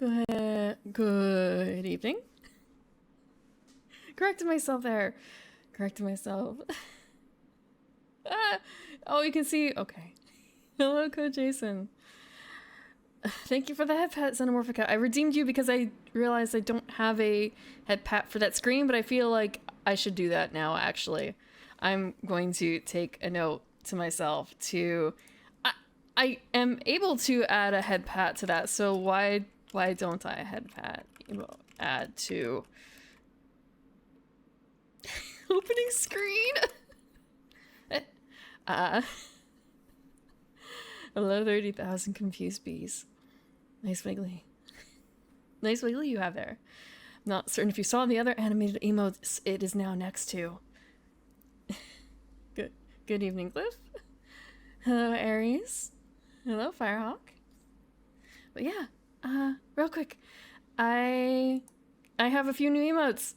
Good evening. Corrected myself there. Corrected myself. Oh, you can see. Okay. Hello, Code Jason. Thank you for the head pat, Xenomorphica. I redeemed you because I realized I don't have a head pat for that screen, but I feel like I should do that now, actually. I'm going to take a note to myself to... I am able to add a head pat to that, so why don't I head pat add to opening screen? Hello 30,000 confused bees. Nice wiggly. Nice wiggly you have there. I'm not certain if you saw the other animated emotes it is now next to. Good evening, Cliff. Hello, Aries. Hello, Firehawk. But yeah, real quick, I have a few new emotes.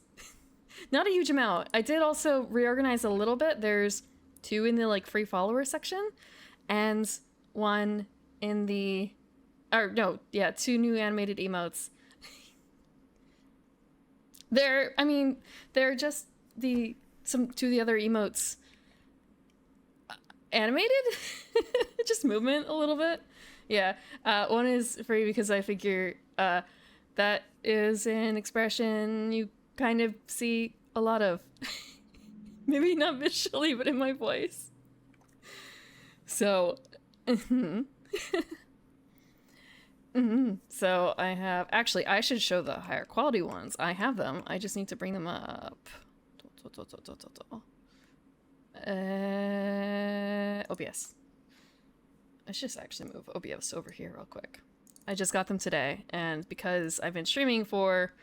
Not a huge amount. I did also reorganize a little bit. There's 2 in the like free follower section, and 1 in the, or no, yeah, 2 new animated emotes. They're just two of the other emotes animated, just movement a little bit. Yeah, 1 is free because I figure that is an expression you kind of see a lot of. Maybe not visually, but in my voice. So, so I have, actually, I should show the higher quality ones. I have them. I just need to bring them up. OBS. Let's just actually move OBS over here real quick. I just got them today, and because I've been streaming for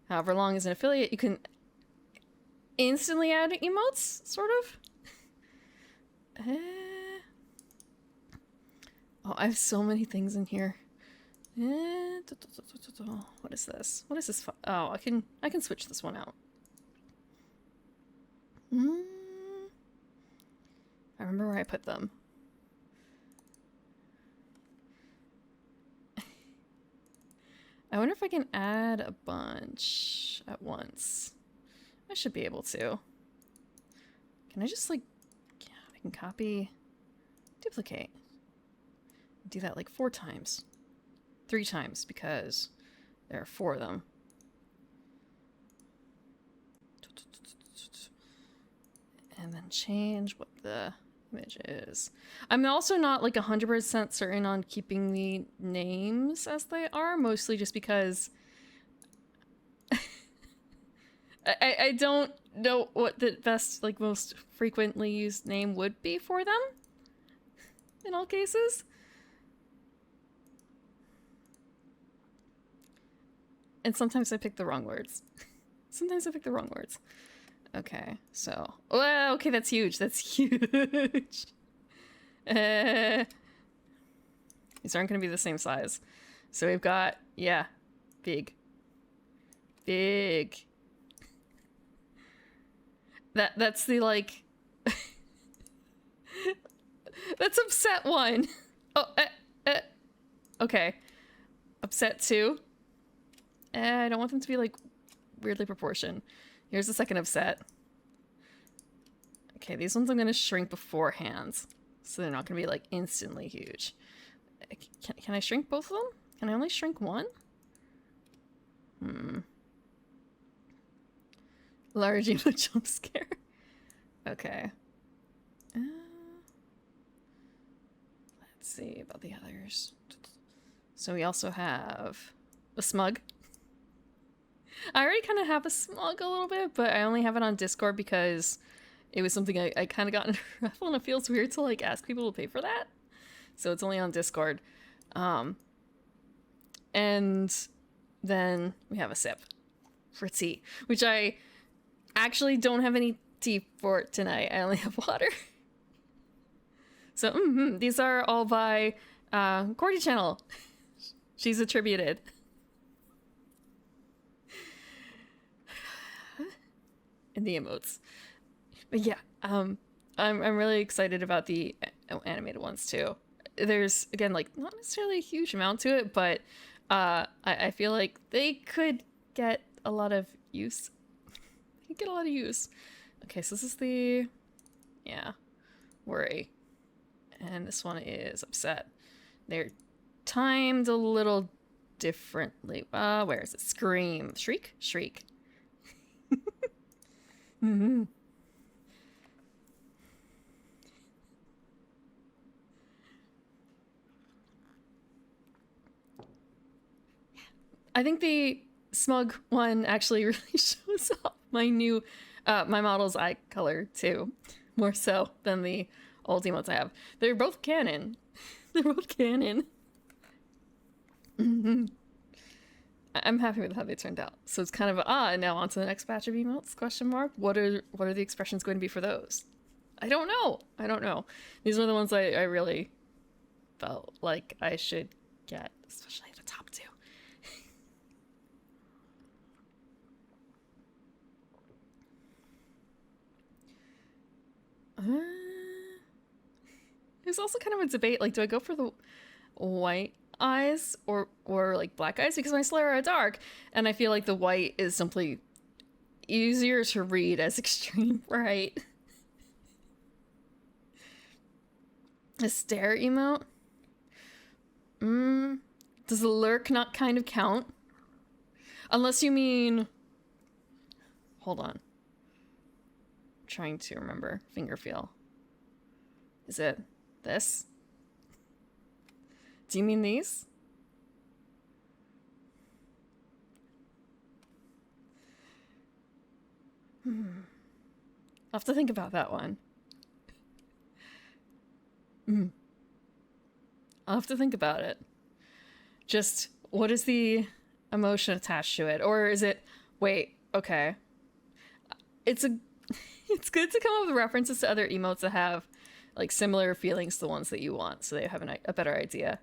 however long as an affiliate, you can instantly add emotes, sort of. Oh, I have so many things in here. What is this? What is this? Oh, I can switch this one out. I remember where I put them. I wonder if I can add a bunch at once. I should be able to. Can I just like, yeah, I can copy, duplicate. Do that like 4 times. 3 times because there are 4 of them. And then change what the image is. I'm also not like 100% certain on keeping the names as they are, mostly just because I don't know what the best, like most frequently used name would be for them in all cases. And sometimes I pick the wrong words. Sometimes I pick the wrong words. Okay, so... Well, okay, that's huge. That's huge. These aren't going to be the same size. So we've got... Yeah. Big. Big. That's the, like... That's upset 1. Oh, okay. Upset 2. I don't want them to be, like, weirdly proportioned. Here's the second upset. Okay, these ones I'm going to shrink beforehand. So they're not going to be, like, instantly huge. Can I shrink both of them? Can I only shrink 1? Large emo jump scare. Okay. Let's see about the others. So we also have a smug. I already kind of have a smug a little bit, but I only have it on Discord because it was something I kind of got in a raffle, and it feels weird to like ask people to pay for that. So it's only on Discord. And then we have a sip for tea, which I actually don't have any tea for tonight. I only have water. So these are all by Cordy Channel. She's attributed. In the emotes. But yeah, I'm really excited about the animated ones too. There's, again, like, not necessarily a huge amount to it, but I feel like they could get a lot of use. They could get a lot of use. Okay, so this is the, yeah, worry. And this one is upset. They're timed a little differently. Where is it? Scream. Shriek? Shriek. Mm-hmm. I think the smug one actually really shows off my new, my model's eye color too, more so than the old emotes I have. They're both canon. They're both canon. Mm-hmm. I'm happy with how they turned out. So it's kind of now on to the next batch of emotes? Question mark. What are the expressions going to be for those? I don't know. I don't know. These are the ones I really felt like I should get, especially the top two. There's also kind of a debate, like, do I go for the white eyes or like black eyes? Because my Slayer are dark, and I feel like the white is simply easier to read as extreme bright. A stare emote? Does the lurk not kind of count? Unless you mean... Hold on. I'm trying to remember. Finger feel. Is it this? Do you mean these? I'll have to think about that one. I'll have to think about it. Just, what is the emotion attached to it? Or is it, wait, okay. It's good to come up with references to other emotes that have like similar feelings to the ones that you want, so they have a better idea.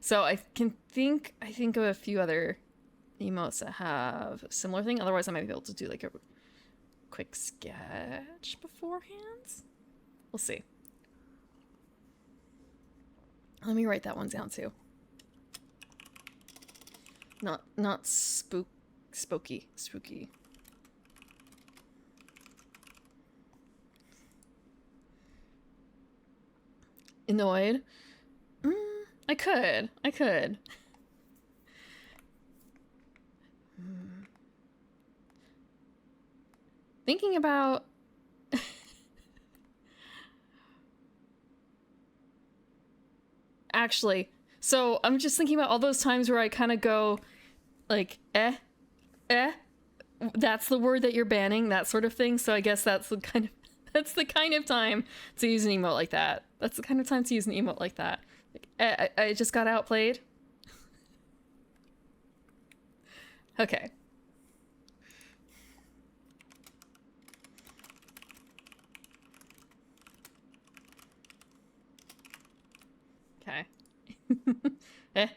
So I think of a few other emotes that have a similar thing. Otherwise, I might be able to do like a quick sketch beforehand. We'll see. Let me write that one down too. Not spooky. Annoyed? I could. Thinking about... Actually, so I'm just thinking about all those times where I kind of go, like, that's the word that you're banning, that sort of thing. So I guess that's the kind of time to use an emote like that. That's the kind of time to use an emote like that. Like, I just got outplayed. Okay. Okay. Eh?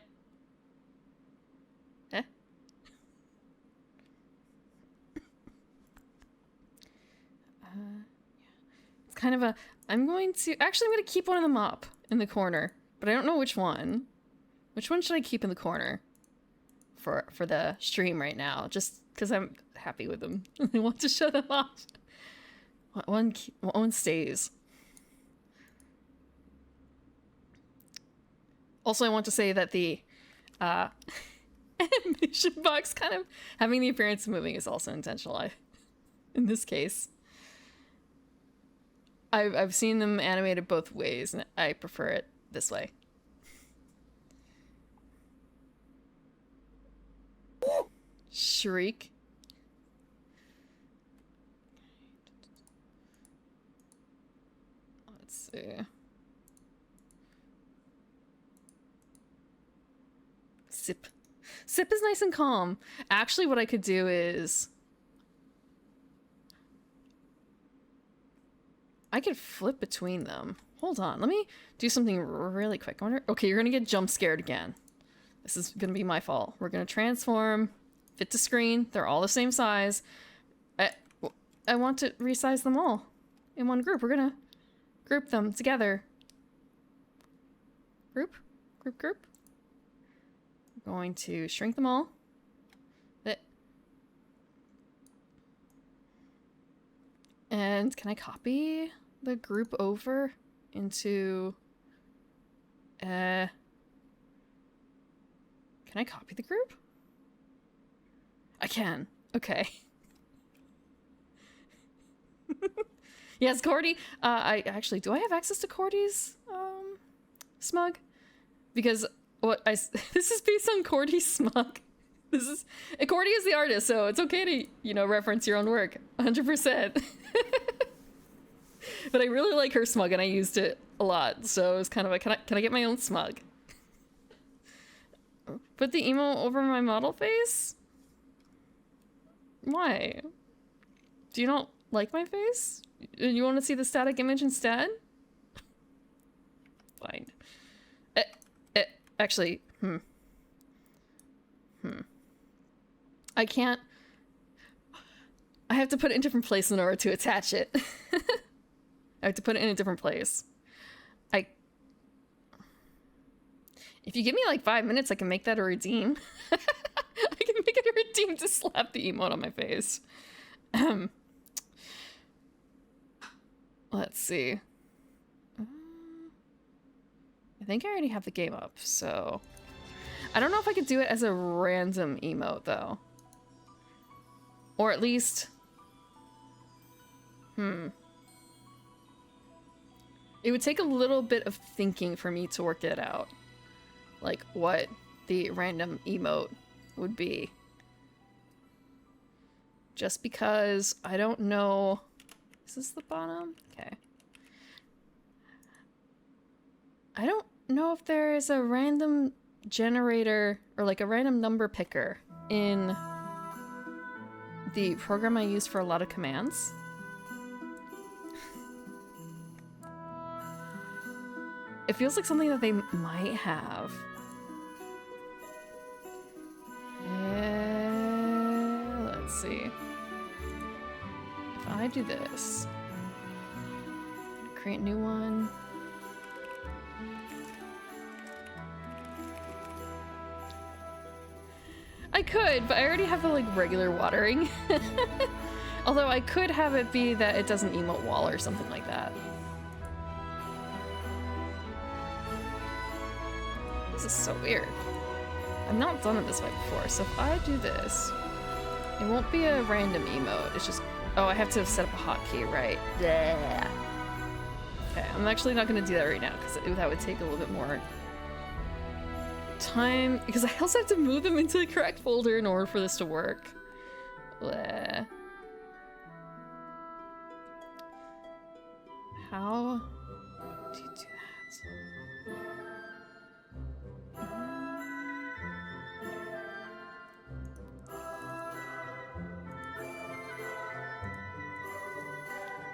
It's kind of a... I'm going to keep one of them up in the corner, but I don't know which one. Which one should I keep in the corner for the stream right now? Just because I'm happy with them. I want to show them off. One stays. Also, I want to say that the animation box kind of having the appearance of moving is also intentional. In this case, I've seen them animated both ways, and I prefer it this way. Shriek. Let's see. Sip. Sip is nice and calm. Actually, what I could do is... I could flip between them. Hold on, let me do something really quick. Okay, you're gonna get jump scared again. This is gonna be my fault. We're gonna transform, fit to screen. They're all the same size. I want to resize them all in one group. We're gonna group them together. Group. I'm going to shrink them all. And can I copy the group over into... Can I copy the group? I can. Okay. Yes, Cordy. I actually, do I have access to Cordy's smug? Because this is based on Cordy's smug. Cordy is the artist, so it's okay to, you know, reference your own work 100%. But I really like her smug and I used it a lot, so it was kind of a, can I get my own smug? Put the emo over my model face? Why? Do you not like my face? You want to see the static image instead? Fine. Actually, I can't... I have to put it in a different place in order to attach it. I have to put it in a different place. If you give me like 5 minutes, I can make that a redeem. I can make it a redeem to slap the emote on my face. Let's see. I think I already have the game up, so... I don't know if I could do it as a random emote, though. Or at least... It would take a little bit of thinking for me to work it out. Like, what the random emote would be. Just because I don't know... Is this the bottom? Okay. I don't know if there is a random generator or like a random number picker in the program I use for a lot of commands. It feels like something that they might have. Let's see. If I do this, create a new one. I could, but I already have the like regular watering. Although I could have it be that it doesn't emote wall or something like that. This is so weird. I've not done it this way before, so if I do this, it won't be a random emote. It's just, oh, I have to set up a hotkey, right? Yeah. Okay, I'm actually not going to do that right now because that would take a little bit more time, because I also have to move them into the correct folder in order for this to work. Bleh. How do you do that?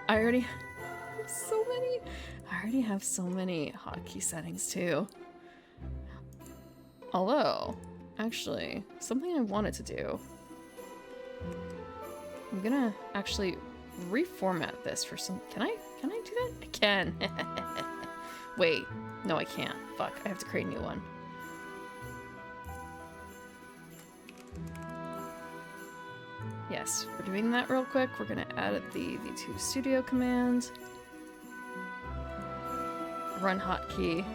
I already have so many. I already have so many hotkey settings too. Although, actually, something I wanted to do. I'm gonna actually reformat this for some. Can I do that? I can. Wait, no, I can't. Fuck, I have to create a new one. Yes, we're doing that real quick. We're gonna add the V2 Studio command. Run hotkey.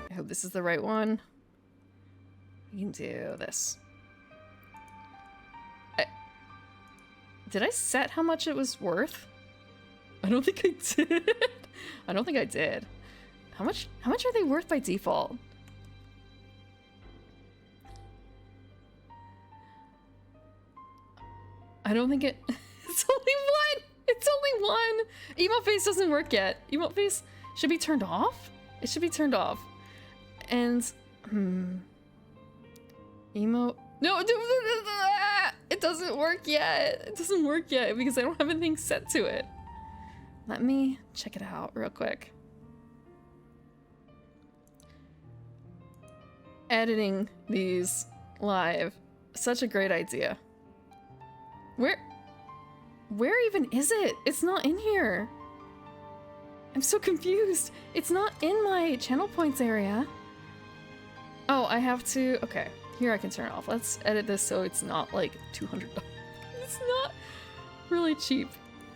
I hope this is the right one. We can do this. Did I set how much it was worth? I don't think I did. I don't think I did. How much are they worth by default? I don't think it... It's only one! It's only one! Emote face doesn't work yet. Emote face should be turned off? It should be turned off. And... Emote... No! It doesn't work yet! It doesn't work yet because I don't have anything set to it. Let me check it out real quick. Editing these live. Such a great idea. Where even is it? It's not in here. I'm so confused. It's not in my channel points area. Oh, I have to... Okay, here I can turn it off. Let's edit this so it's not like $200. It's not really cheap.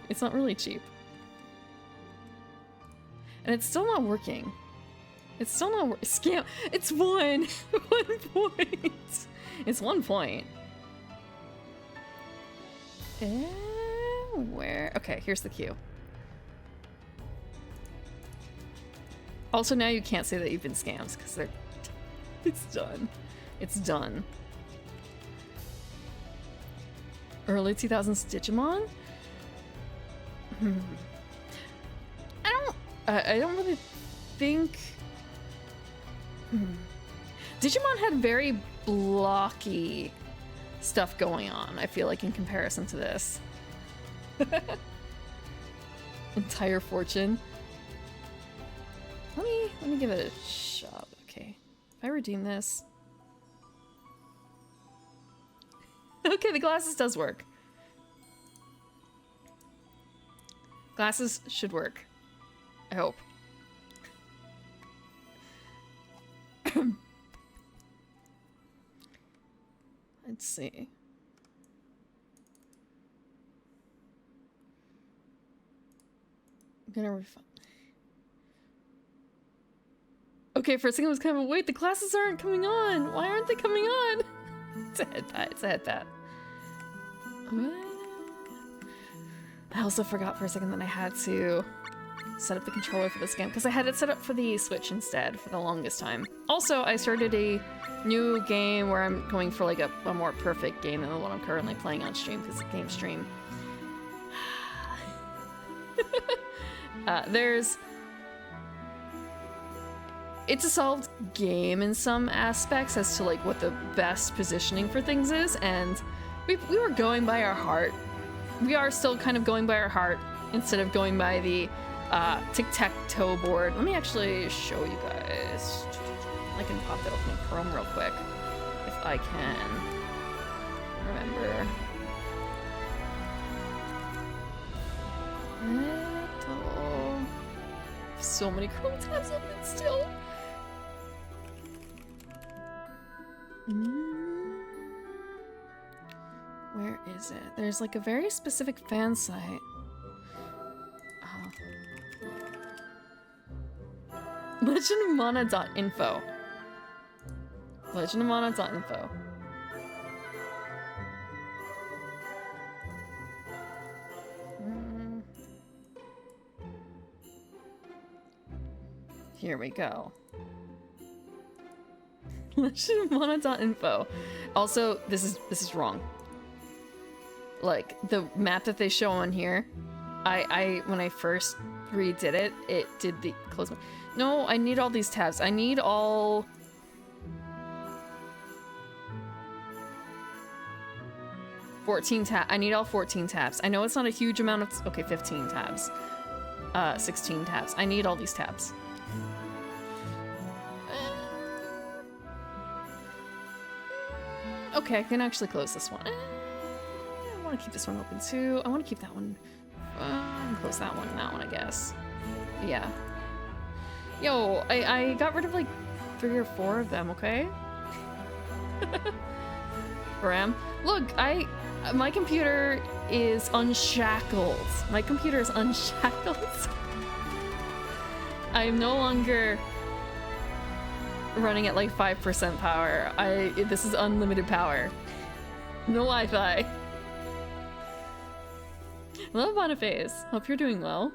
It's not really cheap. And it's still not working. It's still not working. Scam. It's 1. 1 point. It's 1 point. Where? Okay, here's the queue. Also, now you can't say that you've been scammed because they're... It's done. It's done. Early 2000s Digimon? I don't really think... Digimon had very blocky stuff going on, I feel like, in comparison to this. Entire fortune. Let me give it a shot. Okay. If I redeem this. Okay, the glasses does work. Glasses should work. I hope. Let's see. I'm gonna refund. Okay, for a second I was kind of, wait, the glasses aren't coming on. Why aren't they coming on? It's a head pat. It's a head pat. I also forgot for a second that I had to set up the controller for this game because I had it set up for the Switch instead for the longest time. Also, I started a new game where I'm going for like a more perfect game than the one I'm currently playing on stream because it's a game stream. It's a solved game in some aspects as to like what the best positioning for things is, and we were going by our heart. We are still kind of going by our heart instead of going by the tic-tac-toe board. Let me actually show you guys. I can pop that open in Chrome real quick if I can remember. So many Chrome tabs open still. Where is it? There's like a very specific fan site. Legendofmana.info. Legendofmana.info. Here we go. Legendofmana.info. Also, this is wrong. Like the map that they show on here, I when I first redid it, it did the close. No, I need all these tabs. I need all 14 tabs. I need all 14 tabs. I know it's not a huge amount of. Okay, 15 tabs. 16 tabs. I need all these tabs. Okay, I can actually close this one. I want to keep this one open too. I want to keep that one. Close that one and that one, I guess. Yeah. Yo, I got rid of like 3 or 4 of them, okay? Ram. Look, my computer is unshackled. My computer is unshackled. I am no longer running at like 5% power. This is unlimited power. No Wi-Fi. Hello, Boniface. Hope you're doing well.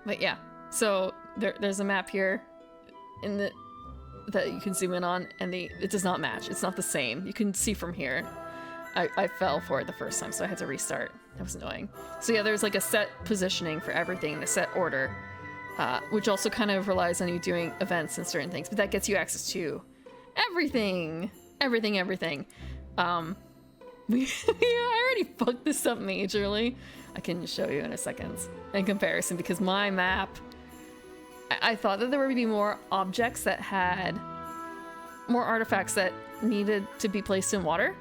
But yeah, so there's a map here that you can zoom in on, and it does not match. It's not the same. You can see from here. I fell for it the first time, so I had to restart. That was annoying. So yeah, there's like a set positioning for everything, and a set order, which also kind of relies on you doing events and certain things, but that gets you access to everything. Everything. I already fucked this up majorly. I can show you in a second in comparison, because my map, I thought that there would be more objects that had more artifacts that needed to be placed in water,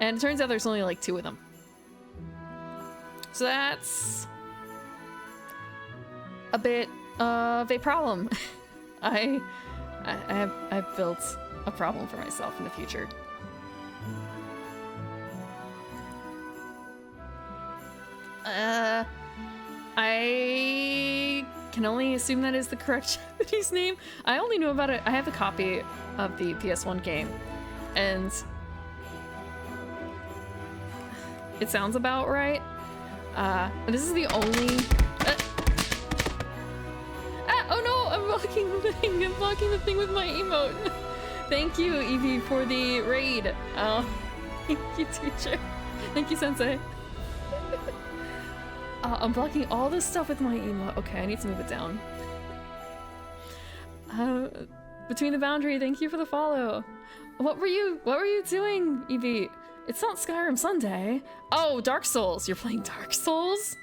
and it turns out there's only like 2 of them. So that's a bit of a problem. I I've built a problem for myself in the future. I can only assume that is the correct Japanese name. I only know about it. I have a copy of the PS1 game, and it sounds about right. This is the only. Oh no! I'm blocking the thing. I'm blocking the thing with my emote. Thank you, Evie, for the raid. Oh, thank you, teacher. Thank you, Sensei. I'm blocking all this stuff with my emote. Okay, I need to move it down. Between the Boundary, thank you for the follow. What were you doing, Evie? It's not Skyrim Sunday. Oh, Dark Souls. You're playing Dark Souls?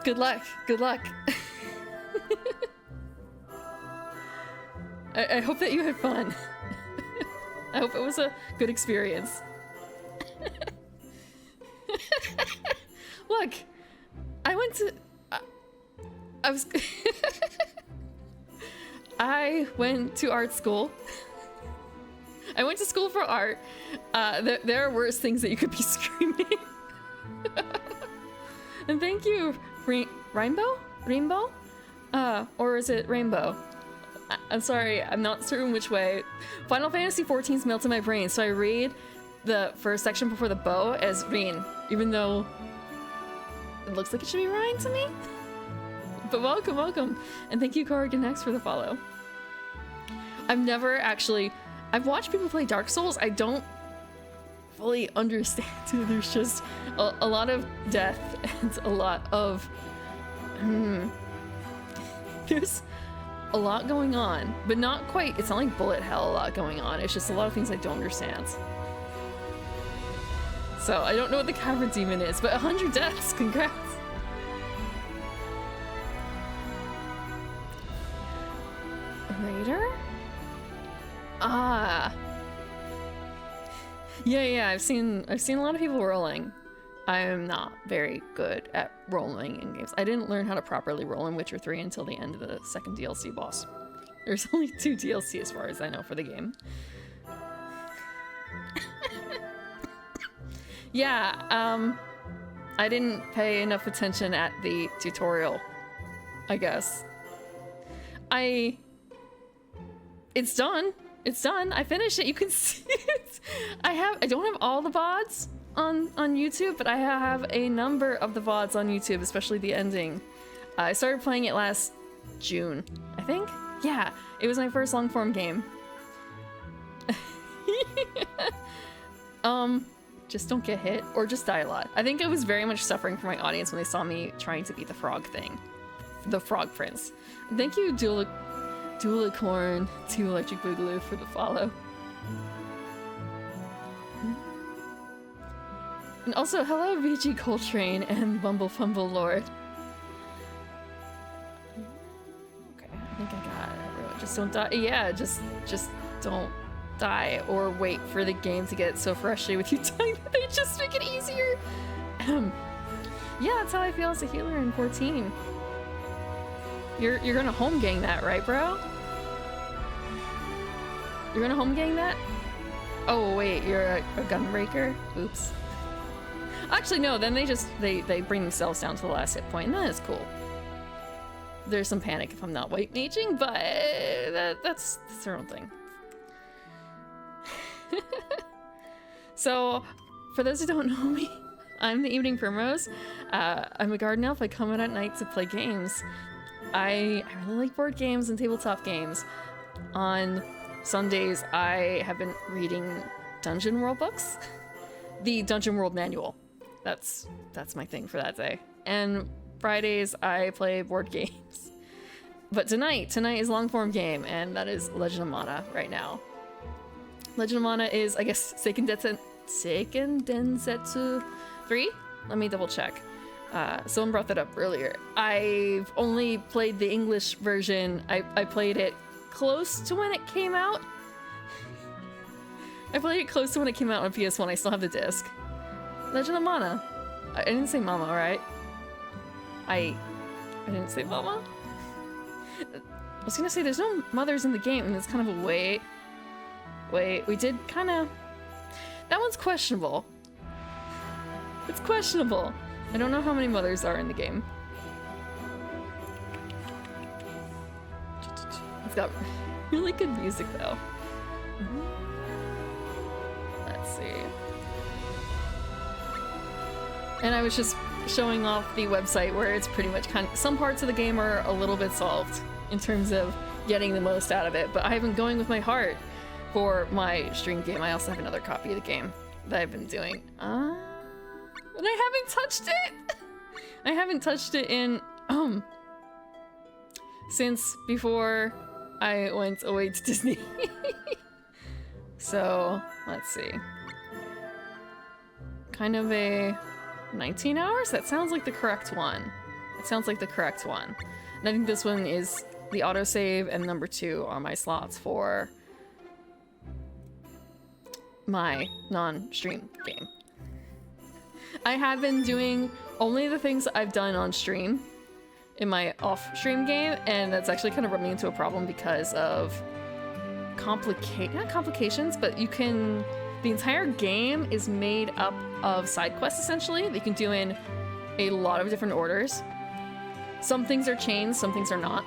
Good luck. Good luck. I hope that you had fun. I hope it was a good experience. Look, I went to... I went to art school. I went to school for art. There are worse things that you could be screaming. And thank you, Rainbow? Rainbow? Or is it Rainbow? I'm sorry, I'm not certain which way. Final Fantasy XIV's melted my brain, so I read the first section before the bow as Rin, even though it looks like it should be Ryan to me. But welcome, welcome. And thank you, Corrigan X, for the follow. I've watched people play Dark Souls. I don't fully understand it. There's just a lot of death and a lot of... There's a lot going on, but not quite. It's not like bullet hell a lot going on. It's just a lot of things I don't understand. So I don't know what the Cavern Demon is, but 100 deaths, congrats. Raider? Ah. Yeah, I've seen a lot of people rolling. I am not very good at rolling in games. I didn't learn how to properly roll in Witcher 3 until the end of the second DLC boss. There's only 2 DLC as far as I know for the game. Yeah, I didn't pay enough attention at the tutorial, I guess. It's done. It's done. I finished it. You can see it. I don't have all the VODs on YouTube, but I have a number of the VODs on YouTube, especially the ending. I started playing it last June, I think? Yeah, it was my first long-form game. Just don't get hit, or just die a lot. I think I was very much suffering for my audience when they saw me trying to beat the frog thing. The Frog Prince. Thank you, Dualicorn, to Electric Boogaloo for the follow. And also, hello VG Coltrane and Bumble Fumble Lord. Okay, I think I got it, everyone. Just don't die. Yeah, just don't die or wait for the game to get so frustrated with you dying that they just make it easier. Yeah, that's how I feel as a healer in 14. You're gonna home gang that, right, bro? You're gonna home gang that? Oh wait, you're a gunbreaker? Oops. Actually, no. Then they bring themselves down to the last hit point, and that is cool. There's some panic if I'm not white maging, but that's their own thing. So, for those who don't know me, I'm the Evening Primrose. I'm a garden elf. I come out at night to play games. I really like board games and tabletop games. On Sundays, I have been reading Dungeon World books. The Dungeon World Manual. That's my thing for that day. And Fridays, I play board games. But tonight is long form game, and that is Legend of Mana right now. Legend of Mana is, I guess, Seiken Densetsu 3? Let me double check. Someone brought that up earlier. I've only played the English version. I played it close to when it came out. I played it close to when it came out on PS1. I still have the disc. Legend of Mana. I didn't say mama, right? I didn't say mama. I was gonna say there's no mothers in the game, and it's kind of a wait. Wait, we did kind of... That one's questionable. It's questionable. I don't know how many mothers are in the game. It's got really good music though. Let's see. And I was just showing off the website where it's pretty much kind of... Some parts of the game are a little bit solved in terms of getting the most out of it, but I've been going with my heart for my stream game. I also have another copy of the game that I've been doing. And I haven't touched it! I haven't touched it in, since before I went away to Disney. So, let's see. Kind of a 19 hours? That sounds like the correct one. It sounds like the correct one. And I think this one is the autosave, and number 2 are my slots for my non-stream game. I have been doing only the things I've done on stream in my off-stream game, and that's actually kind of run me into a problem because of not complications, but you can... The entire game is made up of side quests, essentially, that you can do in a lot of different orders. Some things are chains, some things are not.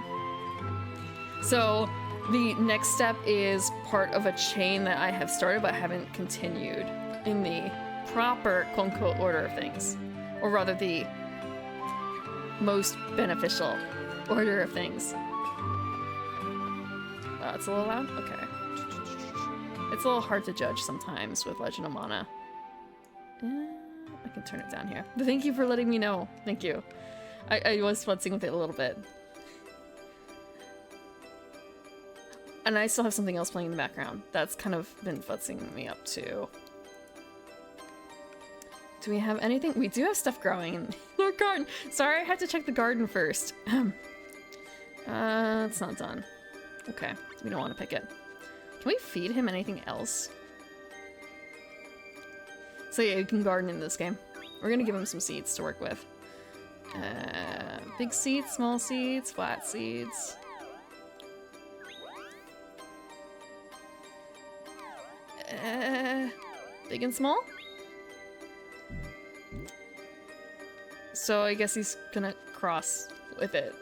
So the next step is part of a chain that I have started but haven't continued in the proper quote-unquote order of things. Or rather, the most beneficial order of things. It's a little loud? Okay. It's a little hard to judge sometimes with Legend of Mana. I can turn it down here. Thank you for letting me know. Thank you. I was futzing with it a little bit. And I still have something else playing in the background. That's kind of been futzing me up too. Do we have anything? We do have stuff growing in our garden. Sorry, I had to check the garden first. It's not done. Okay, we don't want to pick it. Can we feed him anything else? So yeah, you can garden in this game. We're gonna give him some seeds to work with. Big seeds, small seeds, flat seeds. Big and small? So I guess he's gonna cross with it.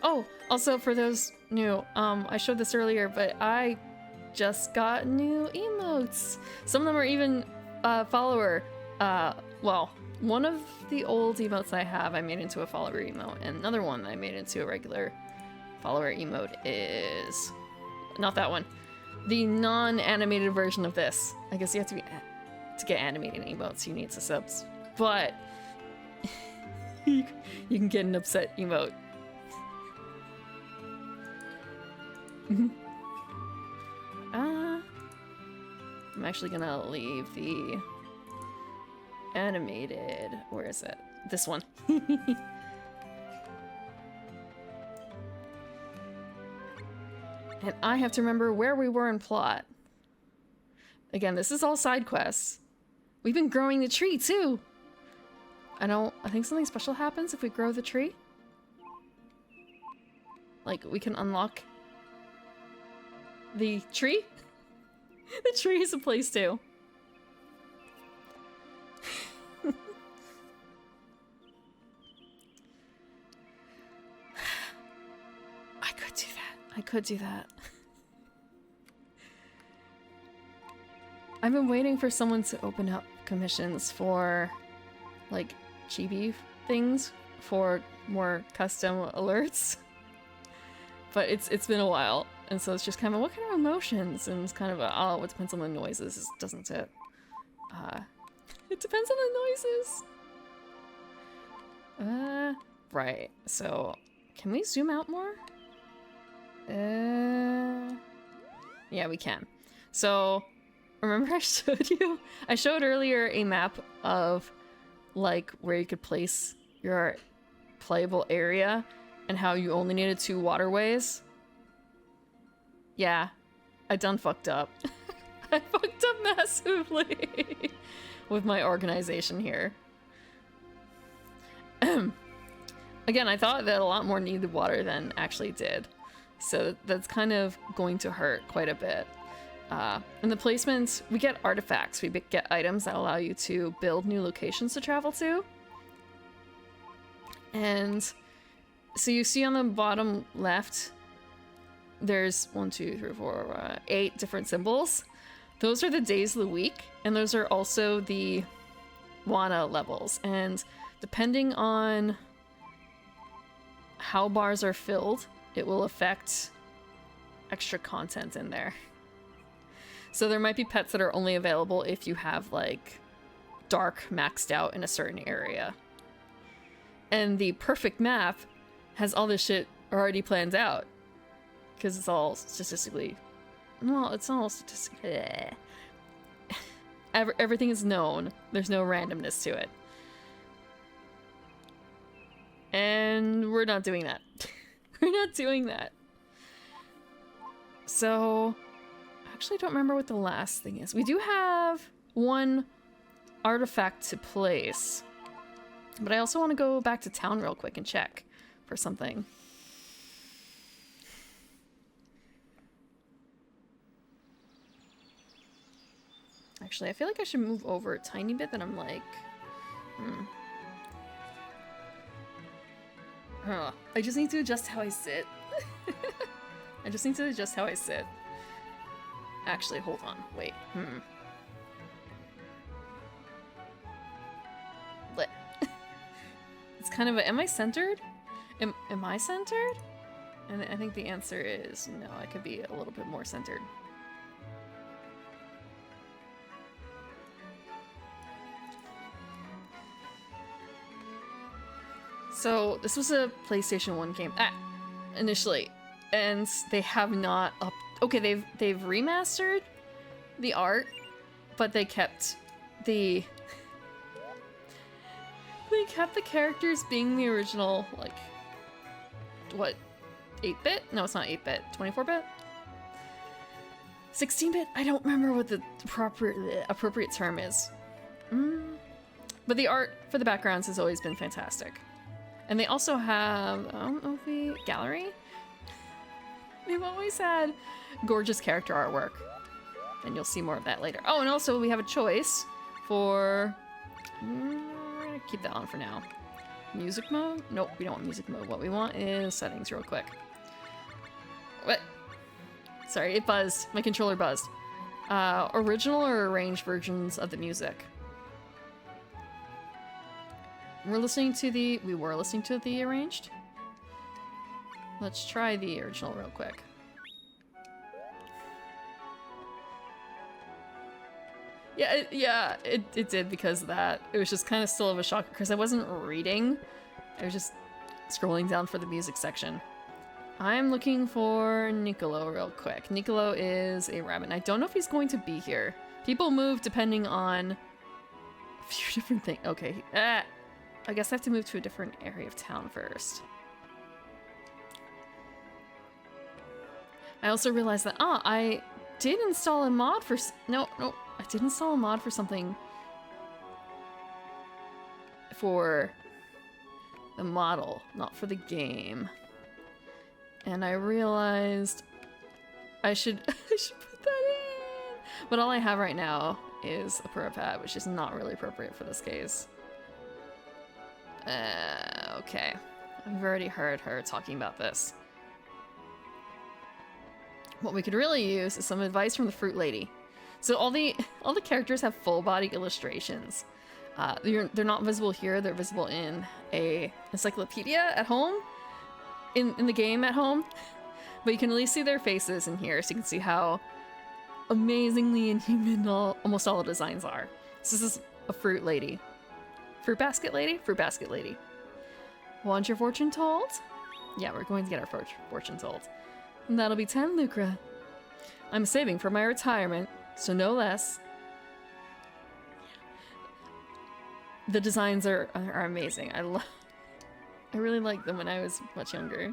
Oh, also for those new, I showed this earlier, but I just got new emotes. Some of them are even follower. Well, one of the old emotes I have, I made into a follower emote, and another one I made into a regular follower emote is not that one. The non-animated version of this. I guess you have to get animated emotes. You need to subs, but you can get an upset emote. I'm actually gonna leave the animated. Where is it? This one. And I have to remember where we were in plot. Again, this is all side quests. We've been growing the tree too. I think something special happens if we grow the tree. Like, we can unlock the tree? The tree is a place too. I could do that. I've been waiting for someone to open up commissions for, like, chibi things for more custom alerts. But it's been a while, and so it's just kind of, what kind of emotions? And it's kind of, oh, it depends on the noises, doesn't it? It depends on the noises. Right. So, can we zoom out more? Yeah, we can. So, remember I showed you? I showed earlier a map of, like, where you could place your playable area and how you only needed 2 waterways. Yeah, I done fucked up. I fucked up massively with my organization here. Again, I thought that a lot more needed water than actually did. So that's kind of going to hurt quite a bit. In the placements, we get artifacts. We get items that allow you to build new locations to travel to. And so you see on the bottom left, there's 1, 2, 3, 4, 8 different symbols. Those are the days of the week, and those are also the Wana levels. And depending on how bars are filled, it will affect extra content in there. So there might be pets that are only available if you have like dark maxed out in a certain area. And the perfect map has all this shit already planned out. Because it's all statistically... Well, it's all statistically... Everything is known. There's no randomness to it. And we're not doing that. We're not doing that. So, I actually don't remember what the last thing is. We do have one artifact to place. But I also want to go back to town real quick and check for something. Actually, I feel like I should move over a tiny bit, that I'm like... I just need to adjust how I sit. I just need to adjust how I sit. Actually, hold on. Wait. It's kind of a... Am I centered? Am I centered? And I think the answer is no, I could be a little bit more centered. So this was a PlayStation 1 game initially, and they have not up. Okay, they've remastered the art, but they kept the characters being the original, like what, 8-bit? No, it's not 8-bit. 24-bit? 16-bit? I don't remember what the appropriate term is. But the art for the backgrounds has always been fantastic. And they also have, I don't know if the gallery? They've always had gorgeous character artwork. And you'll see more of that later. Oh, and also we have a choice for... keep that on for now. Music mode? Nope, we don't want music mode. What we want is settings real quick. What? Sorry, it buzzed. My controller buzzed. Original or arranged versions of the music? We were listening to the arranged. Let's try the original real quick. Yeah, it did because of that. It was just kind of still of a shock because I wasn't reading. I was just scrolling down for the music section. I'm looking for Niccolo real quick. Niccolo is a rabbit. I don't know if he's going to be here. People move depending on a few different things. Okay. I guess I have to move to a different area of town first. I also realized that, I did install a mod for... No, I did install a mod for something for the model, not for the game. And I realized I should put that in. But all I have right now is a pro pad, which is not really appropriate for this case. Okay. I've already heard her talking about this. What we could really use is some advice from the Fruit Lady. So all the characters have full body illustrations. They're not visible here. They're visible in a encyclopedia at home, in the game at home. But you can at least see their faces in here, so you can see how amazingly inhuman almost all the designs are. So this is a Fruit Lady. Fruit basket lady? Fruit basket lady. Want your fortune told? Yeah, we're going to get our fortune told. And that'll be 10 lucre. I'm saving for my retirement, so no less. The designs are amazing. I really liked them when I was much younger.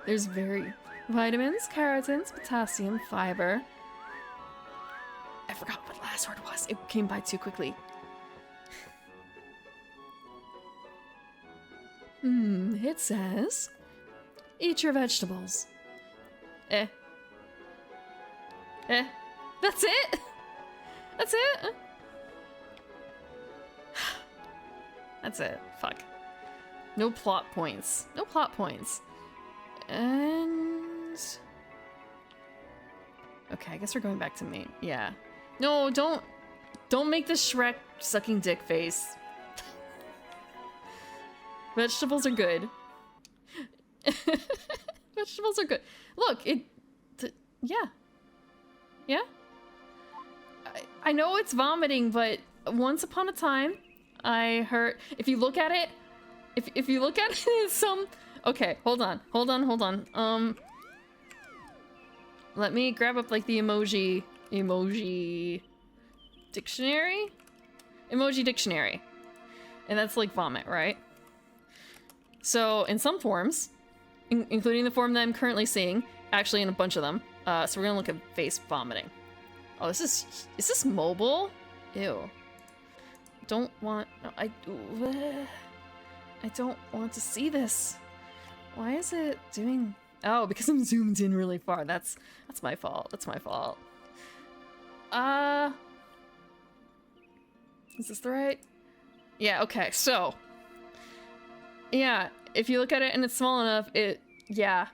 There's vitamins, keratins, potassium, fiber. I forgot what the last word was. It came by too quickly. It says, eat your vegetables. Eh. That's it? That's it? That's it. Fuck. No plot points. No plot points. And... okay, I guess we're going back to main. Yeah. No, don't make the Shrek sucking dick face. Vegetables are good. Vegetables are good. Look, yeah. Yeah? I know it's vomiting, but once upon a time, I heard... if you look at it... If you look at it as some... okay, hold on. Let me grab up, like, the emoji dictionary? Emoji dictionary. And that's, like, vomit, right? So, in some forms, including the form that I'm currently seeing, actually in a bunch of them, so we're gonna look at face vomiting. Oh, is this mobile? Ew. Don't want... no, I don't want to see this. Why is it doing... oh, because I'm zoomed in really far. That's my fault. That's my fault. Is this the right? Yeah, okay, so... yeah, if you look at it and it's small enough, yeah.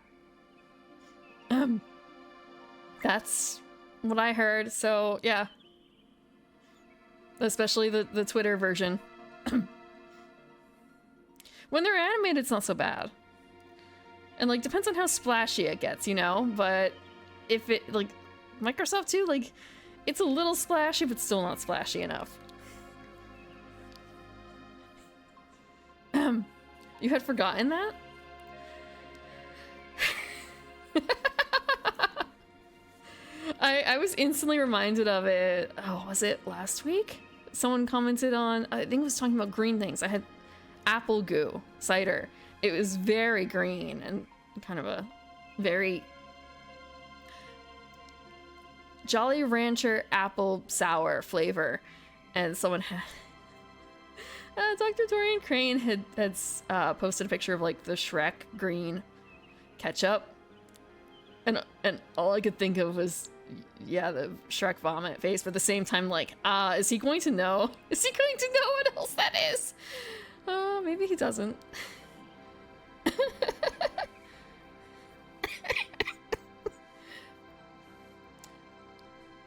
That's what I heard, so yeah. Especially the Twitter version. When they're animated, it's not so bad. And, like, depends on how splashy it gets, you know? But if it, like, Microsoft too, like, it's a little splashy, but still not splashy enough. You had forgotten that? I was instantly reminded of it. Oh, was it last week? Someone commented on, I think it was talking about green things. I had apple goo cider. It was very green and kind of a very Jolly Rancher apple sour flavor. And someone had... Dr. Dorian Crane had posted a picture of, like, the Shrek green ketchup. And all I could think of was, yeah, the Shrek vomit face, but at the same time, like, is he going to know? Is he going to know what else that is? Maybe he doesn't.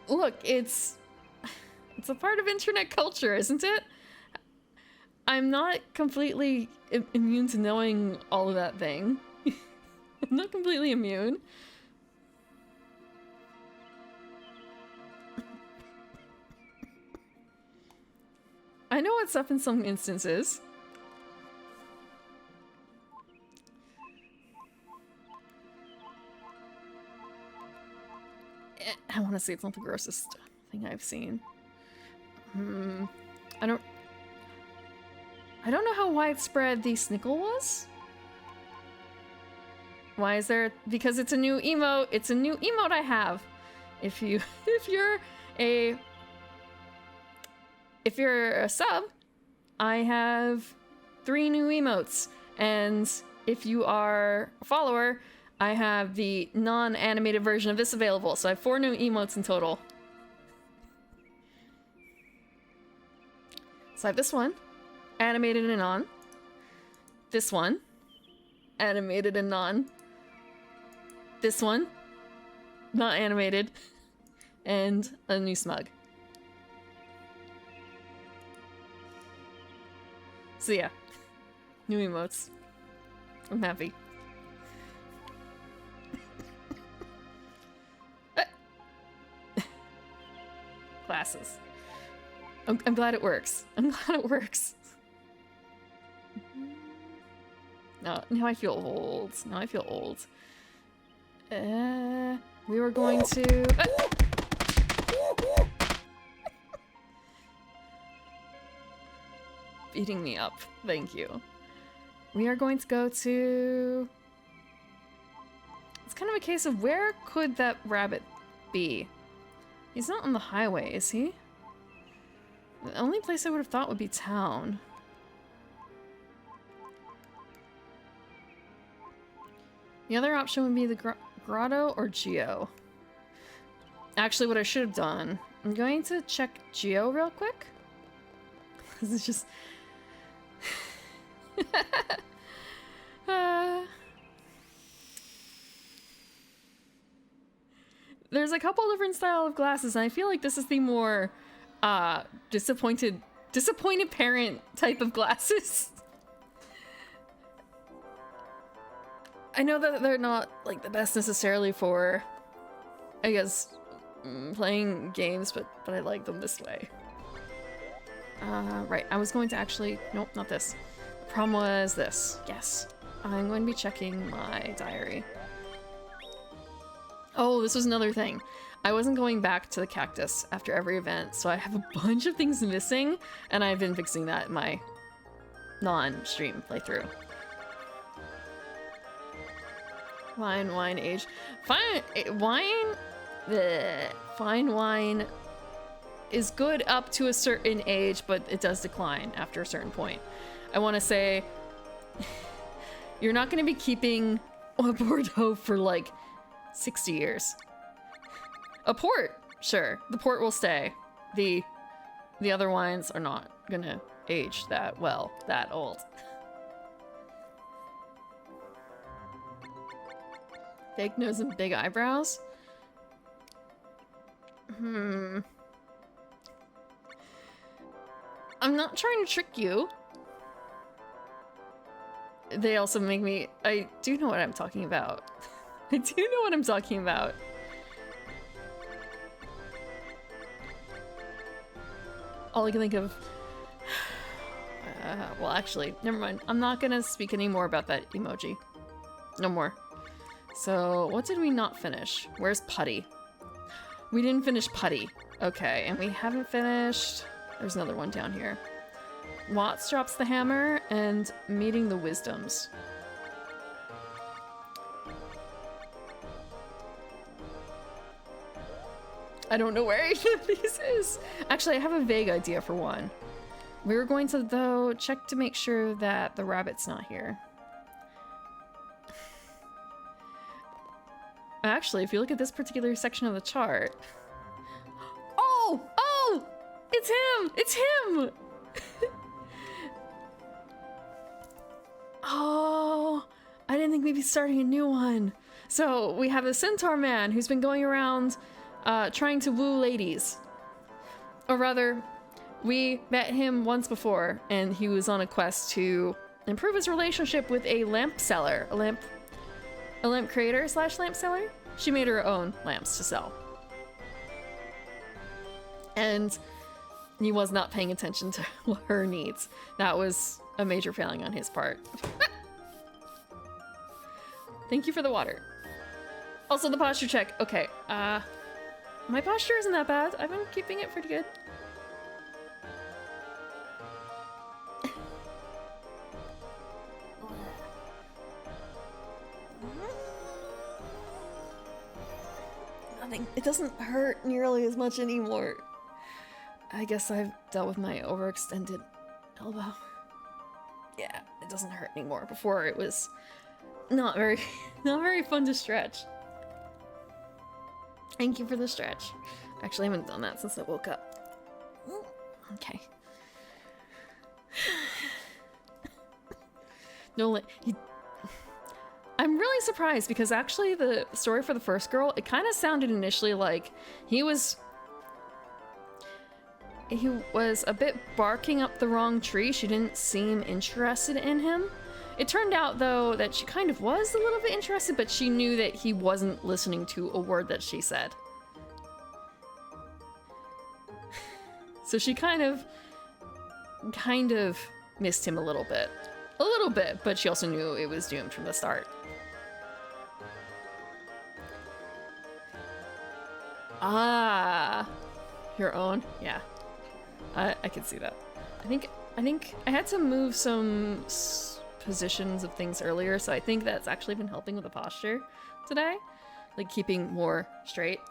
Look, it's a part of internet culture, isn't it? I'm not completely immune to knowing all of that thing. I'm not completely immune. I know what's up in some instances. I want to say it's not the grossest thing I've seen. I don't know how widespread the Snickle was. Why is there? Because it's a new emote. It's a new emote I have. If you're a sub, I have 3 new emotes. And if you are a follower, I have the non-animated version of this available. So I have 4 new emotes in total. So I have this one, animated and on. This one, animated and non. This one, not animated. And a new smug. So yeah, new emotes. I'm happy. Classes. I'm glad it works. I'm glad it works. Now I feel old. Now I feel old. We were going to... Beating me up. Thank you. We are going to go to... It's kind of a case of where could that rabbit be? He's not on the highway, is he? The only place I would have thought would be town. The other option would be the grotto or Geo. Actually, what I should have done, I'm going to check Geo real quick. This is just... There's a couple different style of glasses, and I feel like this is the more disappointed parent type of glasses. I know that they're not like the best necessarily for, I guess, playing games, but I like them this way. Right, I was going to actually, nope, not this. The problem was this. Yes, I'm going to be checking my diary. Oh, this was another thing. I wasn't going back to the cactus after every event, so I have a bunch of things missing, and I've been fixing that in my non-stream playthrough. Wine, age. Fine wine is good up to a certain age, but it does decline after a certain point. I want to say, you're not going to be keeping a Bordeaux for like 60 years. A port, sure. The port will stay. The other wines are not gonna age that well, that old. Fake nose and big eyebrows? I'm not trying to trick you. They also make me... I do know what I'm talking about. I do know what I'm talking about. All I can think of... well, actually, never mind. I'm not gonna speak any more about that emoji. No more. So, what did we not finish? Where's Putty? We didn't finish Putty. Okay, and we haven't finished... There's another one down here. Watts drops the hammer, and meeting the wisdoms. I don't know where any of these is. Actually, I have a vague idea for one. We were going to, though, check to make sure that the rabbit's not here. Actually, if you look at this particular section of the chart... Oh! Oh! It's him! It's him! Oh, I didn't think we'd be starting a new one. So, we have a centaur man who's been going around trying to woo ladies. Or rather, we met him once before, and he was on a quest to improve his relationship with a lamp seller. A lamp creator / lamp seller? She made her own lamps to sell. And he was not paying attention to her needs. That was a major failing on his part. Thank you for the water. Also the posture check. Okay, my posture isn't that bad. I've been keeping it pretty good. Nothing. It doesn't hurt nearly as much anymore. I guess I've dealt with my overextended elbow. Yeah, it doesn't hurt anymore. Before it was not very fun to stretch. Thank you for the stretch. Actually, I haven't done that since I woke up. Okay. No, I'm really surprised because actually the story for the first girl, it kind of sounded initially like he was a bit barking up the wrong tree. She didn't seem interested in him. It turned out, though, that she kind of was a little bit interested, but she knew that he wasn't listening to a word that she said. So she kind of missed him a little bit. A little bit, but she also knew it was doomed from the start. Ah, your own? Yeah. I can see that. I think I had to move some positions of things earlier, so I think that's actually been helping with the posture today, like keeping more straight.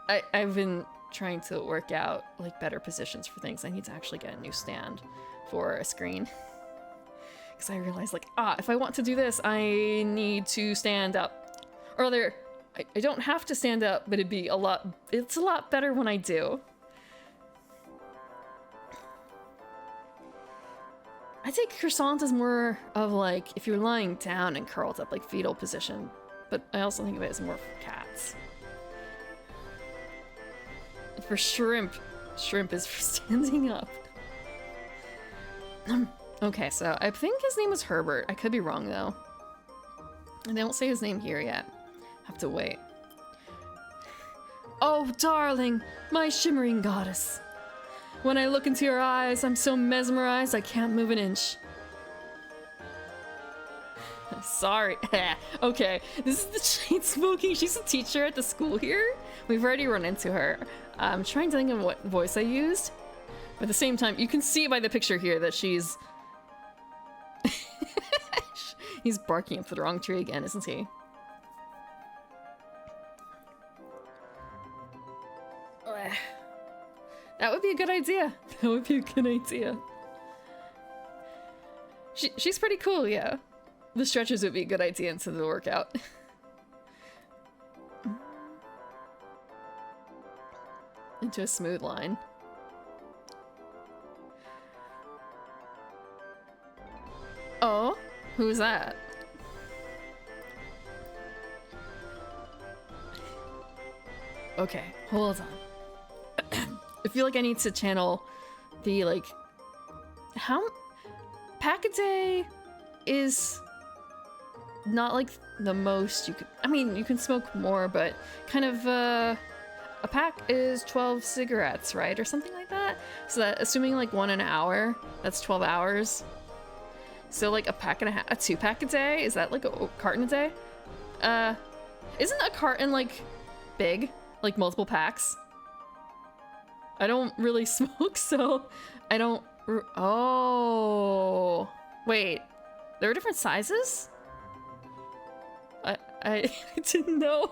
I've been trying to work out like better positions for things. I need to actually get a new stand for a screen Because I realized, like, if I want to do this, I need to stand up. Or rather, I don't have to stand up, but it's a lot better when I do. I take croissant as more of like, if you're lying down and curled up, like fetal position. But I also think of it as more for cats. For shrimp is for standing up. Okay, so I think his name was Herbert. I could be wrong though. And they don't say his name here yet. Have to wait. Oh, darling, my shimmering goddess. When I look into your eyes, I'm so mesmerized I can't move an inch. Sorry. Okay, this is the chain smoking. She's a teacher at the school here. We've already run into her. I'm trying to think of what voice I used. But at the same time, you can see by the picture here that she's... He's barking up the wrong tree again, isn't he? That would be a good idea. That would be a good idea. She's pretty cool, yeah. The stretches would be a good idea into the workout. Into a smooth line. Oh, who's that? Okay, hold on. I feel like I need to channel the, like, Pack-a-day is not, like, the most you could, I mean, you can smoke more, but kind of, a pack is 12 cigarettes, right? Or something like that? So that, assuming, like, 1 an hour, that's 12 hours. So, like, a 2-pack a day? Is that, like, a carton a day? Isn't a carton, like, big? Like, multiple packs? I don't really smoke, so I don't... Oh... Wait. There are different sizes? I didn't know.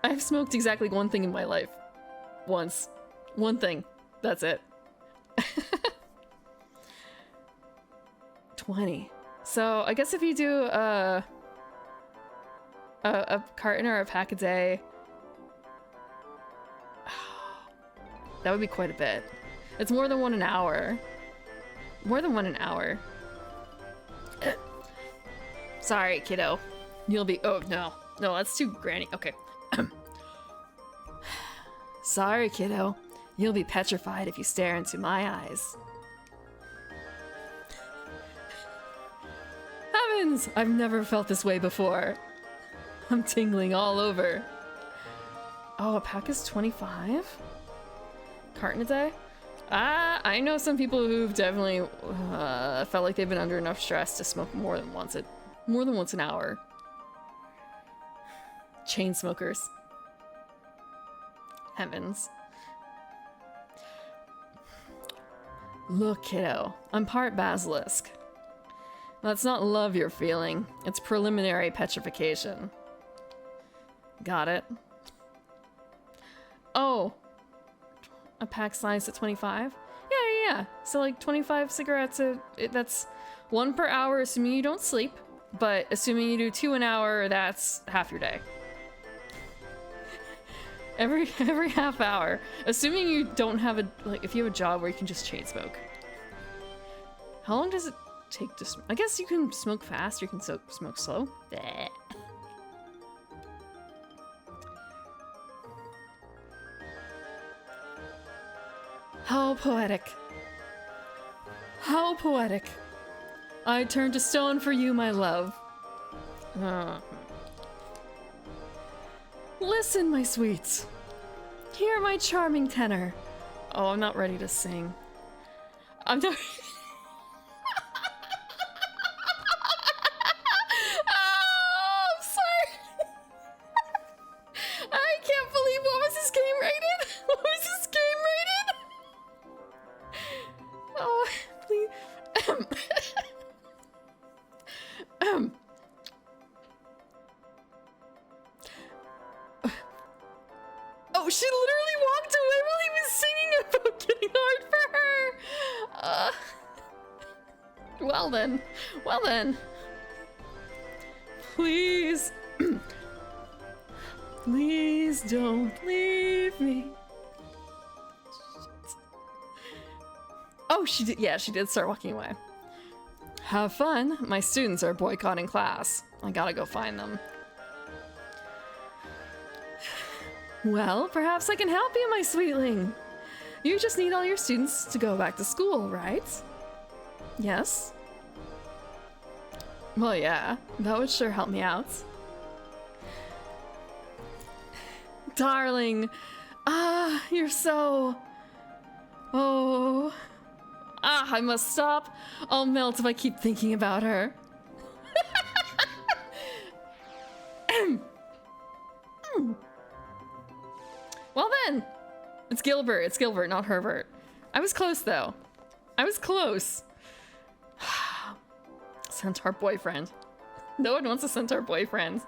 I've smoked exactly one thing in my life. Once. One thing. That's it. 20. So, I guess if you do a carton or a pack a day... That would be quite a bit. It's more than 1 an hour. More than 1 an hour. Sorry, kiddo. You'll be... Oh, no. No, that's too granny. Okay. Sorry, kiddo. You'll be petrified if you stare into my eyes. Heavens! I've never felt this way before. I'm tingling all over. Oh, a pack is 25? Carton a day? I know some people who've definitely felt like they've been under enough stress to smoke more than once an hour. Chain smokers. Heavens. Look, kiddo, I'm part basilisk. That's not love you're feeling. It's preliminary petrification. Got it? Oh. A pack size at 25? Yeah. So like 25 cigarettes, that's 1 per hour, assuming you don't sleep. But assuming you do 2 an hour, that's half your day. Every half hour. Assuming you don't have if you have a job where you can just chain smoke. How long does it take to smoke? I guess you can smoke fast, or you can smoke slow. Bleh. How poetic. How poetic. I turn to stone for you, my love. Listen, my sweets. Hear my charming tenor. Oh, I'm not ready to sing. I'm not... Oh, I'm sorry. I can't believe, what was this game rated? What was this game rated? Oh, please. Oh, she literally walked away while he was singing about getting hard for her. Well then. Well then. Please. Please don't leave me. Oh, she did. Yeah, she did start walking away. Have fun. My students are boycotting class. I gotta go find them. Well, perhaps I can help you, my sweetling. You just need all your students to go back to school, right? Yes? Well, yeah, that would sure help me out. Darling, you're so... Oh... I must stop. I'll melt if I keep thinking about her. Well then, it's Gilbert. It's Gilbert, not Herbert. I was close though. I was close. Centaur boyfriend. No one wants a centaur boyfriend.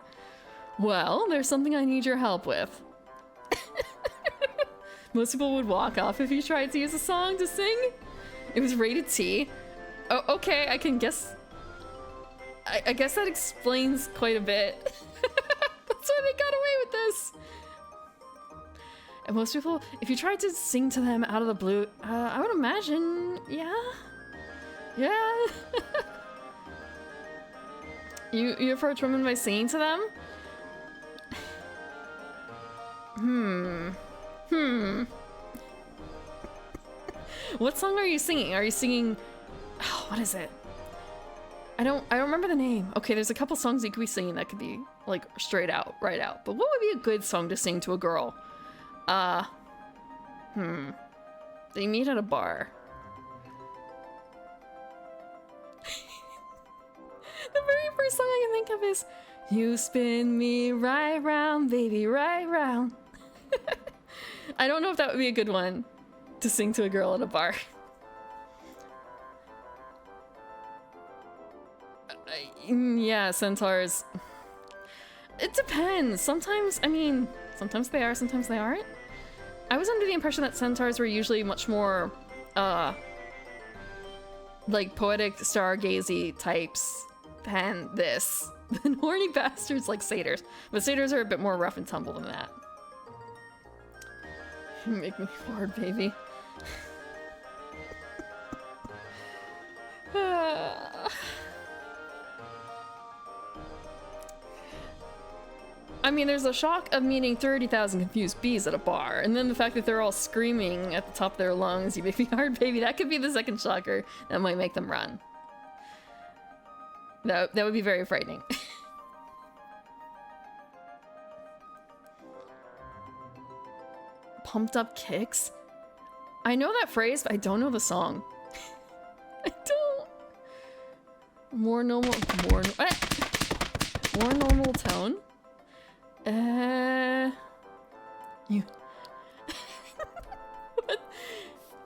Well, there's something I need your help with. Most people would walk off if you tried to use a song to sing. It was rated T. Oh, okay, I can guess. I guess that explains quite a bit. That's why they got away with this. And most people, if you tried to sing to them out of the blue, I would imagine, yeah. Yeah. You approach women by singing to them? What song are you singing? Are you singing... Oh, what is it? I don't remember the name. Okay, there's a couple songs you could be singing that could be, like, straight out, right out. But what would be a good song to sing to a girl? They meet at a bar. The very first song I can think of is... You spin me right round, baby, right round. I don't know if that would be a good one to sing to a girl at a bar. Yeah, centaurs. It depends. Sometimes, I mean, sometimes they are, sometimes they aren't. I was under the impression that centaurs were usually much more, like poetic, stargazy types than this. Than horny bastards like satyrs. But satyrs are a bit more rough and tumble than that. You make me hard, baby. I mean, there's a shock of meeting 30,000 confused bees at a bar, and then the fact that they're all screaming at the top of their lungs, you make me hard, baby, that could be the second shocker that might make them run. That would be very frightening. Pumped up kicks? I know that phrase, but I don't know the song. I don't. More normal tone? You... What?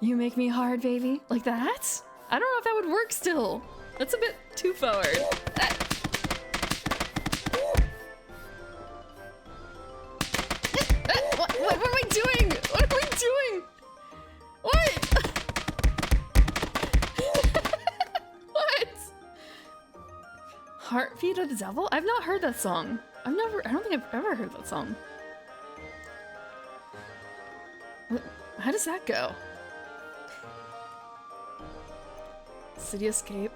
You make me hard, baby? Like that? I don't know if that would work still. That's a bit too forward. What am I doing? What am I doing? What? What? Heartbeat of the Devil? I've not heard that song. I don't think I've ever heard that song. How does that go? City Escape.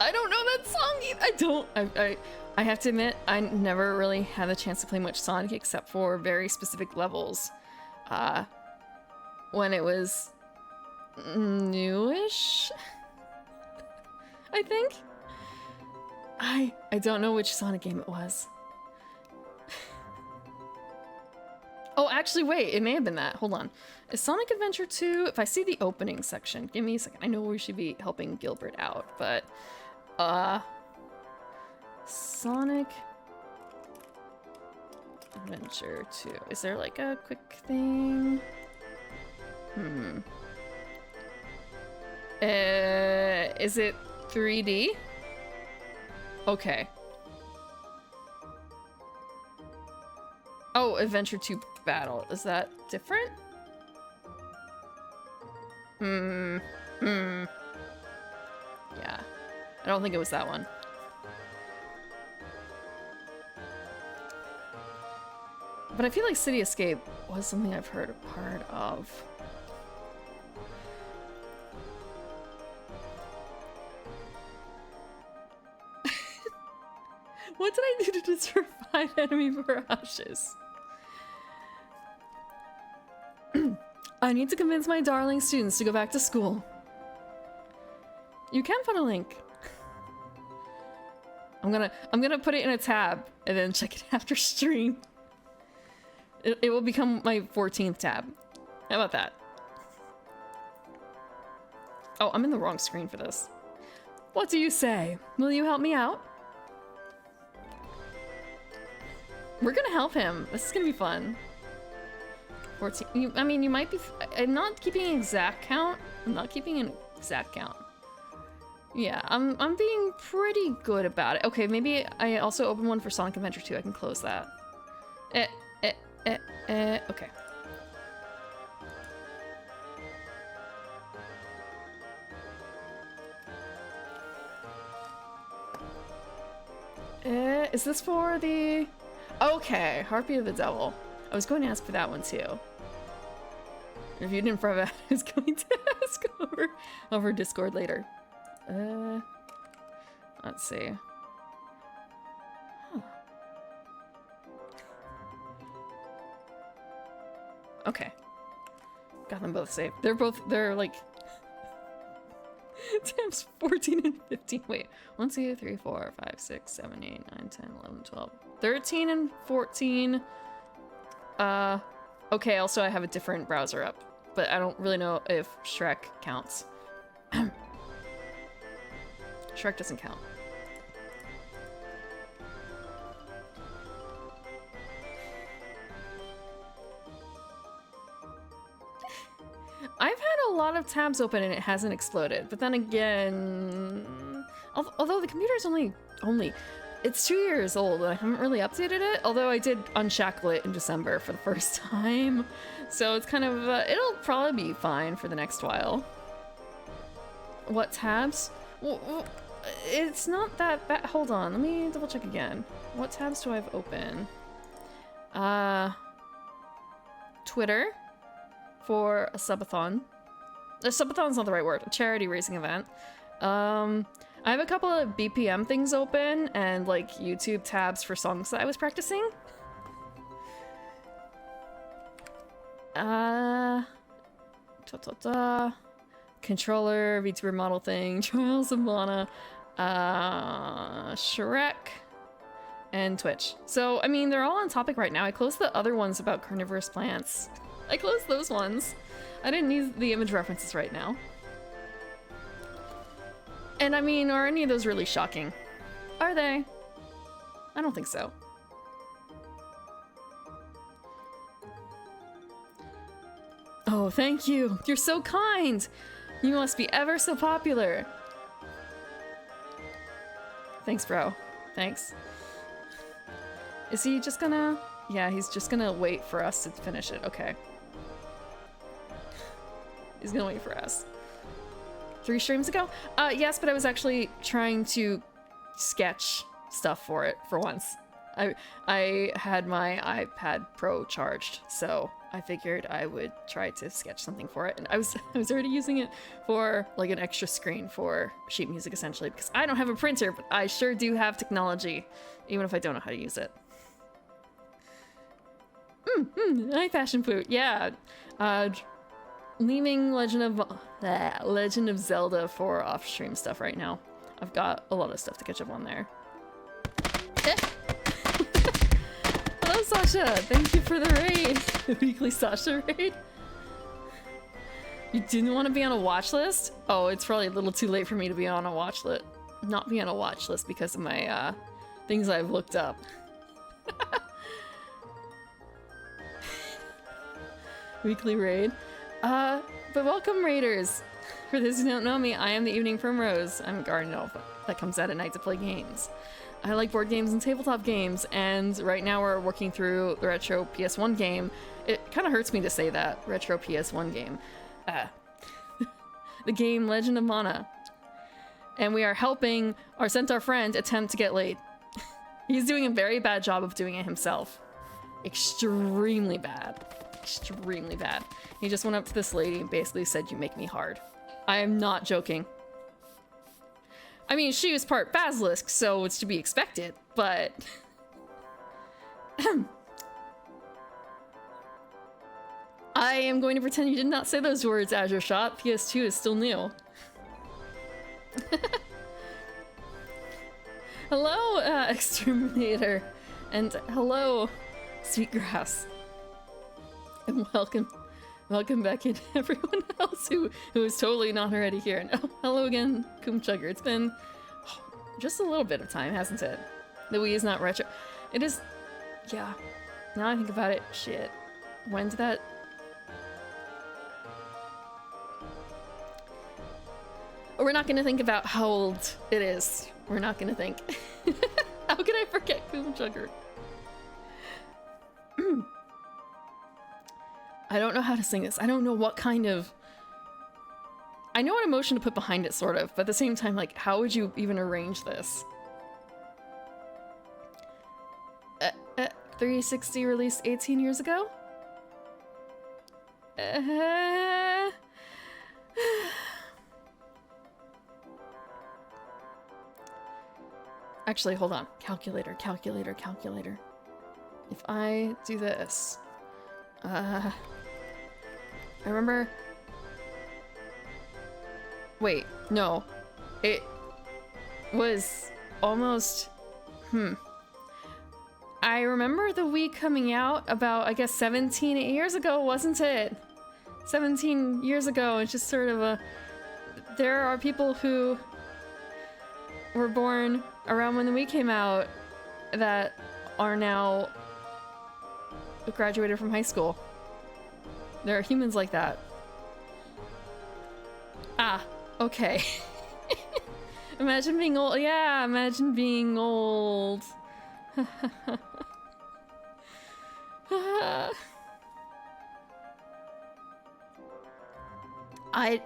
I don't know that song either. I have to admit, I never really had the chance to play much Sonic except for very specific levels. When it was newish, I think. I don't know which Sonic game it was. Oh, actually, wait, it may have been that. Hold on. Is Sonic Adventure 2, if I see the opening section, give me a second. I know we should be helping Gilbert out, but, Sonic Adventure 2. Is there like a quick thing? Is it 3D? Okay. Oh, Adventure 2 Battle. Is that different? Yeah. I don't think it was that one. But I feel like City Escape was something I've heard a part of. What did I do to deserve 5 enemy barrages? I need to convince my darling students to go back to school. You can put a link. I'm gonna put it in a tab and then check it after stream. It will become my 14th tab. How about that? Oh, I'm in the wrong screen for this. What do you say? Will you help me out? We're gonna help him. This is gonna be fun. 14. I mean, you might be. I'm not keeping an exact count. I'm not keeping an exact count. Yeah, I'm being pretty good about it. Okay, maybe I also open one for Sonic Adventure 2. I can close that. Okay. Is this for the... Okay, Harpy of the Devil. I was going to ask for that one too. If you didn't forget, I was going to ask over Discord later. Let's see. Huh. Okay. Got them both saved. They're like... Tabs 14 and 15. Wait. 1, 2, 3, 4, 5, 6, 7, 8, 9, 10, 11, 12. 13 and 14. Okay, also I have a different browser up. But I don't really know if Shrek counts. Shrek doesn't count. I've had a lot of tabs open and it hasn't exploded, but then again, although the computer's only, it's 2 years old and I haven't really updated it, although I did unshackle it in December for the first time, so it's kind of, it'll probably be fine for the next while. What tabs? Well, it's not that bad. Hold on, let me double check again. What tabs do I have open? Twitter. For a subathon. A subathon's not the right word. A charity raising event. I have a couple of BPM things open and like YouTube tabs for songs that I was practicing. Controller, VTuber model thing, Trials of Mana, Shrek, and Twitch. So, I mean, they're all on topic right now. I closed the other ones about carnivorous plants. I closed those ones. I didn't need the image references right now. And I mean, are any of those really shocking? Are they? I don't think so. Oh, thank you. You're so kind. You must be ever so popular. Thanks, bro. Thanks. Is he just gonna... Yeah, he's just gonna wait for us to finish it. Okay. He's gonna wait for us. 3 streams ago? Yes, but I was actually trying to sketch stuff for it for once. I had my iPad Pro charged, so I figured I would try to sketch something for it. And I was already using it for like an extra screen for sheet music essentially, because I don't have a printer, but I sure do have technology, even if I don't know how to use it. Hi, Fashion Food. Yeah. Leaving Legend of Zelda for off-stream stuff right now. I've got a lot of stuff to catch up on there. Hello, Sasha! Thank you for the raid! The weekly Sasha raid. You didn't want to be on a watch list? Oh, it's probably a little too late for me to be on a watch list. Not be on a watch list because of my, things I've looked up. Weekly raid. But welcome, raiders! For those who don't know me, I am the Evening Primrose. I'm a garden elf that comes out at night to play games. I like board games and tabletop games, and right now we're working through the retro PS1 game. It kind of hurts me to say that, retro PS1 game. The game Legend of Mana. and we are helping our centaur friend attempt to get laid. He's doing a very bad job of doing it himself. Extremely bad. Extremely bad. He just went up to this lady and basically said, "You make me hard." I am not joking. I mean, she was part basilisk, so it's to be expected, but... I am going to pretend you did not say those words, Azure Shot. PS2 is still new. Hello, Exterminator. And hello, Sweetgrass. And welcome back in everyone else who is totally not already here. And oh, hello again, Coomchugger. It's been just a little bit of time, hasn't it? The Wii is not retro. It is, yeah. Now I think about it, shit. When did that... We're not gonna think about how old it is. We're not gonna think. How could I forget Coomchugger? I don't know how to sing this. I don't know what kind of... I know what emotion to put behind it, sort of, but at the same time, like, how would you even arrange this? 360 released 18 years ago? Actually, hold on. Calculator. If I do this... I remember... Wait, no. It was almost... I remember the Wii coming out about, I guess, 17 years ago, wasn't it? 17 years ago, it's just sort of a... There are people who were born around when the Wii came out that are now graduated from high school. There are humans like that. Ah, okay. Imagine being old. Yeah, imagine being old. I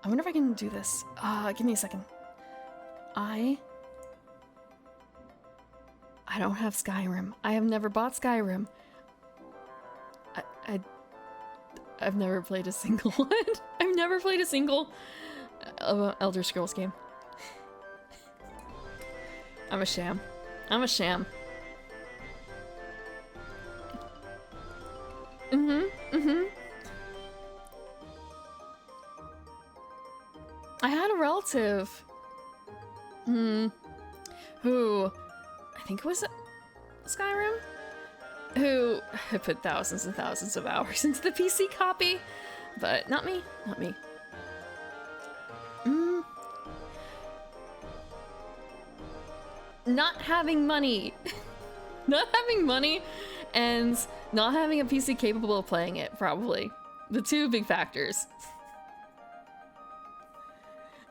wonder if I can do this. Give me a second. I don't have Skyrim. I have never bought Skyrim. I've never played a single one. I've never played a single Elder Scrolls game. I'm a sham. I'm a sham. I had a relative who, I think it was Skyrim, who had put thousands and thousands of hours into the PC copy, but not me, not me. Not having money. Not having money and not having a PC capable of playing it, probably. The two big factors.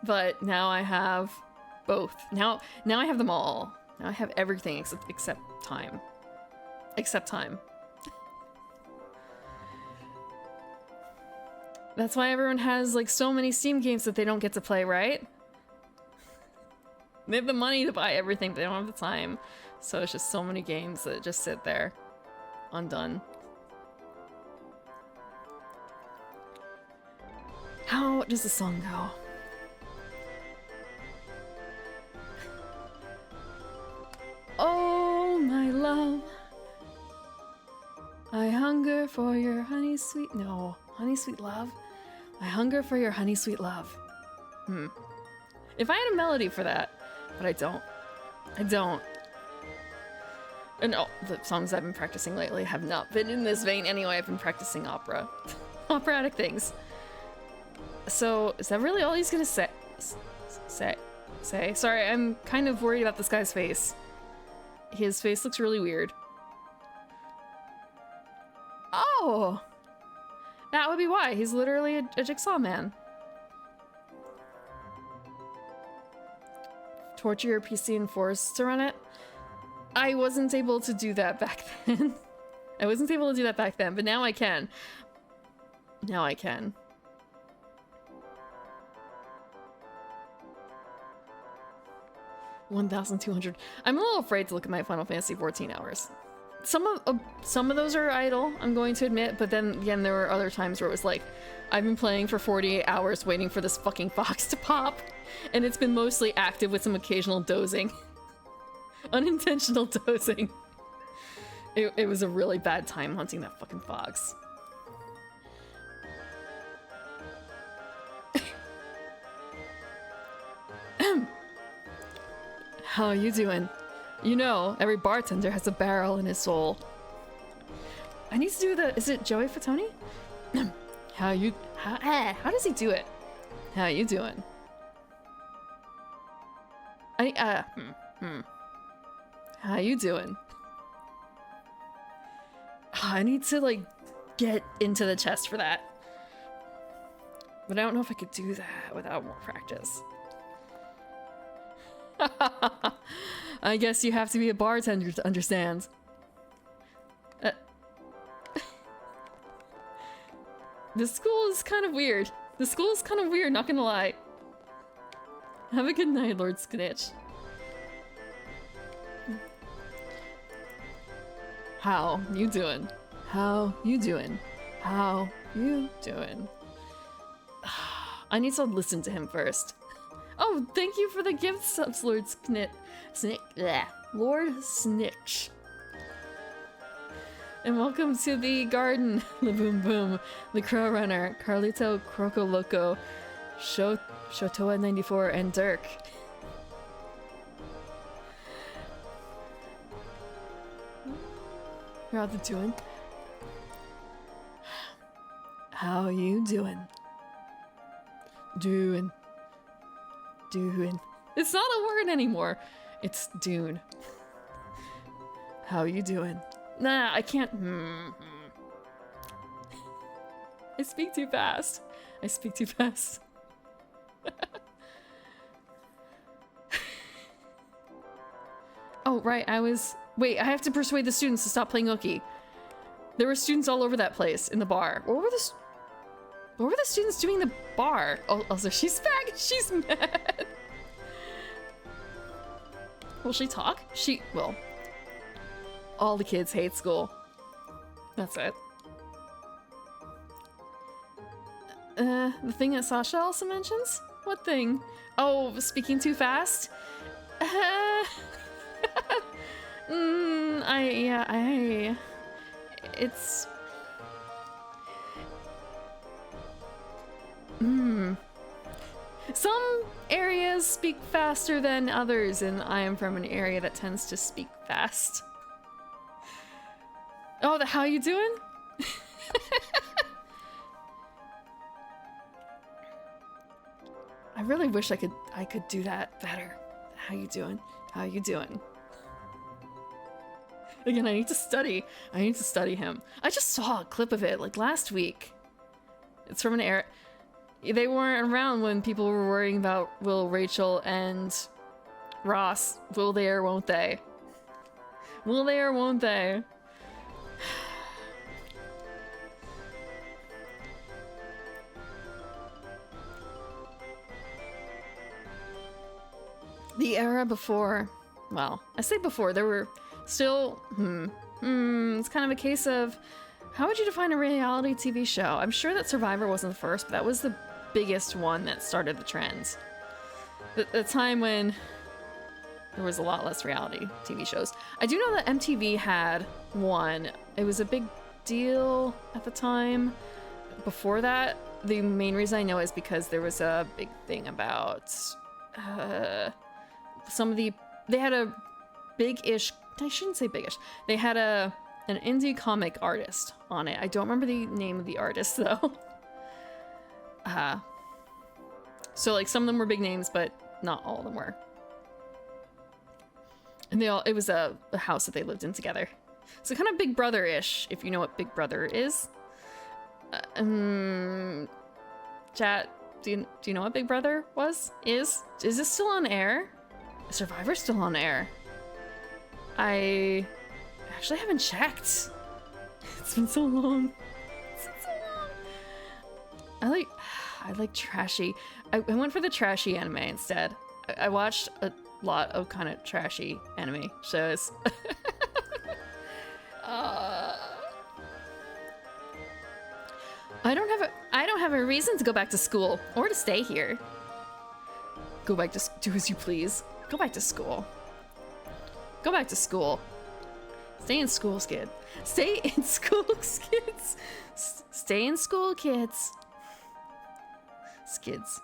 But now I have both. Now I have them all. Now I have everything except time. Except time. That's why everyone has like so many Steam games that they don't get to play, right? They have the money to buy everything, but they don't have the time. So it's just so many games that just sit there, undone. How does the song go? Oh, my love, I hunger for your honey sweet... No, honey sweet love? I hunger for your honey sweet love. If I had a melody for that, but I don't. I don't. And oh, the songs I've been practicing lately have not been in this vein anyway. I've been practicing opera. Operatic things. So, is that really all he's gonna say? Say? Sorry, I'm kind of worried about this guy's face. His face looks really weird. Oh! That would be why. He's literally a jigsaw man. Torture your PC and force to run it? I wasn't able to do that back then. I wasn't able to do that back then, but now I can. Now I can. 1,200. I'm a little afraid to look at my Final Fantasy 14 hours. Some of those are idle, I'm going to admit, but then again, there were other times where it was like, I've been playing for 48 hours waiting for this fucking fox to pop, and it's been mostly active with some occasional dozing. Unintentional dozing. It was a really bad time hunting that fucking fox. How are you doing? You know, every bartender has a barrel in his soul. I need to do the... Is it Joey Fatoni? How does he do it? How you doing? How you doing? I need to, like, get into the chest for that. But I don't know if I could do that without more practice. I guess you have to be a bartender to understand. The school is kind of weird. The school is kind of weird, not gonna lie. Have a good night, Lord Snitch. How you doing? How you doing? How you doing? I need to listen to him first. Oh, thank you for the gift subs, Lord Lord Snitch. And welcome to the garden, the Boom Boom, the Crow Runner, Carlito, Croco Loco, Shotoa 94, and Dirk. How you doing? How you doing? Doing. It's not a word anymore. It's Dune. How you doing? Nah, I can't. I speak too fast. Oh, right, wait, I have to persuade the students to stop playing hooky. There were students all over that place in the bar. What were the students doing in the bar? Oh, also, she's back. She's mad. Will she talk? Well, all the kids hate school. That's it. The thing that Sasha also mentions? What thing? Oh, speaking too fast? It's... Some areas speak faster than others, and I am from an area that tends to speak fast. Oh, how you doing? I really wish I could do that better. How you doing? How you doing? Again, I need to study him. I just saw a clip of it like last week. It's from an era. They weren't around when people were worrying about will Rachel and Ross, will they or won't they? Will they or won't they? The era before, well, I say before, there were still, it's kind of a case of, how would you define a reality TV show? I'm sure that Survivor wasn't the first, but that was the biggest one that started the trends. The time when there was a lot less reality TV shows. I do know that MTV had one. It was a big deal at the time. Before that, the main reason I know is because there was a big thing about they had a big-ish, I shouldn't say big-ish, they had an indie comic artist on it. I don't remember the name of the artist though. So like some of them were big names, but not all of them were. And it was a house that they lived in together. So kind of Big Brother-ish, if you know what Big Brother is. Chat, do you know what Big Brother is this still on air? Is Survivor still on air? I actually haven't checked. It's been so long. I like trashy. I went for the trashy anime instead. I watched lot of kind of trashy anime shows. I don't have a reason to go back to school or to stay here. Go back to do as you please. Go back to school. Go back to school. Stay in school, kid. Stay in school, kids. Stay in school, kids. Skids.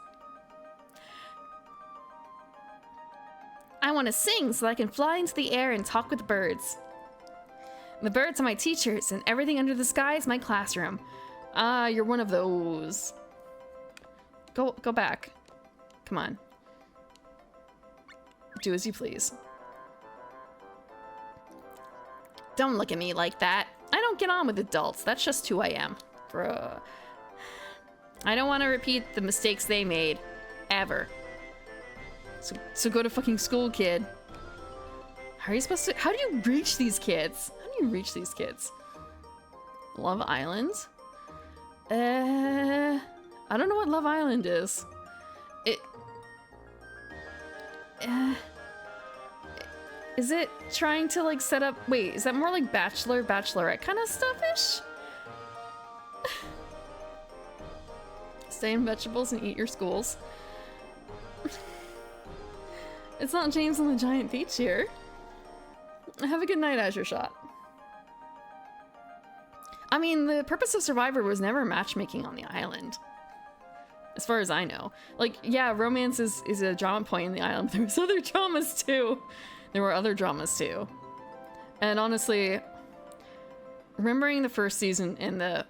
I want to sing so I can fly into the air and talk with birds. The birds are my teachers, and everything under the sky is my classroom. Ah, you're one of those. Go back. Come on. Do as you please. Don't look at me like that. I don't get on with adults. That's just who I am. Bruh. I don't want to repeat the mistakes they made. Ever. So go to fucking school, kid. How are you supposed to... How do you reach these kids? How do you reach these kids? Love Island? I don't know what Love Island is. Is it trying to like set up... Wait, is that more like Bachelor, Bachelorette kind of stuffish? Stay in vegetables and eat your schools. It's not James and the Giant Peach here. Have a good night, Azure Shot. I mean, the purpose of Survivor was never matchmaking on the island. As far as I know. Like, yeah, romance is a drama point in the island, but there was other dramas too. There were other dramas too. And honestly, remembering the first season and the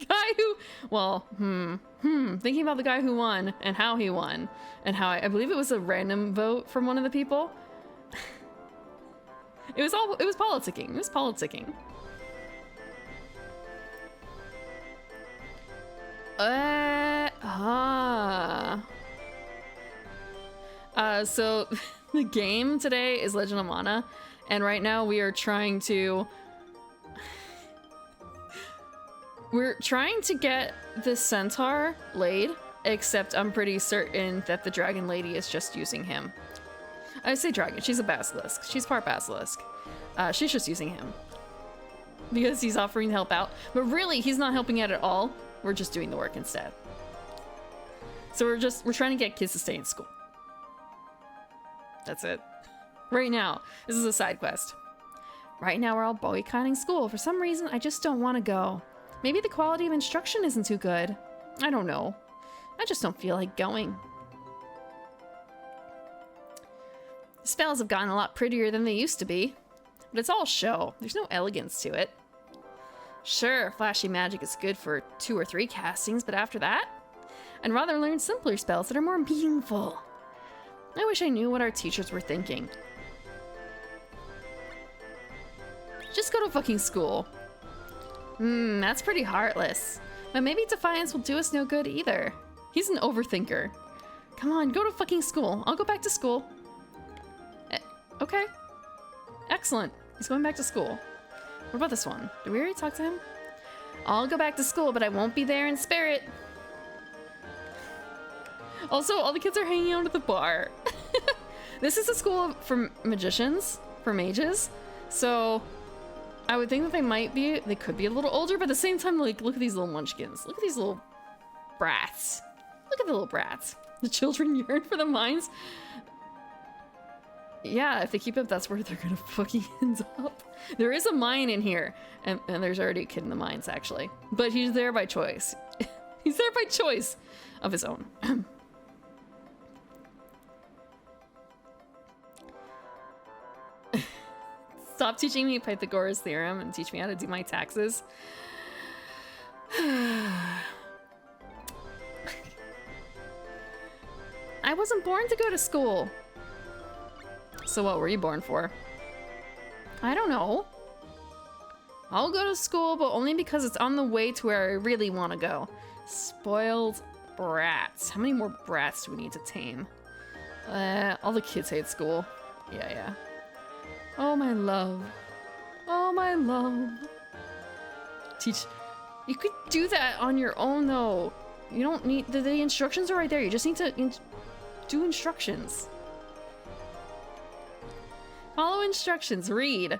guy who, well, thinking about the guy who won and how he won and how I believe it was a random vote from one of the people. It was politicking. It was politicking. So the game today is Legend of Mana, and right now we are trying to get the centaur laid, except I'm pretty certain that the dragon lady is just using him. I say dragon, she's a basilisk. She's part basilisk. She's just using him because he's offering to help out, but really he's not helping out at all. We're just doing the work instead. So we're trying to get kids to stay in school. That's it. Right now, this is a side quest. Right now we're all boycotting school. For some reason, I just don't want to go. Maybe the quality of instruction isn't too good. I don't know. I just don't feel like going. Spells have gotten a lot prettier than they used to be, but it's all show. There's no elegance to it. Sure, flashy magic is good for 2 or 3 castings, but after that, I'd rather learn simpler spells that are more meaningful. I wish I knew what our teachers were thinking. Just go to fucking school. That's pretty heartless. But maybe Defiance will do us no good either. He's an overthinker. Come on, go to fucking school. I'll go back to school. Okay. Excellent. He's going back to school. What about this one? Did we already talk to him? I'll go back to school, but I won't be there in spirit. Also, all the kids are hanging out at the bar. This is a school for magicians, for mages. So I would think that they could be a little older, but at the same time, like, look at these little munchkins. Look at these little brats. Look at the little brats. The children yearn for the mines. Yeah, if they keep up, that's where they're gonna fucking end up. There is a mine in here, and there's already a kid in the mines, actually. But he's there by choice. He's there by choice of his own. Stop teaching me Pythagoras' theorem and teach me how to do my taxes. I wasn't born to go to school. So what were you born for? I don't know. I'll go to school, but only because it's on the way to where I really want to go. Spoiled brats. How many more brats do we need to tame? All the kids hate school. Yeah. Oh, my love. Oh, my love. Teach. You could do that on your own, though. You don't need... The instructions are right there. You just need to do instructions. Follow instructions, read.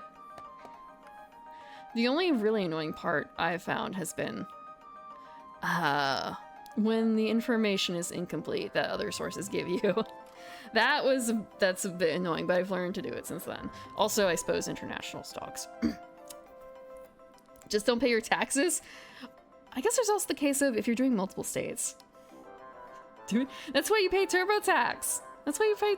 The only really annoying part I've found has been when the information is incomplete that other sources give you. That's a bit annoying, but I've learned to do it since then. Also, I suppose international stocks. Just don't pay your taxes. I guess there's also the case of if you're doing multiple states. Dude, that's why you pay TurboTax. That's why you pay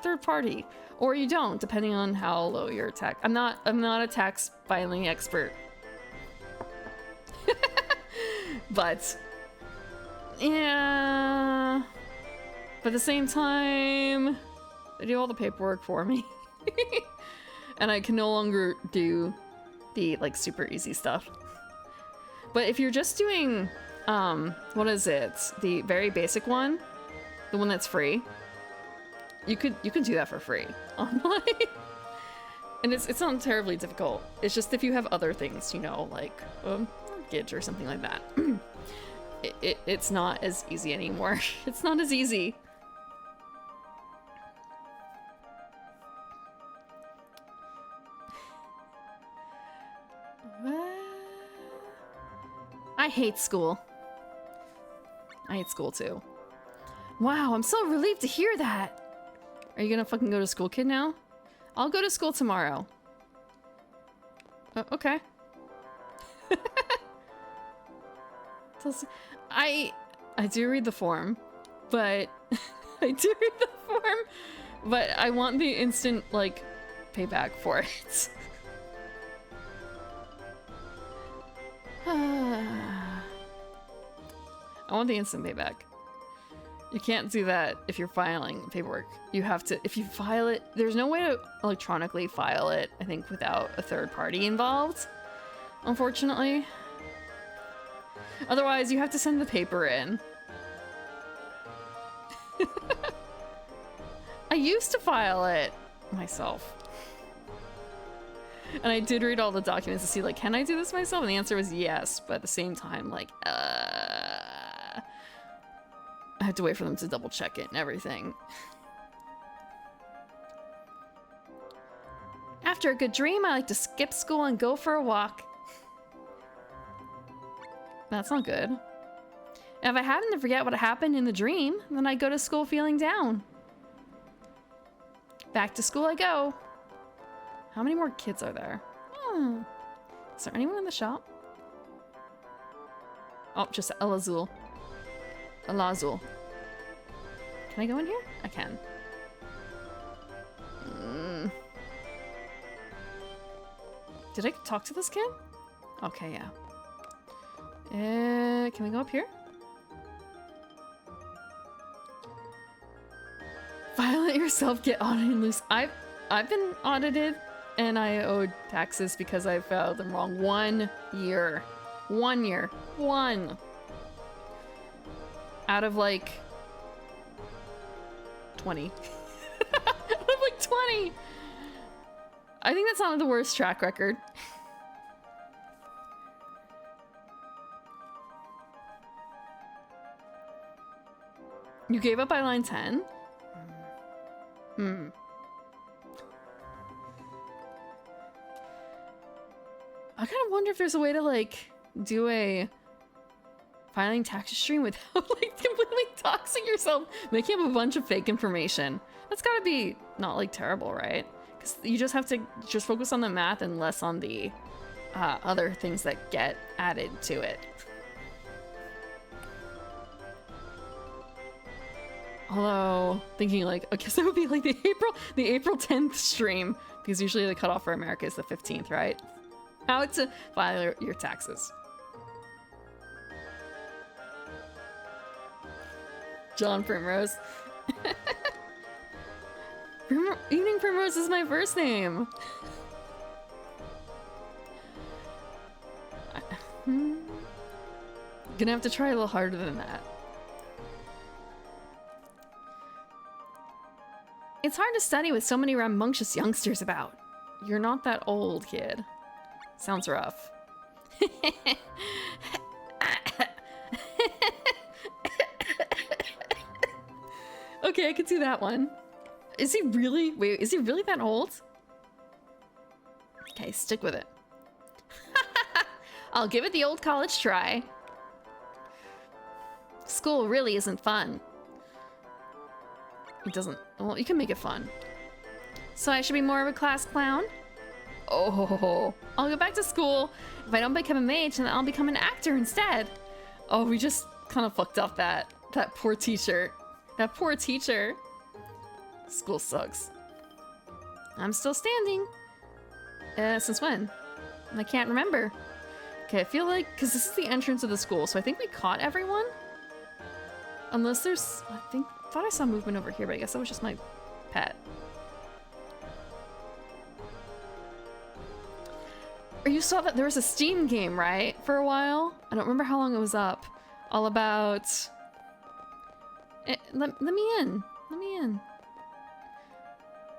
third party, or you don't, depending on how low your tax. I'm not a tax filing expert, but yeah. But at the same time, they do all the paperwork for me, and I can no longer do the like super easy stuff. But if you're just doing, what is it? The very basic one, the one that's free. You could do that for free online, and it's not terribly difficult. It's just if you have other things, you know, like mortgage or something like that, it's not as easy anymore. It's not as easy. I hate school. I hate school too. Wow, I'm so relieved to hear that. Are you gonna fucking go to school, kid, now? I'll go to school tomorrow. Okay. I do read the form, but but I want the instant, like, payback for it. I want the instant payback. You can't do that if you're filing paperwork. You have to, if you file it, there's no way to electronically file it, I think, without a third party involved, unfortunately. Otherwise, you have to send the paper in. I used to file it myself. And I did read all the documents to see, like, can I do this myself? And the answer was yes, but at the same time, like, I had to wait for them to double check it and everything. After a good dream, I like to skip school and go for a walk. That's not good. And if I happen to forget what happened in the dream, then I go to school feeling down. Back to school I go. How many more kids are there? Is there anyone in the shop? Oh, just Elazul. Elazul. Can I go in here? I can. Did I talk to this kid? Okay, yeah. Can we go up here? File it yourself, get audited and loose. I've been audited and I owed taxes because I filed them wrong 1 year. 1 year. 1. Out of like 20. Out of like 20. I think that's not the worst track record. You gave up by line 10? I kind of wonder if there's a way to, like, do a filing tax stream without, like, completely doxing yourself, making up a bunch of fake information. That's gotta be not, like, terrible, right? Because you just have to just focus on the math and less on the other things that get added to it. Although, thinking like, I guess that would be like the April 10th stream, because usually the cutoff for America is the 15th, right? How to file your taxes. John Primrose. Evening Primrose is my first name. Gonna have to try a little harder than that. It's hard to study with so many rambunctious youngsters about. You're not that old, kid. Sounds rough. Okay, I could see that one. Is he really? Wait, is he really that old? Okay, stick with it. I'll give it the old college try. School really isn't fun. It doesn't... Well, you can make it fun. So I should be more of a class clown? Oh, I'll go back to school. If I don't become a mage, then I'll become an actor instead. Oh, we just kind of fucked up that poor teacher. That poor teacher. School sucks. I'm still standing. Since when? I can't remember. Okay, I feel like, because this is the entrance of the school, so I think we caught everyone. Unless there's, thought I saw movement over here, but I guess that was just my pet. Or you saw that there was a Steam game, right? For a while? I don't remember how long it was up. All about... let me in. Let me in.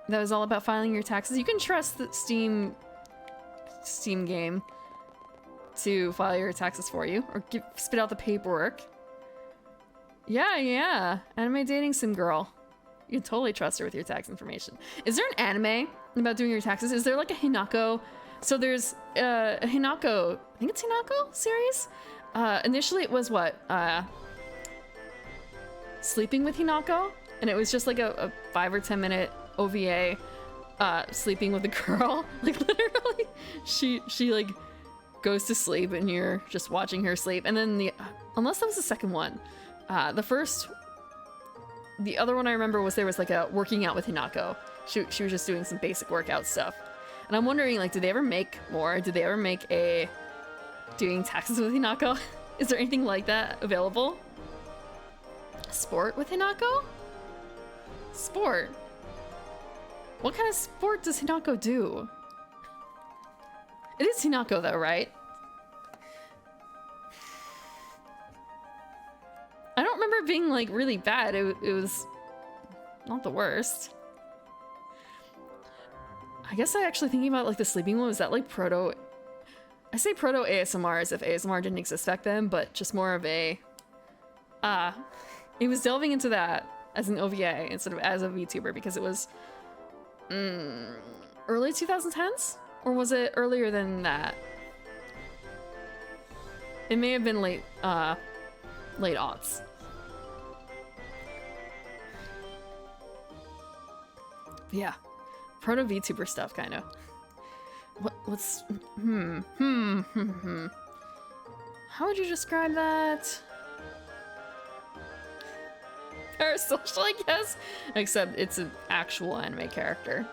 That was all about filing your taxes. You can trust the Steam game to file your taxes for you. Or spit out the paperwork. Yeah. Anime dating sim girl. You can totally trust her with your tax information. Is there an anime about doing your taxes? Is there like a Hinako... So there's a Hinako, I think it's Hinako series? Initially it was what? Sleeping with Hinako? And it was just like a 5 or 10 minute OVA, sleeping with a girl. Like literally, she like goes to sleep and you're just watching her sleep. And then unless that was the second one, the other one I remember was there was like a working out with Hinako. She was just doing some basic workout stuff. And I'm wondering, like, did they ever make more? Did they ever make a doing taxes with Hinako? Is there anything like that available? Sport with Hinako? Sport? What kind of sport does Hinako do? It is Hinako though, right? I don't remember it being like really bad. It was not the worst. I guess I actually thinking about like the sleeping one, was that like proto... I say proto ASMR as if ASMR didn't exist back then, but just more of a... it was delving into that as an OVA instead of as a VTuber because it was... early 2010s? Or was it earlier than that? It may have been late aughts. Yeah. Proto VTuber stuff, kind of. What's... How would you describe that? Parasocial, I guess? Except it's an actual anime character.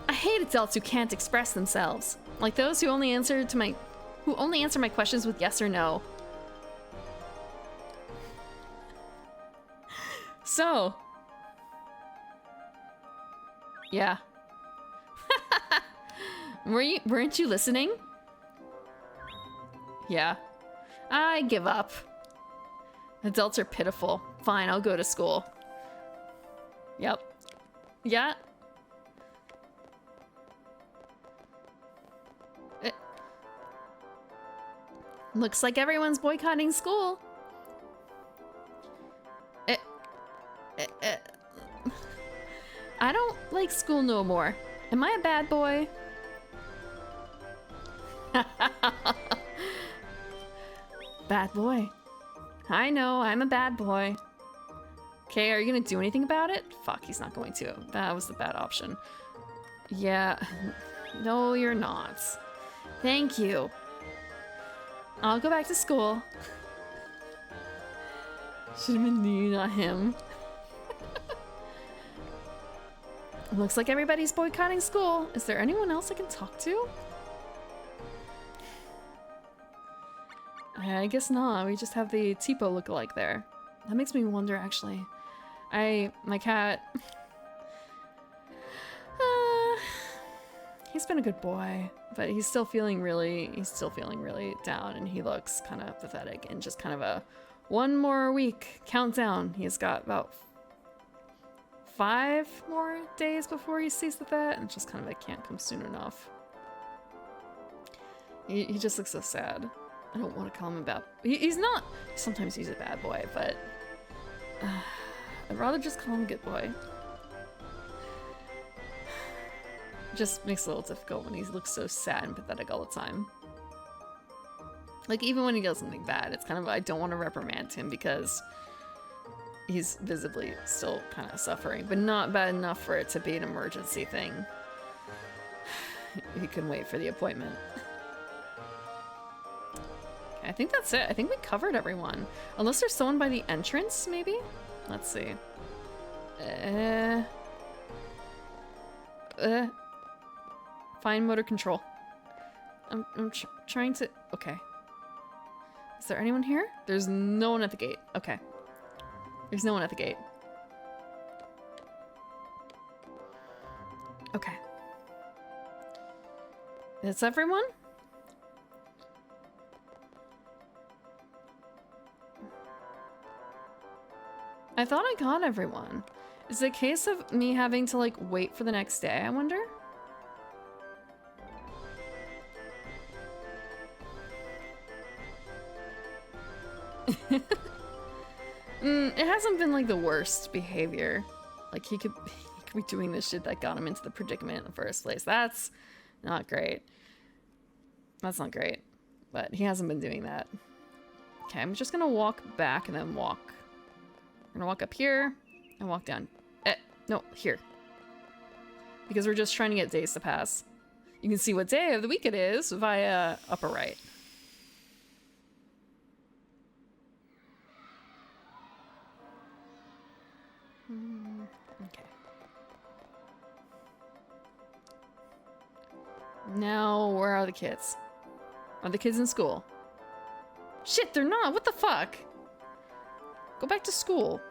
I hate adults who can't express themselves. Like those who only answer my questions with yes or no. So... Yeah. Weren't you listening? Yeah. I give up. Adults are pitiful. Fine, I'll go to school. Yep. Yeah. Looks like everyone's boycotting school. I don't like school no more. Am I a bad boy? Bad boy. I know, I'm a bad boy. Okay, are you gonna do anything about it? Fuck, he's not going to. That was the bad option. Yeah. No, you're not. Thank you. I'll go back to school. Should have been you, not him. Looks like everybody's boycotting school. Is there anyone else I can talk to? I guess not. We just have the Tipo lookalike there. That makes me wonder, actually. My cat... he's been a good boy, but he's still feeling really down, and he looks kind of pathetic and just kind of a one more week countdown. He's got about 5 more days before he sees the vet, and it's just kind of like can't come soon enough. He just looks so sad. I don't want to call him a bad... He's not... Sometimes he's a bad boy, but... I'd rather just call him a good boy. just makes it a little difficult when he looks so sad and pathetic all the time. Like, even when he does something bad, it's kind of, I don't want to reprimand him because he's visibly still kind of suffering, but not bad enough for it to be an emergency thing. He can wait for the appointment. Okay, I think that's it. I think we covered everyone. Unless there's someone by the entrance, maybe? Let's see. Fine motor control. I'm trying to... Okay. Is there anyone here? There's no one at the gate. Okay. There's no one at the gate. Okay. That's everyone? I thought I got everyone. Is it a case of me having to, like, wait for the next day, I wonder? It hasn't been, like, the worst behavior. Like, he could be doing this shit that got him into the predicament in the first place. That's not great. That's not great. But he hasn't been doing that. Okay, I'm just gonna walk back and then walk. I'm gonna walk up here and walk down. No, here. Because we're just trying to get days to pass. You can see what day of the week it is via upper right. Okay. Now, where are the kids? Are the kids in school? Shit, they're not. What the fuck? Go back to school.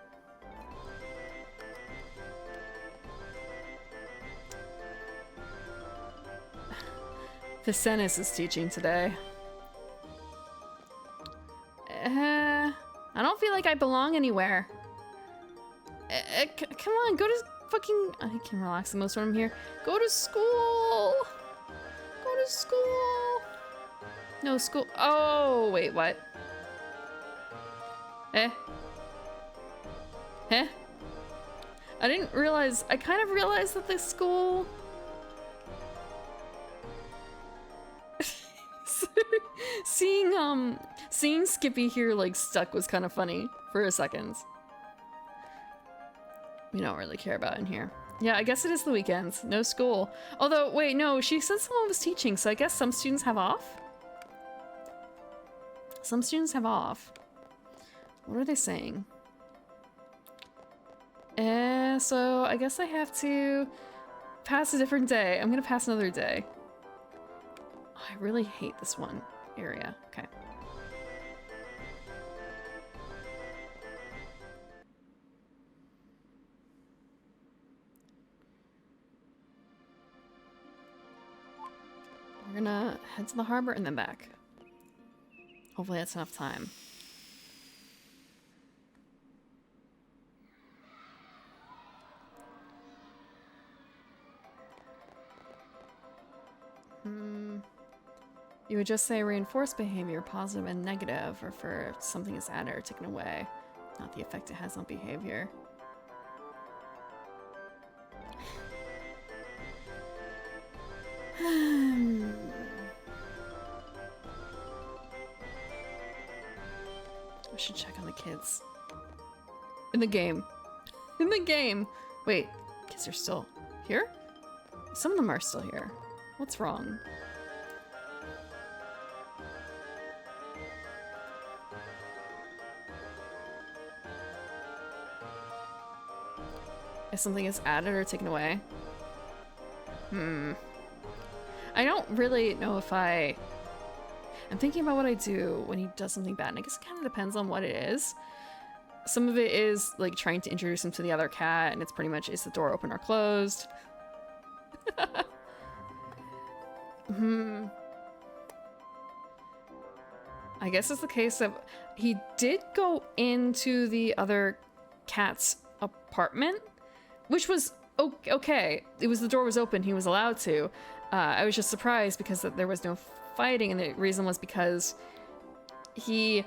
Vicenus is teaching today. I don't feel like I belong anywhere. Come on, go to fucking... I can relax the most when I'm here. Go to school! Go to school! No, school... Oh, wait, what? Eh? I didn't realize... I kind of realized that this school... Seeing Skippy here, like, stuck was kind of funny for a second. We don't really care about in here. Yeah, I guess it is the weekends. No school. Although, wait, no, she said someone was teaching, so I guess some students have off? Some students have off. What are they saying? So I guess I have to pass a different day. I'm gonna pass another day. Oh, I really hate this one area. Okay. We're gonna head to the harbor and then back. Hopefully that's enough time. You would just say reinforced behavior, positive and negative, or for if something is added or taken away, not the effect it has on behavior. I should check on the kids. In the game. In the game! Wait, kids are still here? Some of them are still here. What's wrong? If something is added or taken away. I don't really know if I'm thinking about what I do when he does something bad, and I guess it kind of depends on what it is. Some of it is like trying to introduce him to the other cat, and it's pretty much, is the door open or closed? I guess it's the case of he did go into the other cat's apartment, which was okay. It was, the door was open, he was allowed to. I was just surprised because there was no fighting, and the reason was because he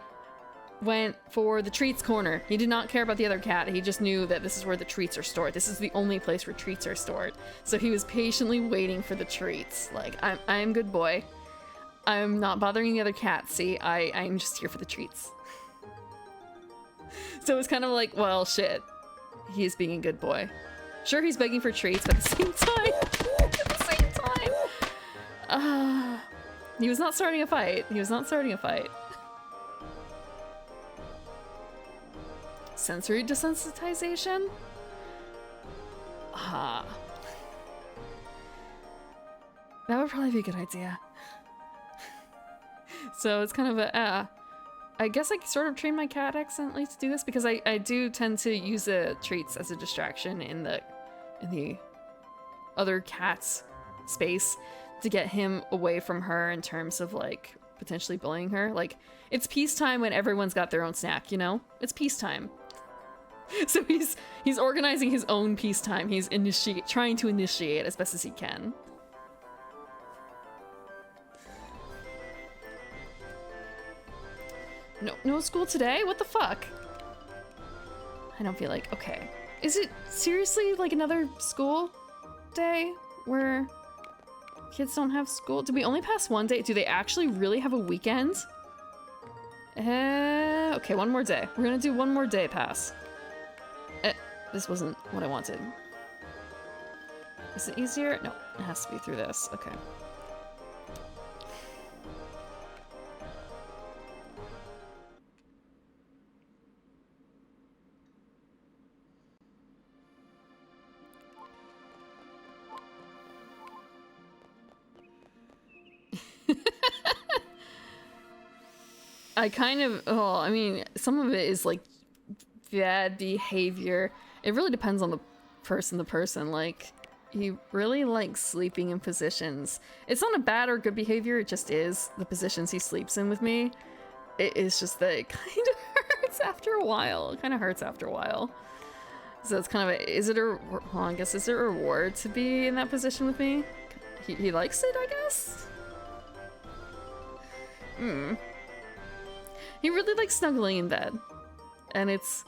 went for the treats corner. He did not care about the other cat. He just knew that this is where the treats are stored. This is the only place where treats are stored. So he was patiently waiting for the treats. Like, I'm good boy. I'm not bothering the other cats. See, I'm just here for the treats. So it was kind of like, well, shit. He's being a good boy. Sure, he's begging for treats, but at the same time, he was not starting a fight. He was not starting a fight. Sensory desensitization? Ah. That would probably be a good idea. So it's kind of a, I guess I sort of trained my cat accidentally to do this because I do tend to use the treats as a distraction in the other cat's space to get him away from her in terms of like potentially bullying her. Like, it's peacetime when everyone's got their own snack, you know? It's peacetime. So he's organizing his own peacetime. He's trying to initiate as best as he can. No school today? What the fuck? I don't feel like, okay. Is it seriously like another school day where kids don't have school? Did we only pass one day? Do they actually really have a weekend? Okay, one more day. We're gonna do one more day pass. This wasn't what I wanted. Is it easier? No, it has to be through this. Okay. I kind of, I mean, some of it is like bad behavior. It really depends on the person. Like, he really likes sleeping in positions. It's not a bad or good behavior, it just is. The positions he sleeps in with me, it is just that it kind of hurts after a while. It kind of hurts after a while. So it's kind of I guess, is it a reward to be in that position with me? He likes it, I guess? He really likes snuggling in bed. And it's...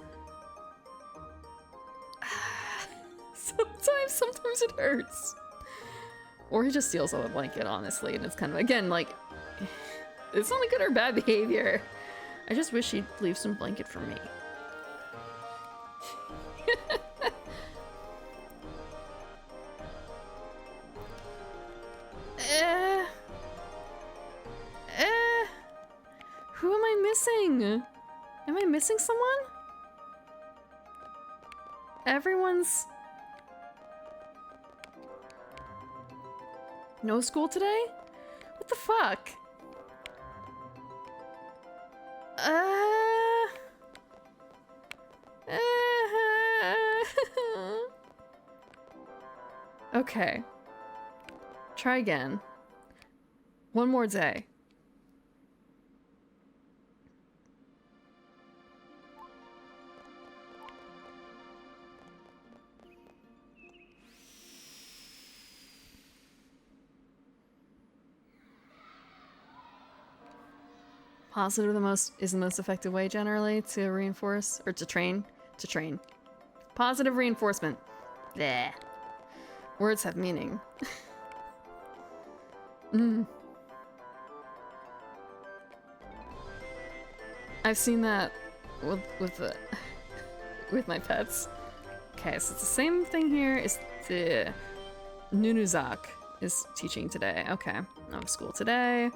Sometimes it hurts. Or he just steals all the blanket, honestly, and it's kind of, again, like... It's not a good or bad behavior. I just wish he'd leave some blanket for me. Who am I missing? Am I missing someone? Everyone's... No school today? What the fuck? Okay. Try again. One more day. Positive is the most effective way generally to reinforce or to train. Positive reinforcement. Bleh. Words have meaning. I've seen that with my pets. Okay, so it's the same thing here as the Nunuzak is teaching today. Okay, I have school today.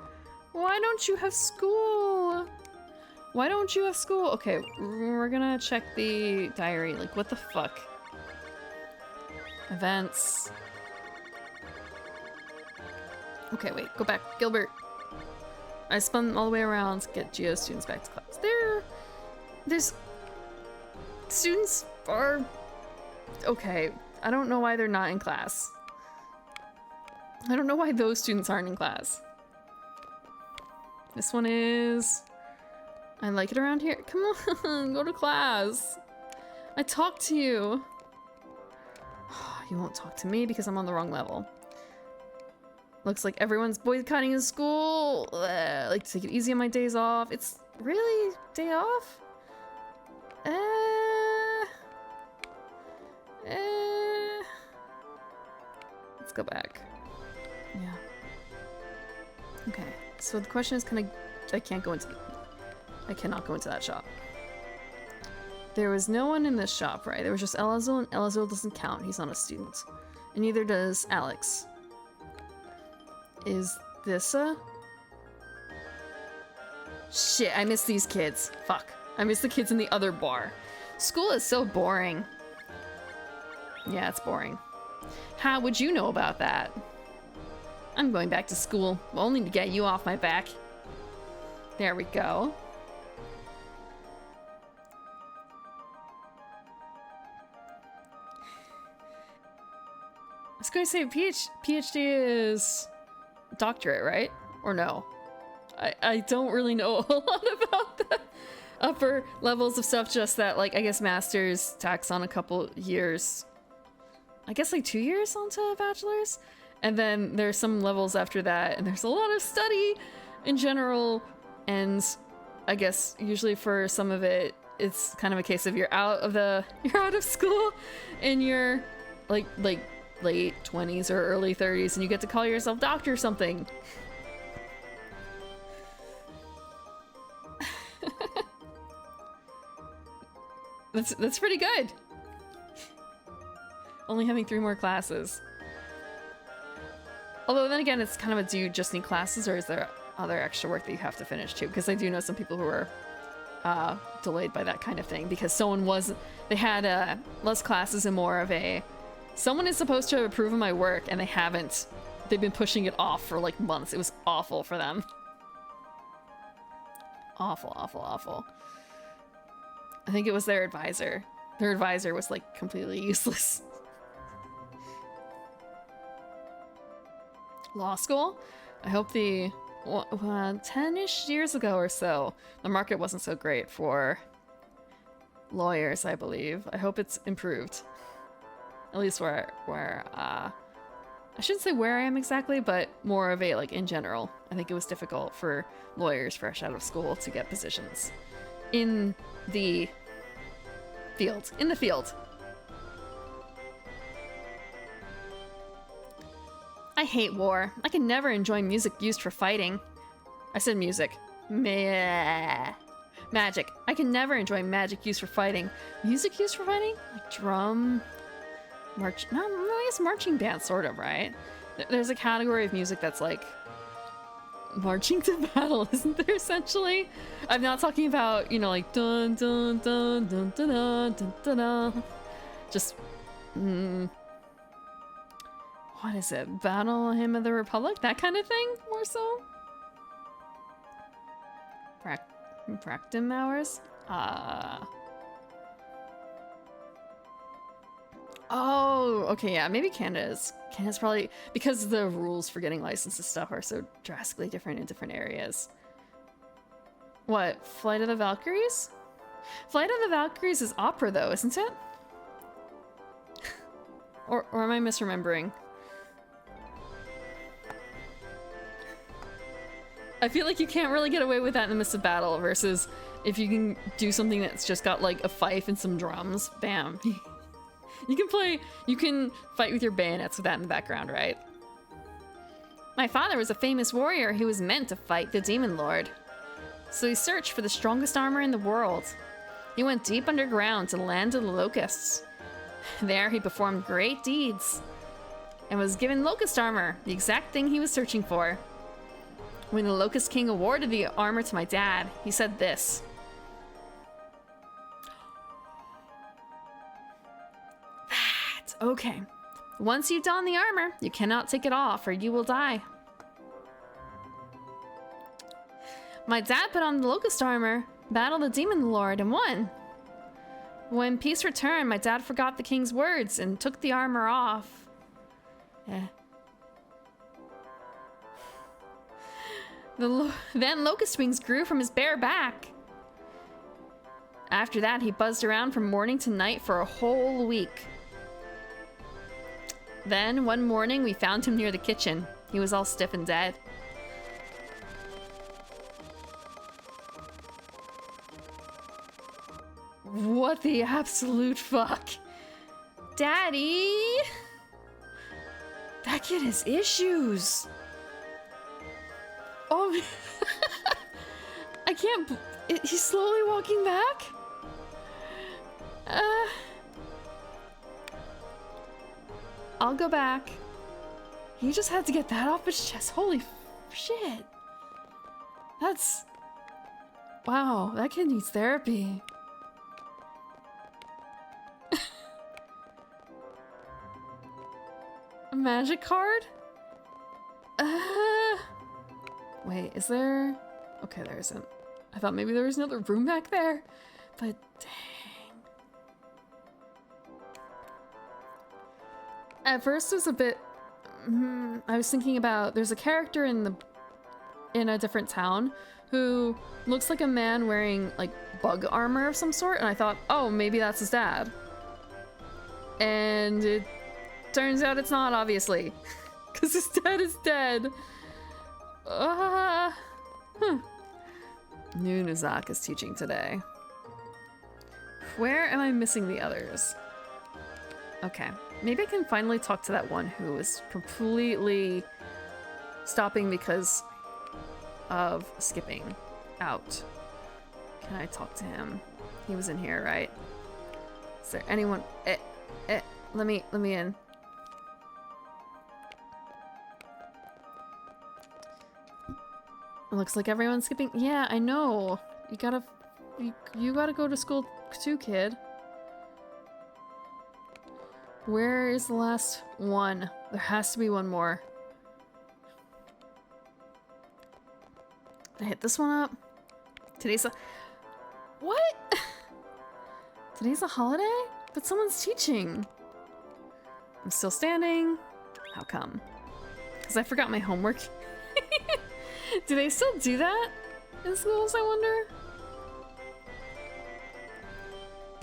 Why don't you have school? Why don't you have school? Okay, we're gonna check the diary. Like, what the fuck? Events. Okay, wait, go back. Gilbert. I spun all the way around to get Geo students back to class. There's... Students are... Okay, I don't know why they're not in class. I don't know why those students aren't in class. This one is... I like it around here. Come on, go to class. I talked to you. You won't talk to me because I'm on the wrong level. Looks like everyone's boycotting in school. Like to take it easy on my days off. It's Really? Day off? Let's go back. Yeah. Okay. So the question is, I cannot go into that shop. There was no one in this shop, right? There was just Elazil, and Elazil doesn't count. He's not a student. And neither does Alex. Is this a... Shit, I miss these kids. Fuck. I miss the kids in the other bar. School is so boring. Yeah, it's boring. How would you know about that? I'm going back to school, only to get you off my back. There we go. I was going to say PhD is doctorate, right? Or no? I don't really know a whole lot about the upper levels of stuff, just that, like, I guess master's tacks on a couple years. I guess like 2 years onto a bachelor's? And then there's some levels after that, and there's a lot of study in general, and I guess usually for some of it, it's kind of a case of you're out of school in your like late 20s or early 30s, and you get to call yourself doctor or something. That's pretty good. Only having 3 more classes. Although then again, it's kind of a, do you just need classes, or is there other extra work that you have to finish too? Because I do know some people who are delayed by that kind of thing, because they had less classes and more of a, someone is supposed to approve of my work and they haven't. They've been pushing it off for like months. It was awful for them. Awful, awful, awful. I think it was their advisor. Their advisor was like completely useless. Law school? I hope 10-ish years ago or so, the market wasn't so great for lawyers, I believe. I hope it's improved. At least where I shouldn't say where I am exactly, but more of a, like, in general. I think it was difficult for lawyers fresh out of school to get positions in the field. I hate war. I can never enjoy music used for fighting. I said music. Meh. Magic. I can never enjoy magic used for fighting. Music used for fighting? Like drum... No, I guess marching band, sort of, right? There's a category of music that's like... marching to battle, isn't there, essentially? I'm not talking about, you know, like dun dun dun dun dun dun dun dun dun. Just... what is it? Battle Hymn of the Republic? That kind of thing? More so? Practim hours? Oh, okay, yeah, maybe Canada's probably, because the rules for getting licenses stuff are so drastically different in different areas. What, Flight of the Valkyries? Flight of the Valkyries is opera though, isn't it? or am I misremembering? I feel like you can't really get away with that in the midst of battle, versus if you can do something that's just got like a fife and some drums, bam. You can fight with your bayonets with that in the background, right? My father was a famous warrior who was meant to fight the Demon Lord. So he searched for the strongest armor in the world. He went deep underground to the land of the Locusts. There he performed great deeds and was given Locust armor, the exact thing he was searching for. When the Locust King awarded the armor to my dad, he said this. Okay. Once you don the armor, you cannot take it off or you will die. My dad put on the Locust armor, battled the Demon Lord, and won. When peace returned, my dad forgot the king's words and took the armor off. Then locust wings grew from his bare back. After that, he buzzed around from morning to night for a whole week. Then, one morning, we found him near the kitchen. He was all stiff and dead. the absolute fuck? Daddy! That kid has issues. Oh, I can't. He's slowly walking back? I'll go back. He just had to get that off his chest. Holy shit. That's... Wow, that kid needs therapy. A magic card? Wait, is there... Okay, there isn't. I thought maybe there was another room back there, but dang. At first it was a bit... I was thinking about... There's a character in a different town who looks like a man wearing like bug armor of some sort, and I thought, oh, maybe that's his dad. And it turns out it's not, obviously, because his dad is dead. New Nuzak is teaching today. Where am I missing the others? Okay, maybe I can finally talk to that one who is completely stopping because of skipping out. Can I talk to him? He was in here, right? Is there anyone? Let me in. It looks like everyone's skipping. Yeah, I know. You gotta go to school too, kid. Where is the last one? There has to be one more. I hit this one up. Today's a... What? Today's a holiday? But someone's teaching. I'm still standing. How come? Because I forgot my homework. Do they still do that in schools, I wonder?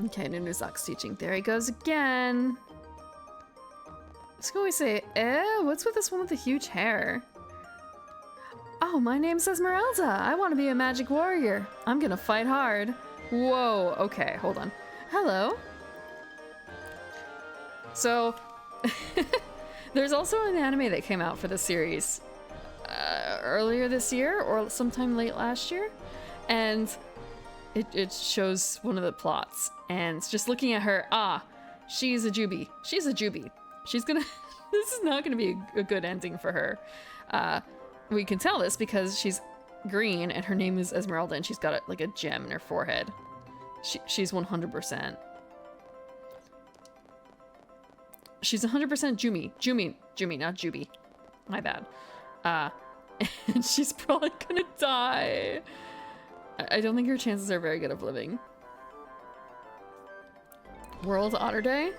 Okay, Nunuzak's teaching. There he goes again. Let's go and say, what's with this one with the huge hair? Oh, my name's Esmeralda. I want to be a magic warrior. I'm gonna fight hard. Whoa, okay, hold on. Hello. So, there's also an anime that came out for the series earlier this year or sometime late last year, and it shows one of the plots, and it's just looking at her. She's a Jubi. She's a Jubi. She's gonna... This is not gonna be a good ending for her. We can tell this because she's green and her name is Esmeralda and she's got like a gem in her forehead. She's 100%. She's 100% Jumi. Jumi, not Jubi. My bad. And she's probably gonna die. I don't think her chances are very good of living. World Otter Day?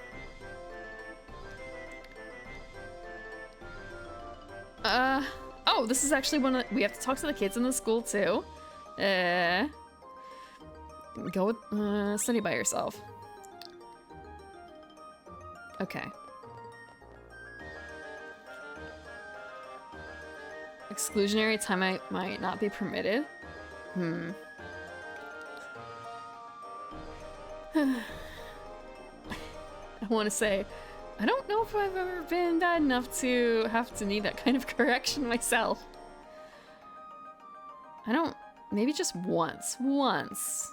Oh, this is actually one of the, we have to talk to the kids in the school too. Go with, study by yourself. Okay. Exclusionary time might not be permitted. I want to say, I don't know if I've ever been bad enough to have to need that kind of correction myself. Maybe just once. Once.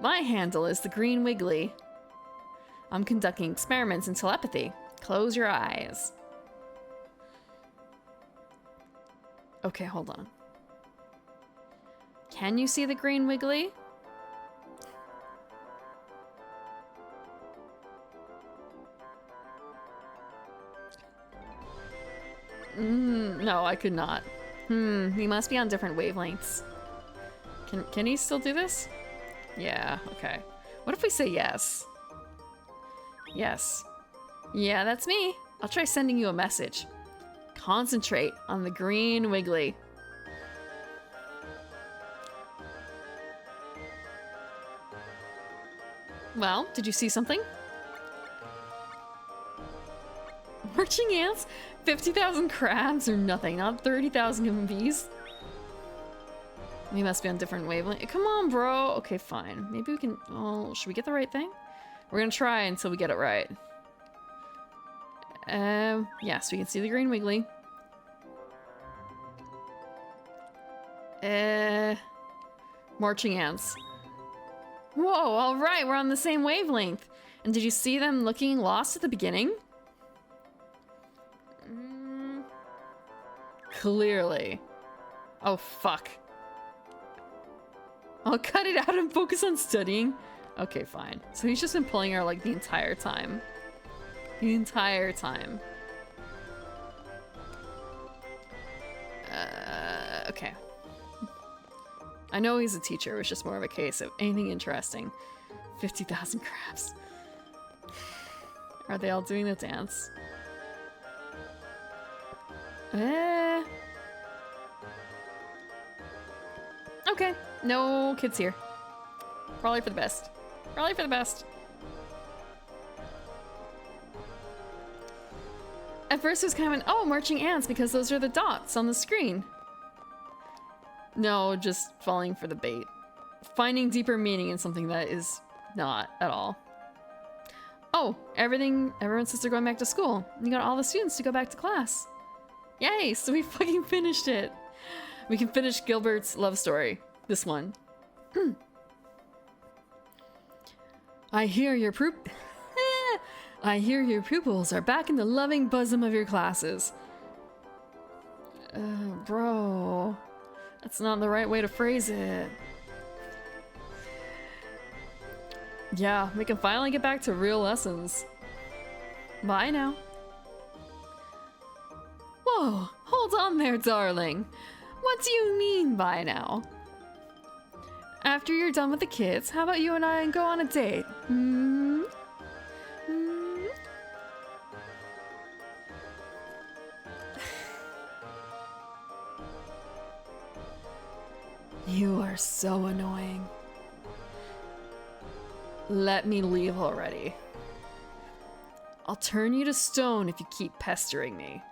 My handle is the Green Wiggly. I'm conducting experiments in telepathy. Close your eyes. Okay, hold on. Can you see the Green Wiggly? No, I could not. We must be on different wavelengths. Can he still do this? Yeah, okay. What if we say yes? Yes. Yeah, that's me. I'll try sending you a message. Concentrate on the Green Wiggly. Well, did you see something? Marching ants? 50,000 crabs or nothing, not 30,000 human bees. We must be on different wavelength. Come on, bro. Okay, fine. Maybe we can... Oh, should we get the right thing? We're gonna try until we get it right. Yes, we can see the green wiggly. Marching ants. Whoa, alright, we're on the same wavelength. And did you see them looking lost at the beginning? Clearly. Oh, fuck. I'll cut it out and focus on studying. Okay, fine. So he's just been pulling her like the entire time. The entire time. Okay. I know he's a teacher. It was just more of a case of anything interesting. 50,000 crabs. Are they all doing the dance? Okay. No kids here. Probably for the best. Probably for the best. At first it was kind of an, oh, marching ants, because those are the dots on the screen. No, just falling for the bait. Finding deeper meaning in something that is not at all. Oh, everyone says they're going back to school. You got all the students to go back to class. Yay, so we fucking finished it. We can finish Gilbert's love story. This one. I hear your pupils are back in the loving bosom of your classes. Bro. That's not the right way to phrase it. Yeah, we can finally get back to real lessons. Bye now. Whoa, hold on there, darling. What do you mean by now? After you're done with the kids, how about you and I go on a date? Hmm? Hmm? You are so annoying. Let me leave already. I'll turn you to stone if you keep pestering me.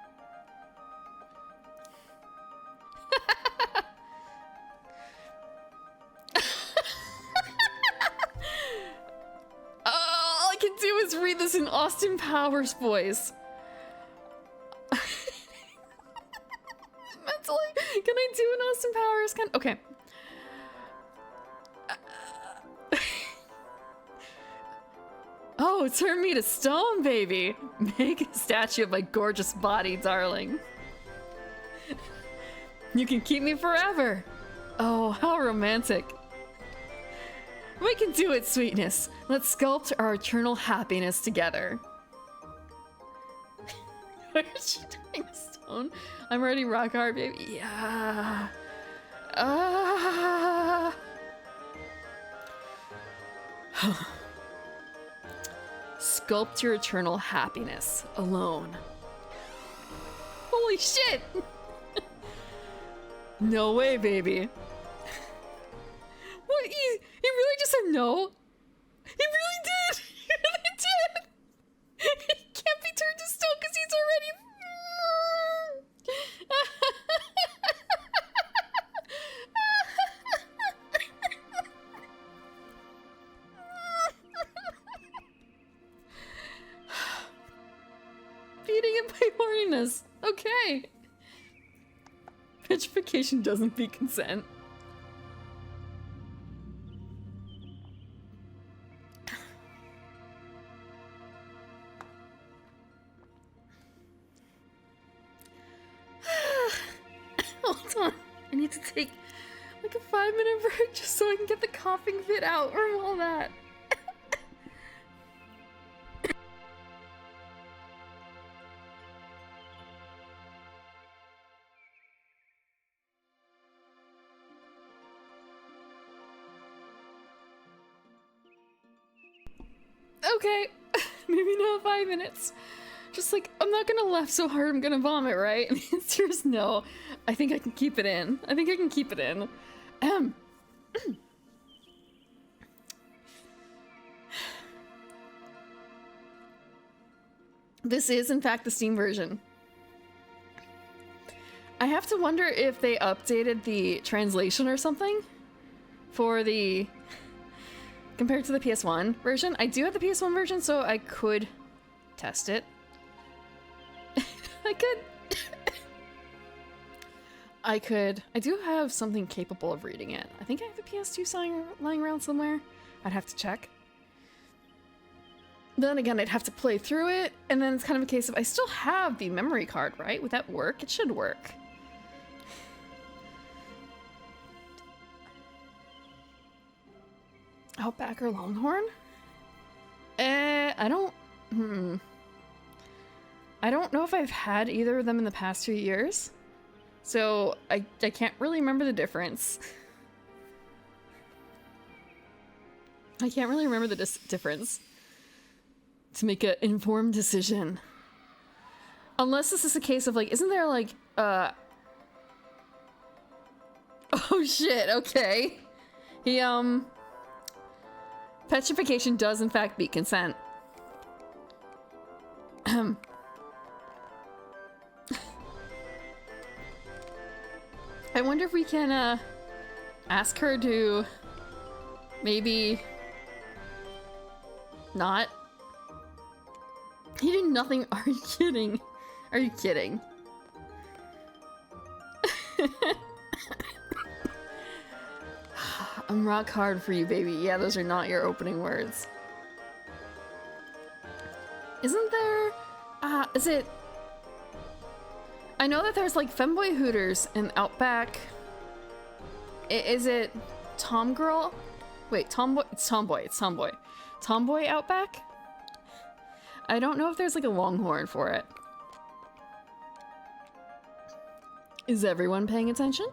All I can do is read this in Austin Powers voice. Mentally, can I do an Austin Powers kind? Okay. Oh, turn me to stone, baby. Make a statue of my gorgeous body, darling. You can keep me forever. Oh, how romantic. We can do it, sweetness. Let's sculpt our eternal happiness together. Where is she doing stone? I'm already rock hard, baby. Yeah. Sculpt your eternal happiness alone. Holy shit! No way, baby. What? He really just said no? He really did! He really did! He can't be turned to stone because he's already... Feeding it by horniness. Okay. Petrification doesn't beat consent. Hold on. I need to take like a 5-minute break just so I can get the coughing fit out from all that. Okay, maybe not 5 minutes. Just like, I'm not gonna laugh so hard I'm gonna vomit, right? And the answer is no. I think I can keep it in. I think I can keep it in. This is, in fact, the Steam version. I have to wonder if they updated the translation or something for the compared to the PS1 version. I do have the PS1 version, so I could test it. I could. I do have something capable of reading it. I think I have a PS2 lying around somewhere. I'd have to check. Then again, I'd have to play through it, and then it's kind of a case of I still have the memory card, right? Would that work? It should work. Outback or Longhorn? I don't... I don't know if I've had either of them in the past 2 years. So, I can't really remember the difference. I can't really remember the difference to make an informed decision. Unless this is a case of, like, isn't there, like, Oh shit, okay. He, petrification does in fact beat consent. I wonder if we can, ask her to maybe not. He did nothing. Are you kidding? Are you kidding? I'm rock hard for you, baby. Yeah, those are not your opening words. Isn't there... is it... I know that there's, like, Femboy Hooters in Outback. Is it Tom Girl? Wait, Tomboy? It's Tomboy. It's Tomboy. Tomboy Outback? I don't know if there's, like, a Longhorn for it. Is everyone paying attention?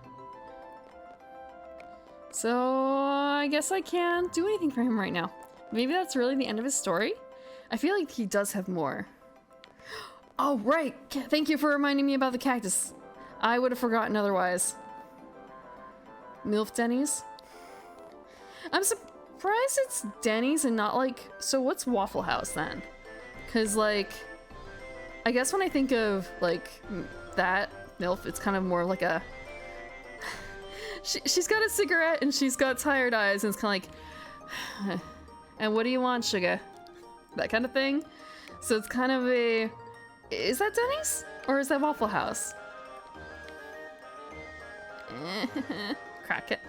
So, I guess I can't do anything for him right now. Maybe that's really the end of his story? I feel like he does have more. Oh, right! Thank you for reminding me about the cactus. I would have forgotten otherwise. MILF Denny's? I'm surprised it's Denny's and not, like... So what's Waffle House, then? Because, like... I guess when I think of, like, that MILF, it's kind of more like a... She's got a cigarette and she's got tired eyes and it's kind of like... And what do you want, sugar? That kind of thing. So it's kind of a... Is that Denny's? Or is that Waffle House? Crack it.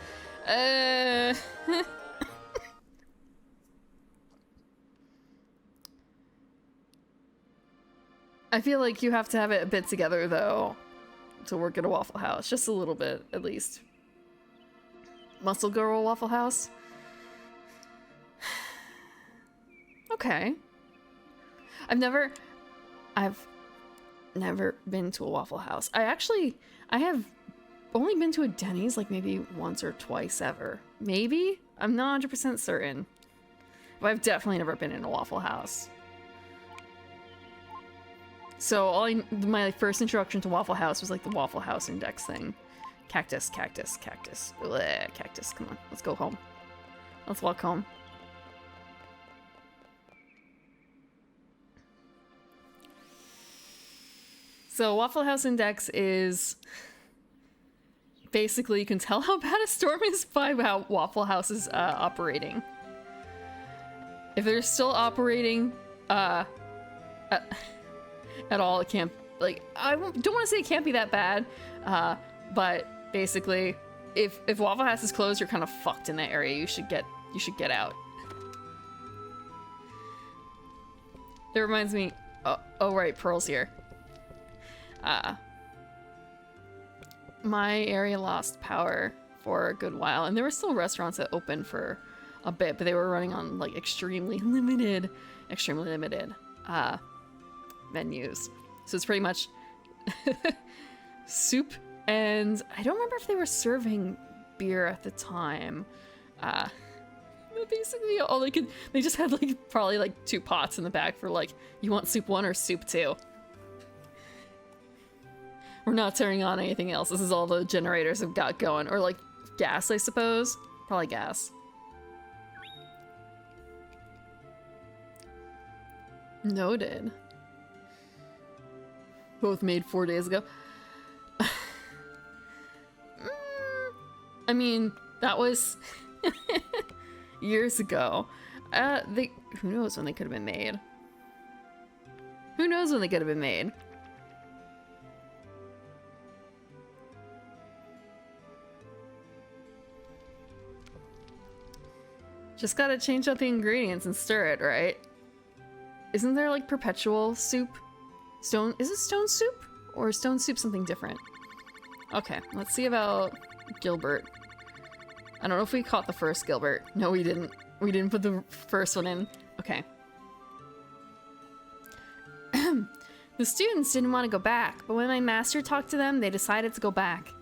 I feel like you have to have it a bit together, though, to work at a Waffle House. Just a little bit, at least. Muscle Girl Waffle House? Okay. I've never been to a Waffle House. I have only been to a Denny's like maybe once or twice ever. Maybe? I'm not 100% certain. But I've definitely never been in a Waffle House. So my first introduction to Waffle House was like the Waffle House Index thing. Cactus, cactus, cactus. Blech, cactus, come on. Let's go home. Let's walk home. So Waffle House Index is basically you can tell how bad a storm is by how Waffle House is operating. If they're still operating at all, it can't, like, I don't want to say it can't be that bad, but basically if Waffle House is closed, you're kind of fucked in that area. You should get out. It reminds me, oh right, Pearl's here. My area lost power for a good while, and there were still restaurants that opened for a bit, but they were running on like extremely limited menus. So it's pretty much soup, and I don't remember if they were serving beer at the time. But basically all they just had like probably like 2 pots in the back for like, you want soup 1 or soup 2? We're not turning on anything else. This is all the generators have got going. Or like gas, I suppose. Probably gas. Noted. Both made 4 days ago. I mean, that was years ago. Who knows when they could have been made? Who knows when they could have been made? Just gotta change out the ingredients and stir it, right? Isn't there like perpetual soup? Is it stone soup? Or is stone soup something different? Okay, let's see about Gilbert. I don't know if we caught the first Gilbert. No, we didn't. We didn't put the first one in. Okay. The students didn't want to go back, but when my master talked to them, they decided to go back.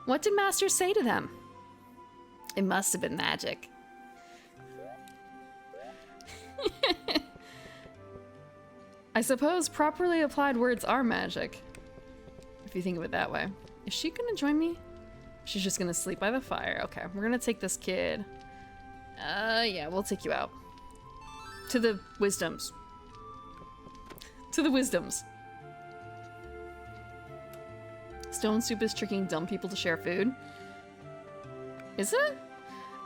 What did master say to them? It must have been magic. I suppose properly applied words are magic. If you think of it that way. Is she gonna join me? She's just gonna sleep by the fire. Okay, we're gonna take this kid. Yeah, we'll take you out. To the wisdoms. To the wisdoms. Stone soup is tricking dumb people to share food. Is it?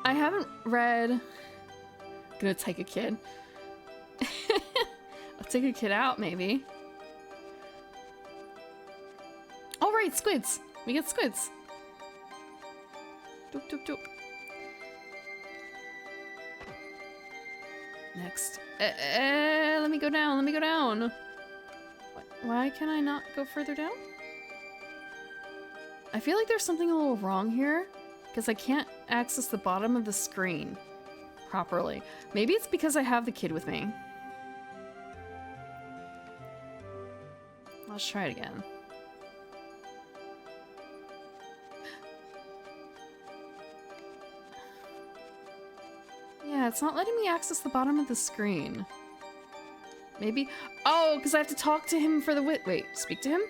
I haven't read... Gonna take a kid. I'll take a kid out, maybe. Oh, right, squids. We get squids. Doop, doop, doop. Next. Let me go down. Let me go down. Why can I not go further down? I feel like there's something a little wrong here because I can't access the bottom of the screen properly. Maybe it's because I have the kid with me. Let's try it again. Yeah, it's not letting me access the bottom of the screen. Maybe... Oh, because I have to talk to him for the wait, speak to him?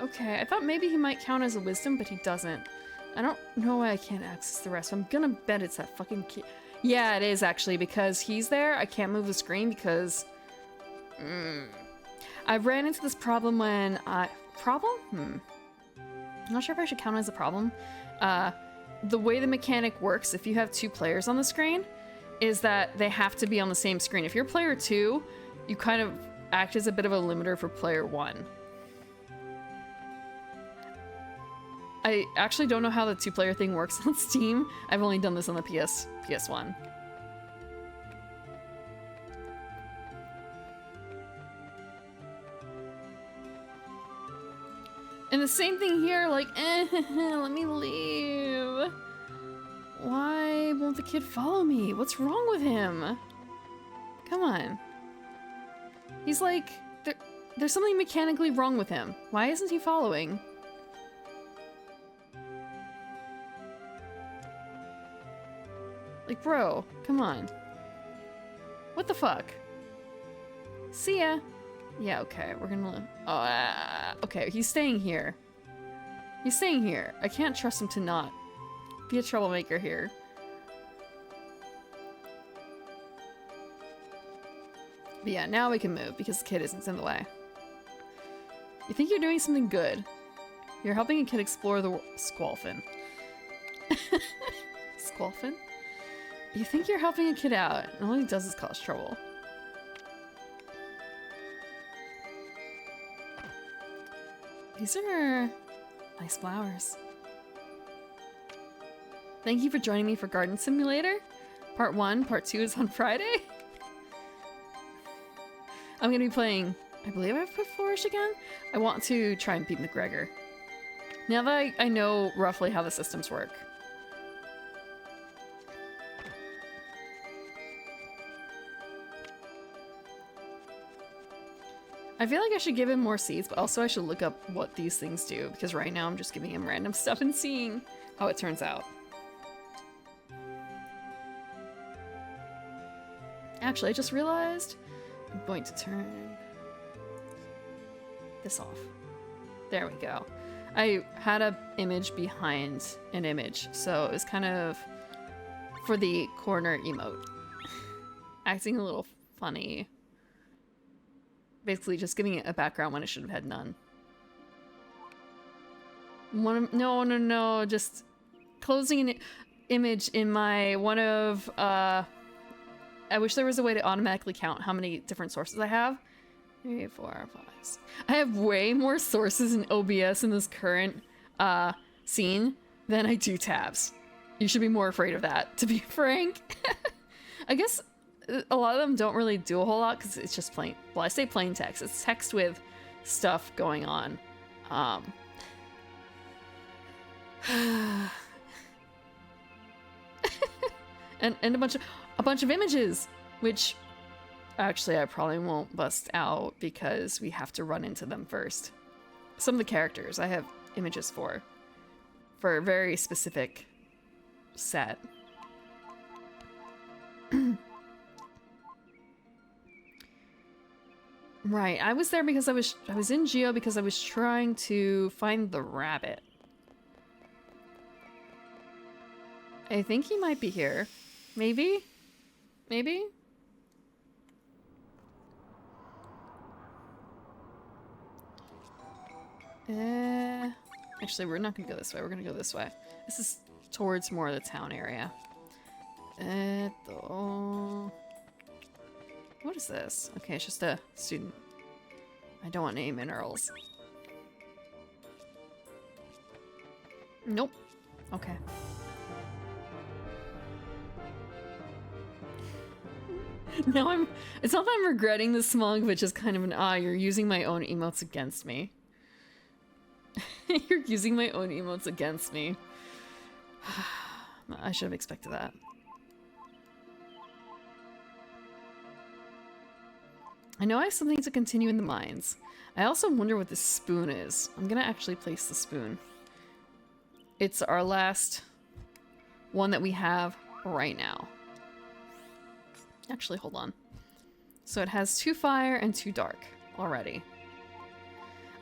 Okay, I thought maybe he might count as a wisdom, but he doesn't. I don't know why I can't access the rest. I'm gonna bet it's that fucking kid. Yeah, it is actually, because he's there. I can't move the screen because... I ran into this problem when I... Problem? I'm not sure if I should count it as a problem. The way the mechanic works, if you have two players on the screen, is that they have to be on the same screen. If you're player 2, you kind of act as a bit of a limiter for player 1. I actually don't know how the two-player thing works on Steam. I've only done this on the PS1. And the same thing here, like, let me leave. Why won't the kid follow me? What's wrong with him? Come on. He's like, there's something mechanically wrong with him. Why isn't he following? Like, bro, come on. What the fuck? See ya. Yeah, okay, we're gonna... okay, he's staying here. He's staying here. I can't trust him to not be a troublemaker here. But yeah, now we can move because the kid isn't in the way. You think you're doing something good. You're helping a kid explore the world. Squalfin. Squalfin? You think you're helping a kid out, and all he does is cause trouble. These are nice flowers. Thank you for joining me for Garden Simulator. Part 1, Part 2 is on Friday. I'm gonna be playing, I believe I've put Flourish again. I want to try and beat McGregor. Now that I know roughly how the systems work. I feel like I should give him more seeds, but also I should look up what these things do, because right now I'm just giving him random stuff and seeing how it turns out. Actually, I just realized I'm going to turn this off. There we go. I had an image behind an image, so it was kind of for the corner emote. Acting a little funny. Basically just giving it a background when it should have had none. No, no, no. Just closing an image in my one of. I wish there was a way to automatically count how many different sources I have. 3, 4, 5. 6. I have way more sources in OBS in this current scene than I do tabs. You should be more afraid of that, to be frank. I guess a lot of them don't really do a whole lot because it's just plain. Well, I say plain text. It's text with stuff going on. and a bunch of images, which actually I probably won't bust out because we have to run into them first. Some of the characters I have images for a very specific set. Right, I was there because I was in Geo because I was trying to find the rabbit. I think he might be here. Maybe? Maybe? Actually, we're not gonna go this way. We're gonna go this way. This is towards more of the town area. What is this? Okay, it's just a student. I don't want any minerals. Nope. Okay. Now it's not that I'm regretting the smug, but just kind of an, you're using my own emotes against me. You're using my own emotes against me. I should have expected that. I know I have something to continue in the mines. I also wonder what this spoon is. I'm gonna actually place the spoon. It's our last one that we have right now. Actually, hold on. So it has 2 fire and 2 dark already.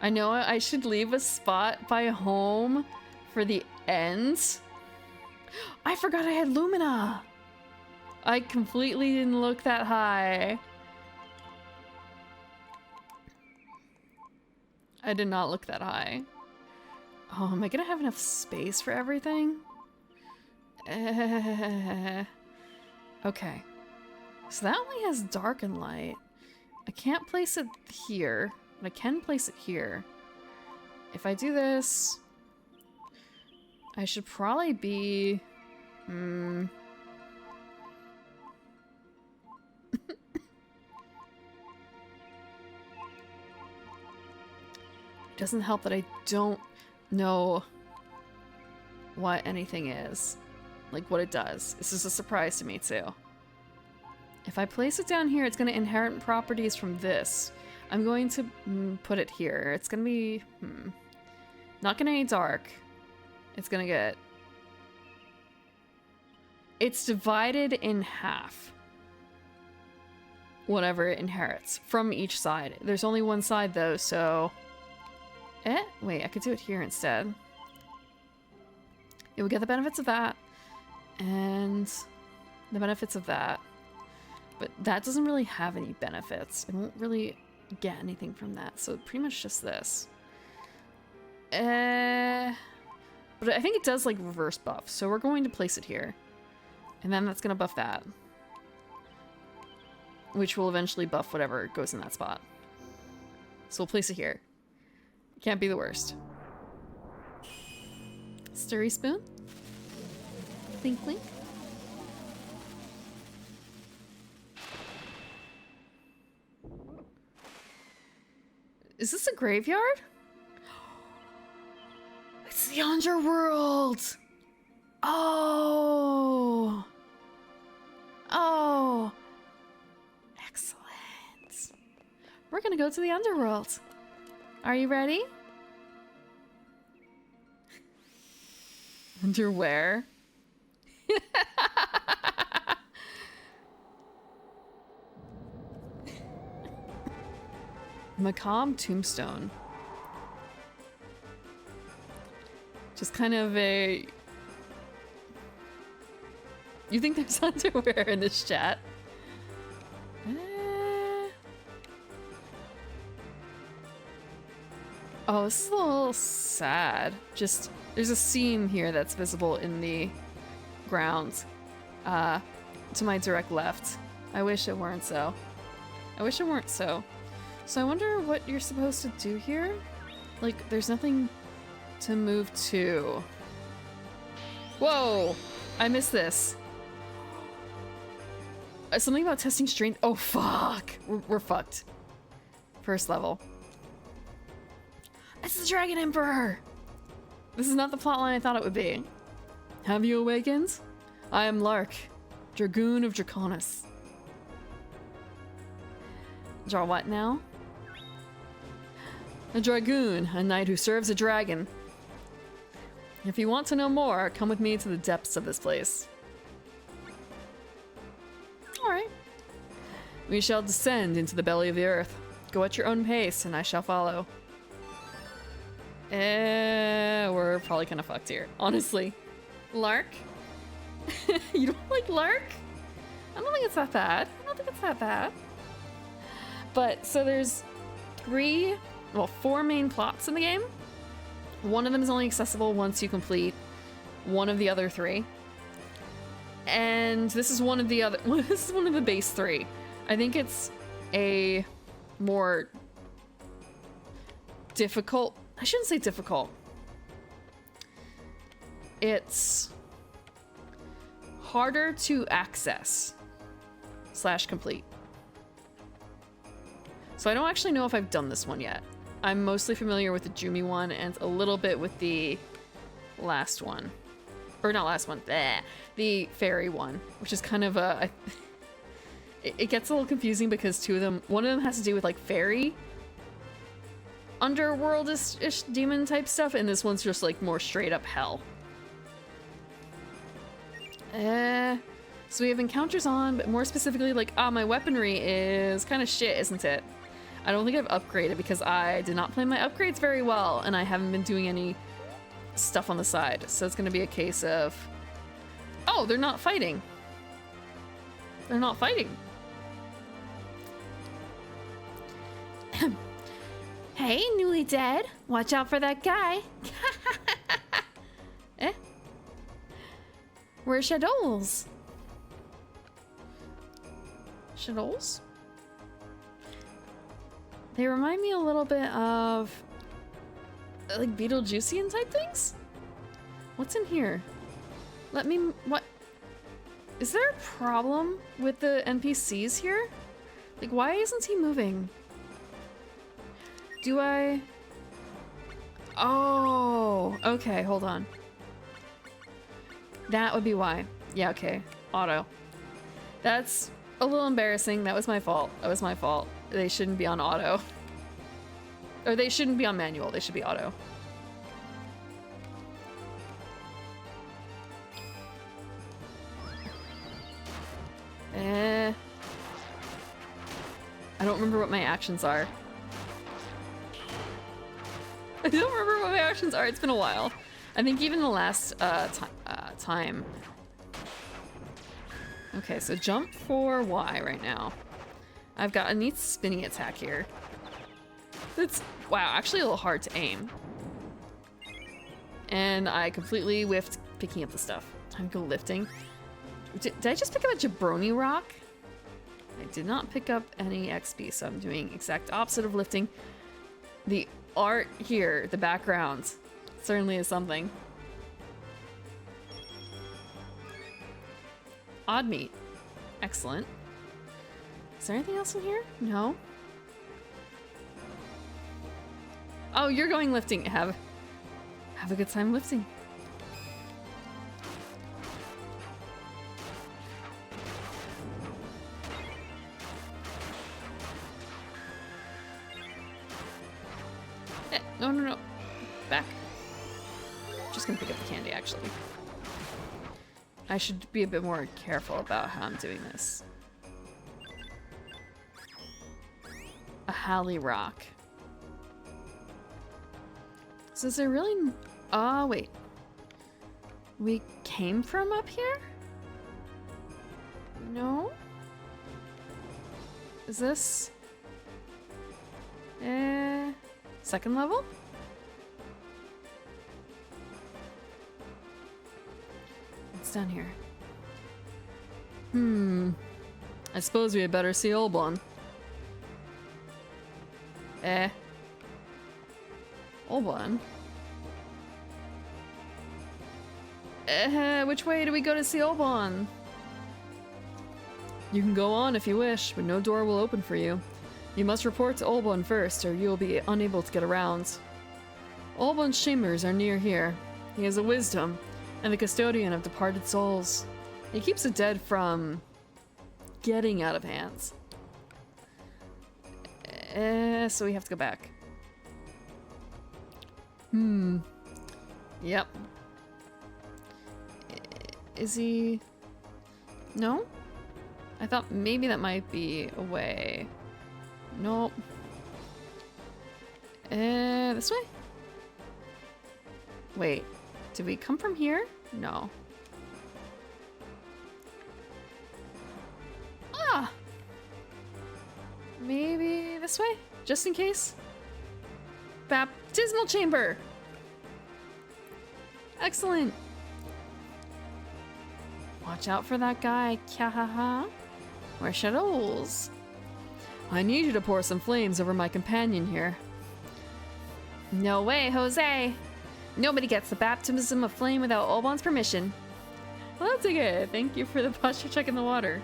I know I should leave a spot by home for the end. I forgot I had Lumina. I completely didn't look that high. I did not look that high. Oh, am I gonna have enough space for everything? Okay. So that only has dark and light. I can't place it here, but I can place it here. If I do this, I should probably be... It doesn't help that I don't know what anything is. Like, what it does. This is a surprise to me, too. If I place it down here, it's going to inherit properties from this. I'm going to put it here. It's going to be... not going to be dark. It's going to get... It's divided in half. Whatever it inherits from each side. There's only one side, though, so... Wait, I could do it here instead. It would get the benefits of that. And the benefits of that. But that doesn't really have any benefits. I won't really get anything from that. So pretty much just this. But I think it does like reverse buff. So we're going to place it here. And then that's going to buff that. Which will eventually buff whatever goes in that spot. So we'll place it here. Can't be the worst. Stirry spoon. Clink, clink. Is this a graveyard? It's the underworld! Oh! Oh! Excellent. We're gonna go to the underworld. Are you ready? Underwear. Macabre tombstone. Just kind of a... You think there's underwear in this chat? Oh, this is a little sad. Just, there's a seam here that's visible in the ground to my direct left. I wish it weren't so. I wish it weren't so. So I wonder what you're supposed to do here? Like, there's nothing to move to. Whoa! I missed this. Something about testing strength. Oh, fuck! We're fucked. First level. It's the Dragon Emperor! This is not the plotline I thought it would be. Have you awakened? I am Lark, Dragoon of Draconis. Draw what now? A Dragoon, a knight who serves a dragon. If you want to know more, come with me to the depths of this place. Alright. We shall descend into the belly of the earth. Go at your own pace, and I shall follow. We're probably kind of fucked here, honestly. Lark? You don't like Lark? I don't think it's that bad. I don't think it's that bad. But, so there's four main plots in the game. One of them is only accessible once you complete one of the other three. And this is one of the other, this is one of the base three. I think it's a more difficult, I shouldn't say difficult. It's harder to access / complete. So I don't actually know if I've done this one yet. I'm mostly familiar with the Jumi one and a little bit with the last one. Or not last one, bleh, the fairy one, which is kind of a... It gets a little confusing because two of them, one of them has to do with like fairy underworld-ish demon type stuff, and this one's just like more straight up hell. So we have encounters on, but more specifically like, my weaponry is kind of shit, isn't it? I don't think I've upgraded because I did not plan my upgrades very well, and I haven't been doing any stuff on the side. So it's gonna be a case of, oh, they're not fighting. They're not fighting. Hey, newly dead. Watch out for that guy. Eh? Where's Shadows? Shadows? They remind me a little bit of like Beetlejuicean type things? What's in here? What? Is there a problem with the NPCs here? Like, why isn't he moving? Do I? Oh, okay, hold on. That would be why. Yeah, okay. Auto. That's a little embarrassing. That was my fault. That was my fault. They shouldn't be on auto. Or they shouldn't be on manual. They should be auto. I don't remember what my actions are. I don't remember what my actions are. It's been a while. I think even the last time. Okay, so jump for Y right now. I've got a neat spinny attack here. It's, wow, actually a little hard to aim. And I completely whiffed picking up the stuff. Time to go lifting. Did I just pick up a jabroni rock? I did not pick up any XP, so I'm doing exact opposite of lifting. The art here, the background, certainly is something. Odd meat. Excellent. Is there anything else in here? No. Oh, you're going lifting. Have a good time lifting. No. Back. Just gonna pick up the candy, actually. I should be a bit more careful about how I'm doing this. A Halley Rock. So is there really... Oh, wait. We came from up here? No? Is this... second level? What's down here? I suppose we had better see Olbon. Olbon? Which way do we go to see Olbon? You can go on if you wish, but no door will open for you. You must report to Olbon first, or you will be unable to get around. Olbon's chambers are near here. He is a wisdom, and the custodian of departed souls. He keeps the dead from getting out of hands. So we have to go back. Yep. Is he... No? I thought maybe that might be a way. Nope. This way? Wait, did we come from here? No. Ah! Maybe this way? Just in case? Baptismal chamber! Excellent! Watch out for that guy, Kyahaha. Where shadows? I need you to pour some flames over my companion here. No way, Jose! Nobody gets the baptism of flame without Olbon's permission. Well, that's okay. Thank you for the posture check in the water.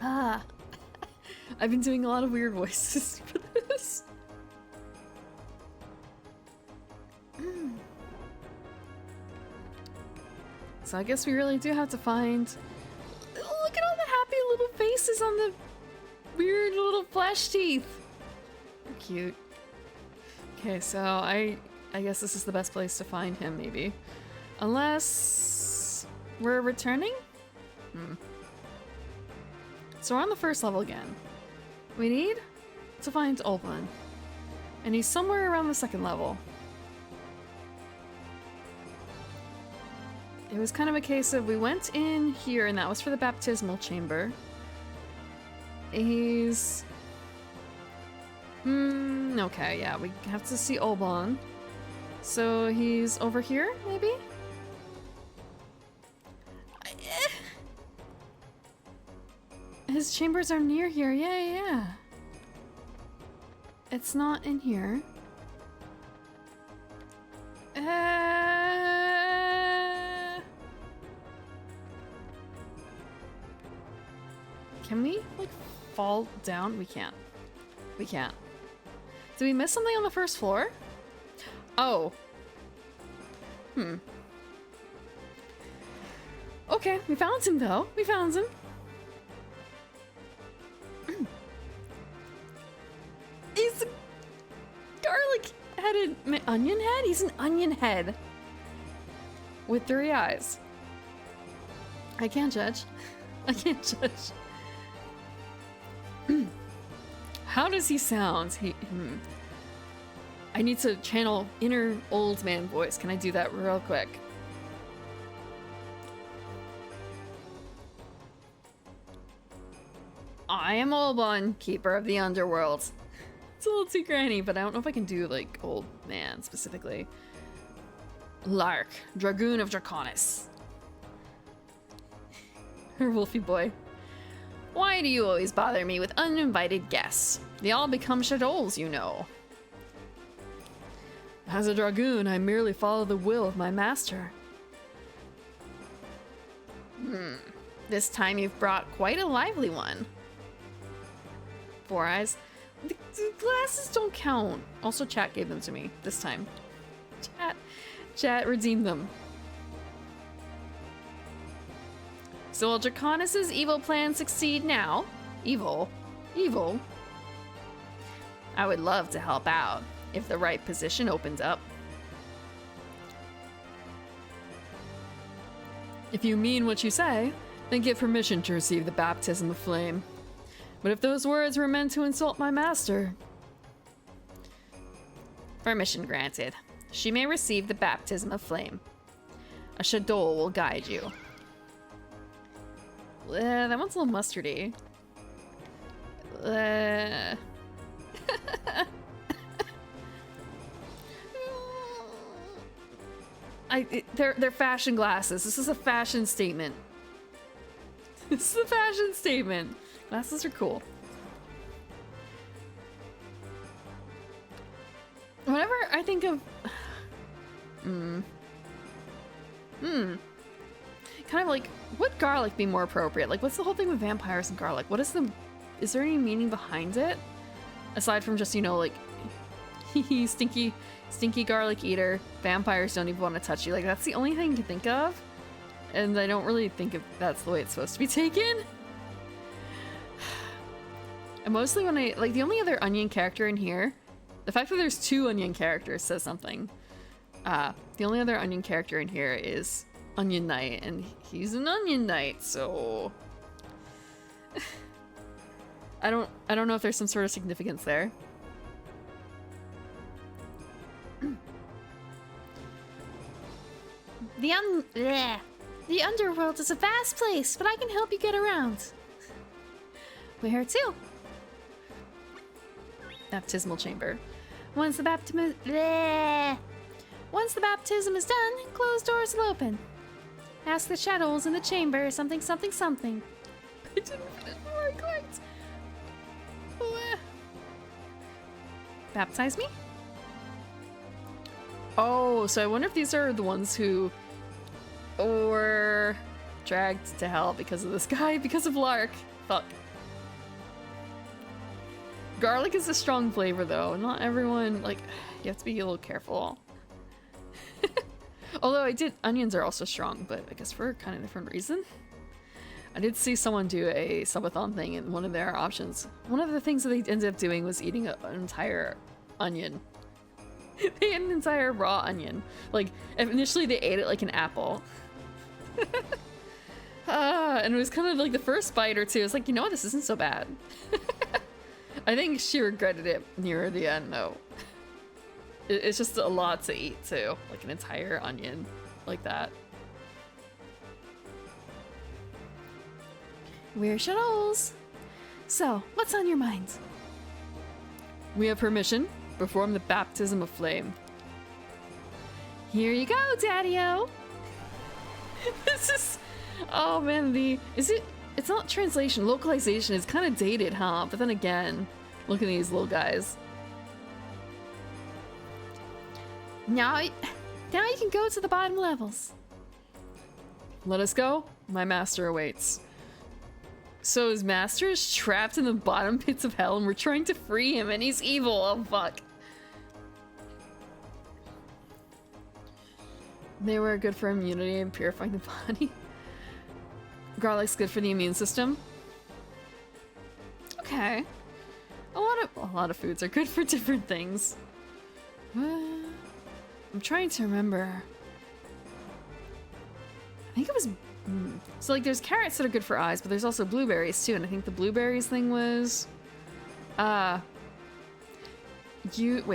Ah. I've been doing a lot of weird voices for this. So I guess we really do have to find... Look at all the happy little faces on the weird little flesh teeth. They're cute. Okay, so I guess this is the best place to find him, maybe. Unless... we're returning? So we're on the first level again. We need to find Olbon. And he's somewhere around the second level. It was kind of a case of we went in here and that was for the baptismal chamber. He's... okay, yeah, we have to see Olbon. So he's over here, maybe? His chambers are near here, yeah. It's not in here. Can we, like, fall down? We can't. We can't. Did we miss something on the first floor? Oh. Okay, we found him, though. We found him. He's a garlic-headed onion head? He's an onion head. With 3 eyes. I can't judge. I can't judge. How does he sound? I need to channel inner old man voice. Can I do that real quick? I am Olbon, keeper of the underworld. It's a little too granny, but I don't know if I can do, like, old man specifically. Lark, Dragoon of Draconis. Her wolfy boy. Why do you always bother me with uninvited guests? They all become shadows, you know. As a Dragoon, I merely follow the will of my master. This time you've brought quite a lively one. 4 eyes. The glasses don't count. Also, chat gave them to me this time. Chat redeemed them. So will Draconis' evil plans succeed now? Evil? I would love to help out, if the right position opens up. If you mean what you say, then give permission to receive the baptism of flame. But if those words were meant to insult my master... Permission granted. She may receive the baptism of flame. A Shadol will guide you. That one's a little mustardy. They're fashion glasses. This is a fashion statement. This is a fashion statement. Glasses are cool. Whenever I think of... Kind of like, would garlic be more appropriate? Like, what's the whole thing with vampires and garlic? What is the... Is there any meaning behind it? Aside from just, you know, like... stinky garlic eater. Vampires don't even want to touch you. Like, that's the only thing to think of. And I don't really think that's the way it's supposed to be taken. And mostly when I... Like, the only other onion character in here... The fact that there's 2 onion characters says something. The only other onion character in here is Onion Knight, and he's an Onion Knight, so... I don't know if there's some sort of significance there. The underworld is a vast place, but I can help you get around. Where to? Baptismal chamber. Once the baptism is done, closed doors will open. Ask the shadows in the chamber something, something, something. I didn't finish before I clicked. Baptize me? Oh, so I wonder if these are the ones who were dragged to hell because of this guy, because of Lark. Fuck. Garlic is a strong flavor, though. Not everyone, like, you have to be a little careful. Although onions are also strong, but I guess for kind of different reason. I did see someone do a subathon thing, and one of their options, one of the things that they ended up doing was eating an entire onion. They ate an entire raw onion. Like, initially they ate it like an apple. And it was kind of like the first bite or two, it was like, you know what, this isn't so bad. I think she regretted it near the end, though. It's just a lot to eat, too. Like an entire onion like that. We're Shadows. So, what's on your mind? We have permission. Perform the baptism of flame. Here you go, Daddy-o. This is... Oh, man, it's not translation. Localization is kind of dated, huh? But then again, look at these little guys. Now you can go to the bottom levels. Let us go. My master awaits. So his master is trapped in the bottom pits of hell and we're trying to free him and he's evil. Oh, fuck. They were good for immunity and purifying the body. Garlic's good for the immune system. Okay. A lot of foods are good for different things. I'm trying to remember. I think it was... So, like, there's carrots that are good for eyes, but there's also blueberries, too. And I think the blueberries thing was... Wait,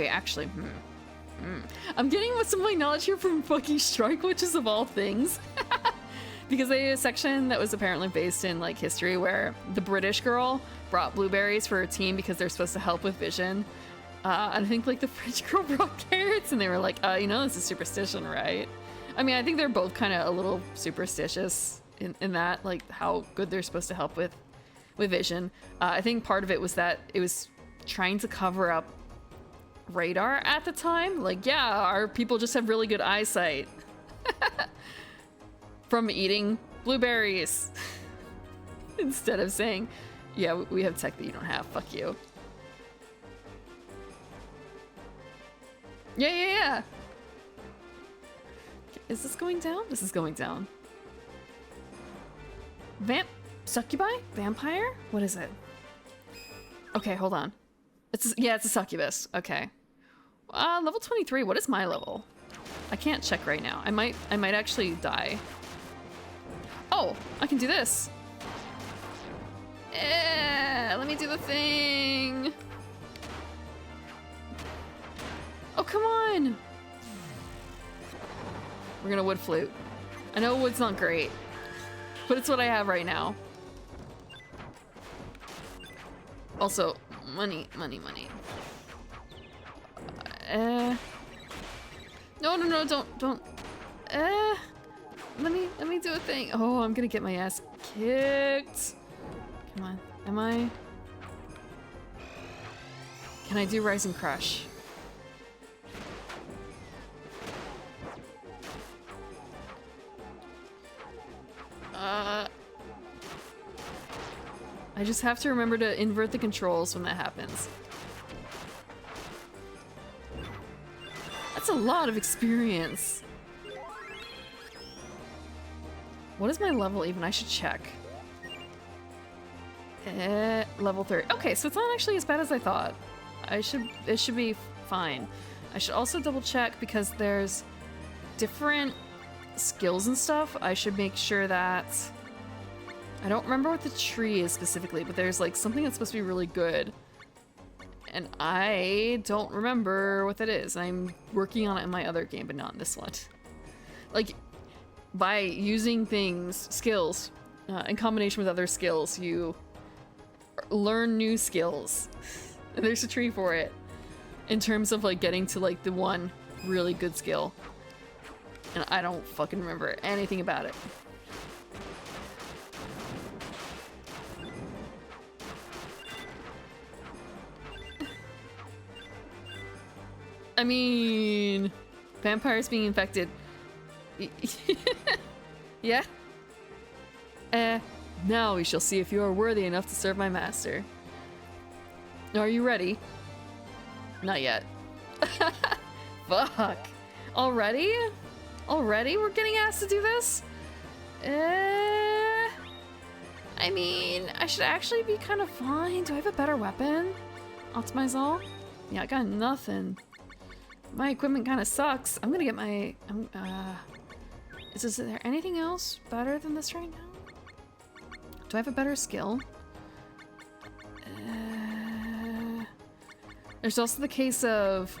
actually... I'm getting some of my knowledge here from fucking Strike Witches of all things. Because they had a section that was apparently based in, like, history where the British girl brought blueberries for her team because they're supposed to help with vision. And I think, like, the French girl brought carrots, and they were like, you know, this is superstition, right? I mean, I think they're both kind of a little superstitious in that, like, how good they're supposed to help with vision. I think part of it was that it was trying to cover up radar at the time. Like, yeah, our people just have really good eyesight. From eating blueberries. Instead of saying, yeah, we have tech that you don't have, fuck you. Yeah. Is this going down? This is going down. Succubi? Vampire? What is it? Okay, hold on. It's a succubus. Okay. Level 23. What is my level? I can't check right now. I might actually die. Oh, I can do this. Let me do the thing. Oh, come on. We're gonna wood flute. I know wood's not great, but it's what I have right now. Also, money. No, don't. Let me do a thing. Oh, I'm gonna get my ass kicked. Come on. Am I? Can I do Rising Crush? I just have to remember to invert the controls when that happens. That's a lot of experience. What is my level even? I should check. Level 30. Okay, so it's not actually as bad as I thought. It should be fine. I should also double check because there's different skills and stuff. I should make sure that I don't remember what the tree is specifically, but there's like something that's supposed to be really good. And I don't remember what that is. I'm working on it in my other game, but not in this one. Like, by using skills, in combination with other skills, you learn new skills. And there's a tree for it. In terms of like getting to like the one really good skill. And I don't fucking remember anything about it. I mean, vampires being infected. Yeah? Now we shall see if you are worthy enough to serve my master. Are you ready? Not yet. Fuck. Already? Already we're getting asked to do this? I mean, I should actually be kind of fine. Do I have a better weapon? Optimize all? Yeah, I got nothing. My equipment kind of sucks. I'm gonna get my... Is there anything else better than this right now? Do I have a better skill? There's also the case of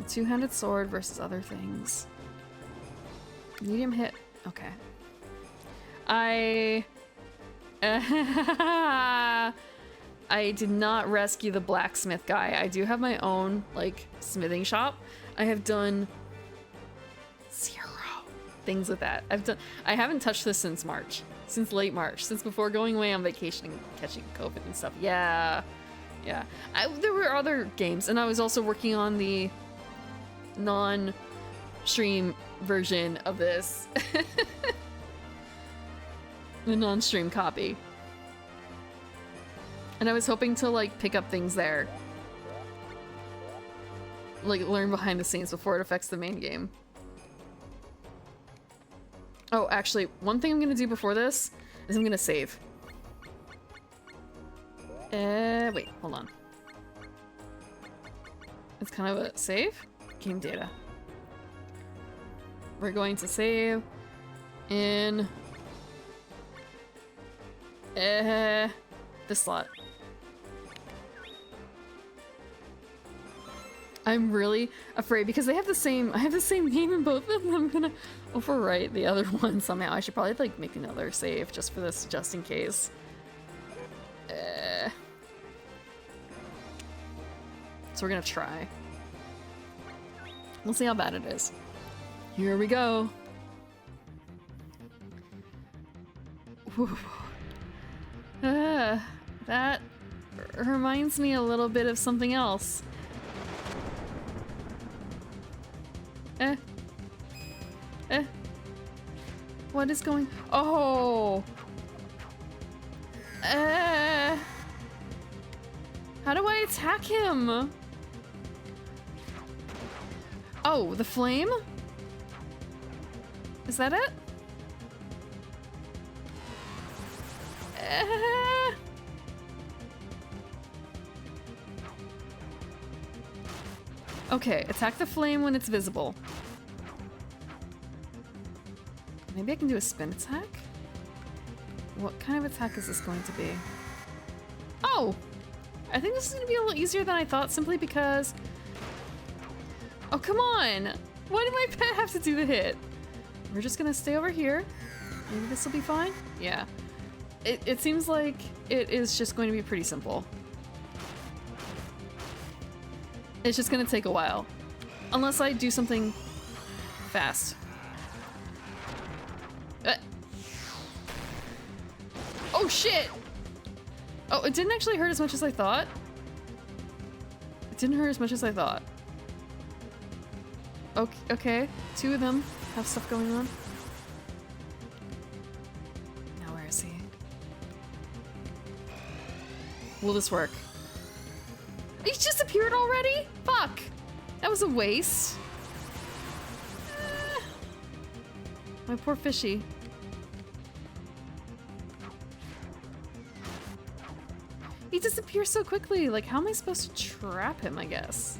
a two-handed sword versus other things. Medium hit. Okay. I did not rescue the blacksmith guy. I do have my own, like, smithing shop. I have done 0 things with that. I haven't touched this since March. Since late March. Since before going away on vacation and catching COVID and stuff. Yeah. Yeah. There were other games, and I was also working on the non-stream version of this. The non-stream copy. And I was hoping to, like, pick up things there. Like, learn behind the scenes before it affects the main game. Oh, actually, one thing I'm gonna do before this is I'm gonna save. Wait, hold on. It's kind of a save? Game data. We're going to save in... this slot. I'm really afraid because I have the same name in both of them. I'm gonna overwrite the other one somehow. I should probably like make another save just for this, just in case. So we're gonna try. We'll see how bad it is. Here we go. Whew. That reminds me a little bit of something else. What is going... Oh! How do I attack him? Oh, the flame? Is that it? Okay, attack the flame when it's visible. Maybe I can do a spin attack? What kind of attack is this going to be? Oh! I think this is going to be a little easier than I thought simply because... Oh, come on! Why did my pet have to do the hit? We're just going to stay over here. Maybe this will be fine? Yeah. It seems like it is just going to be pretty simple. It's just going to take a while. Unless I do something fast. Oh shit! Oh, it didn't actually hurt as much as I thought. It didn't hurt as much as I thought. Okay, okay. Two of them have stuff going on. Now where is he? Will this work? He's disappeared already? Fuck! That was a waste. My poor fishy. He disappears so quickly. Like, how am I supposed to trap him, I guess?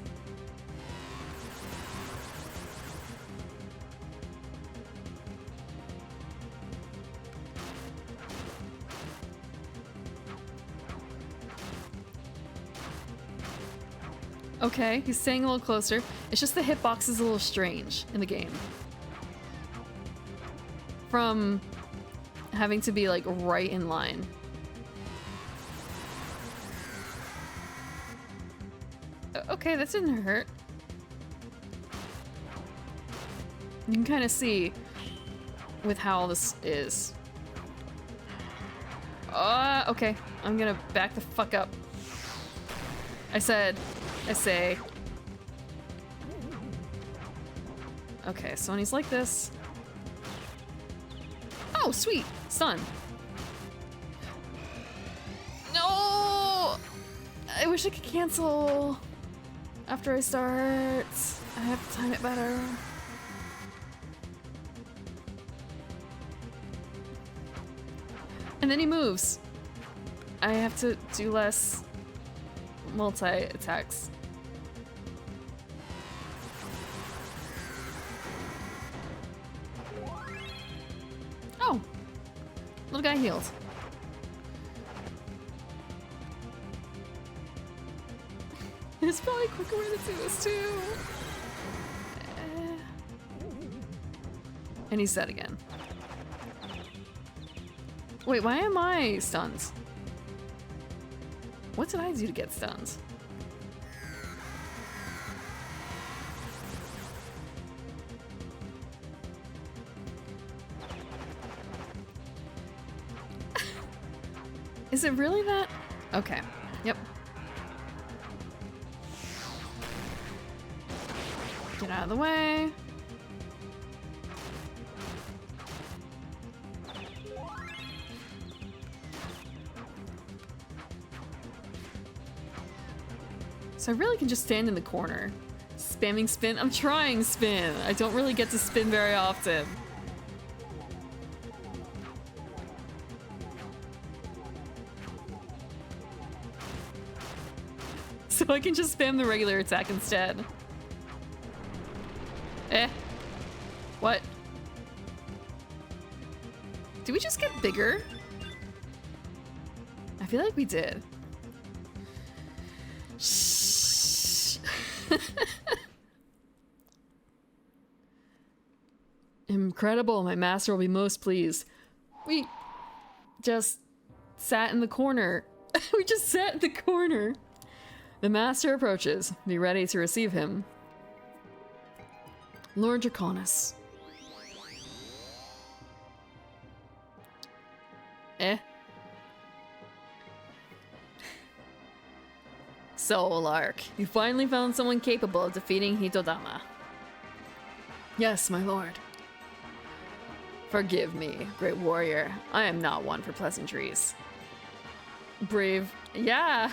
Okay, he's staying a little closer. It's just the hitbox is a little strange in the game. From having to be like right in line. Okay, that didn't hurt. You can kind of see with how this is. Okay. I'm gonna back the fuck up. I say. Okay, so when he's like this. Oh, sweet! Stun. No! I wish I could cancel after I start. I have to time it better. And then he moves. I have to do less multi-attacks. Oh! Little guy healed. There's probably a quicker way to do this too. And he's dead again. Wait, why am I stunned? What did I do to get stunned? Is it really that? Okay. Yep. Get out of the way. So I really can just stand in the corner. Spamming spin. I'm trying spin. I don't really get to spin very often. So I can just spam the regular attack instead. What? Did we just get bigger? I feel like we did. Shh. Incredible, my master will be most pleased. We just sat in the corner. We just sat in the corner. The master approaches. Be ready to receive him. Lord Draconis. So, Lark, you finally found someone capable of defeating Hitodama. Yes, my lord. Forgive me, great warrior. I am not one for pleasantries. Brave. Yeah.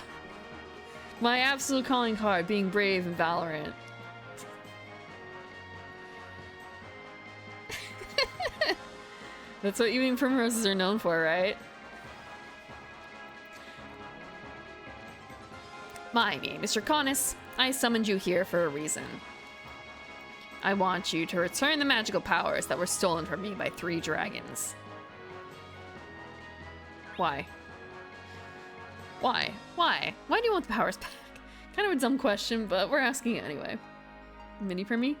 My absolute calling card, being brave and valorant. That's what Ewing Primroses are known for, right? My name is Draconis. I summoned you here for a reason. I want you to return the magical powers that were stolen from me by 3 dragons. Why? Why? Why? Why do you want the powers back? Kind of a dumb question, but we're asking it anyway. Mini for me?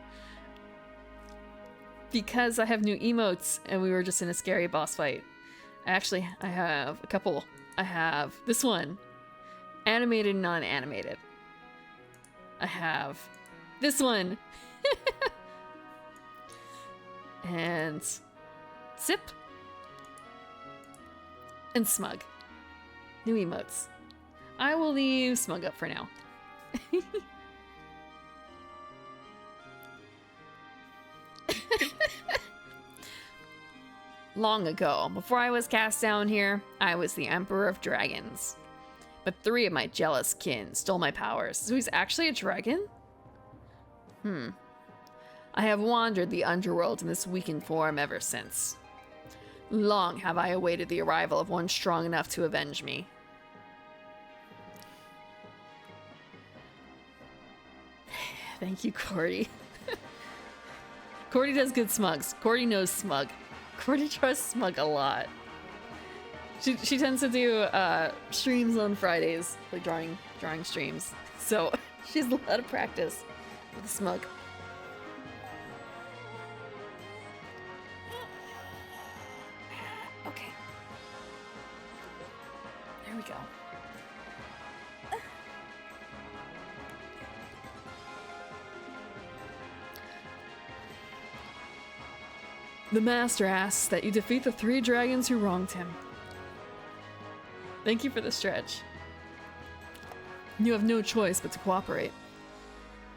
Because I have new emotes and we were just in a scary boss fight. Actually, I have a couple. I have this one. Animated, non-animated. I have this one. And Sip. And Smug. New emotes. I will leave Smug up for now. Long ago, before I was cast down here, I was the Emperor of Dragons. But 3 of my jealous kin stole my powers. So he's actually a dragon? I have wandered the underworld in this weakened form ever since. Long have I awaited the arrival of one strong enough to avenge me. Thank you, Cordy. Cordy does good smugs. Cordy knows Smug. Cordy trusts Smug a lot. She tends to do streams on Fridays, like drawing streams. So she has a lot of practice with Smug. Okay. There we go. The master asks that you defeat the 3 dragons who wronged him. Thank you for the stretch. You have no choice but to cooperate.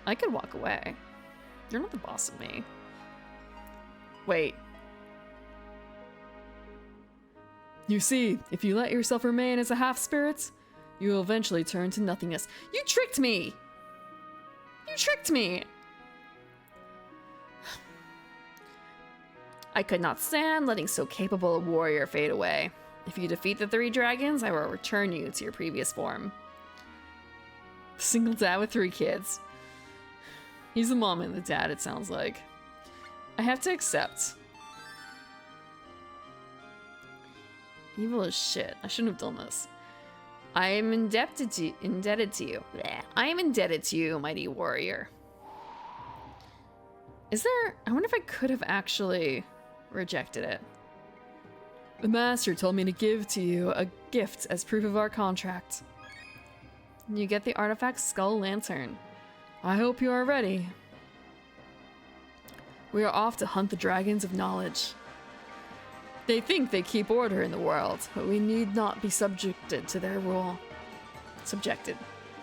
I could walk away. You're not the boss of me. Wait. You see, if you let yourself remain as a half-spirit, you will eventually turn to nothingness. You tricked me! You tricked me! I could not stand letting so capable a warrior fade away. If you defeat the 3 dragons, I will return you to your previous form. Single dad with 3 kids. He's the mom and the dad, it sounds like. I have to accept. Evil as shit. I shouldn't have done this. I am indebted to you. Blech. I am indebted to you, mighty warrior. Is there... I wonder if I could have actually rejected it. The master told me to give to you a gift as proof of our contract. You get the artifact Skull Lantern. I hope you are ready. We are off to hunt the dragons of knowledge. They think they keep order in the world, but we need not be subjected to their rule.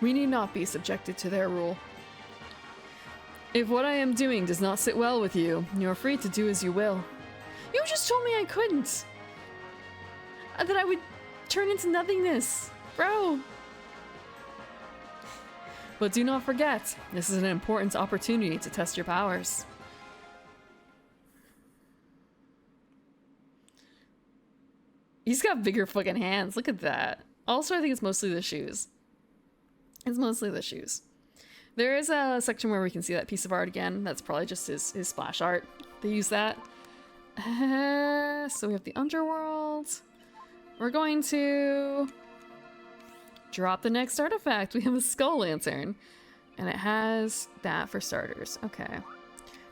We need not be subjected to their rule. If what I am doing does not sit well with you, you are free to do as you will. You just told me I couldn't. That I would turn into nothingness. Bro. But do not forget, this is an important opportunity to test your powers. He's got bigger fucking hands. Look at that. Also, I think it's mostly the shoes. It's mostly the shoes. There is a section where we can see that piece of art again. That's probably just his splash art. They use that. So we have the underworld. We're going to drop the next artifact. We have a Skull Lantern. And it has that for starters. Okay.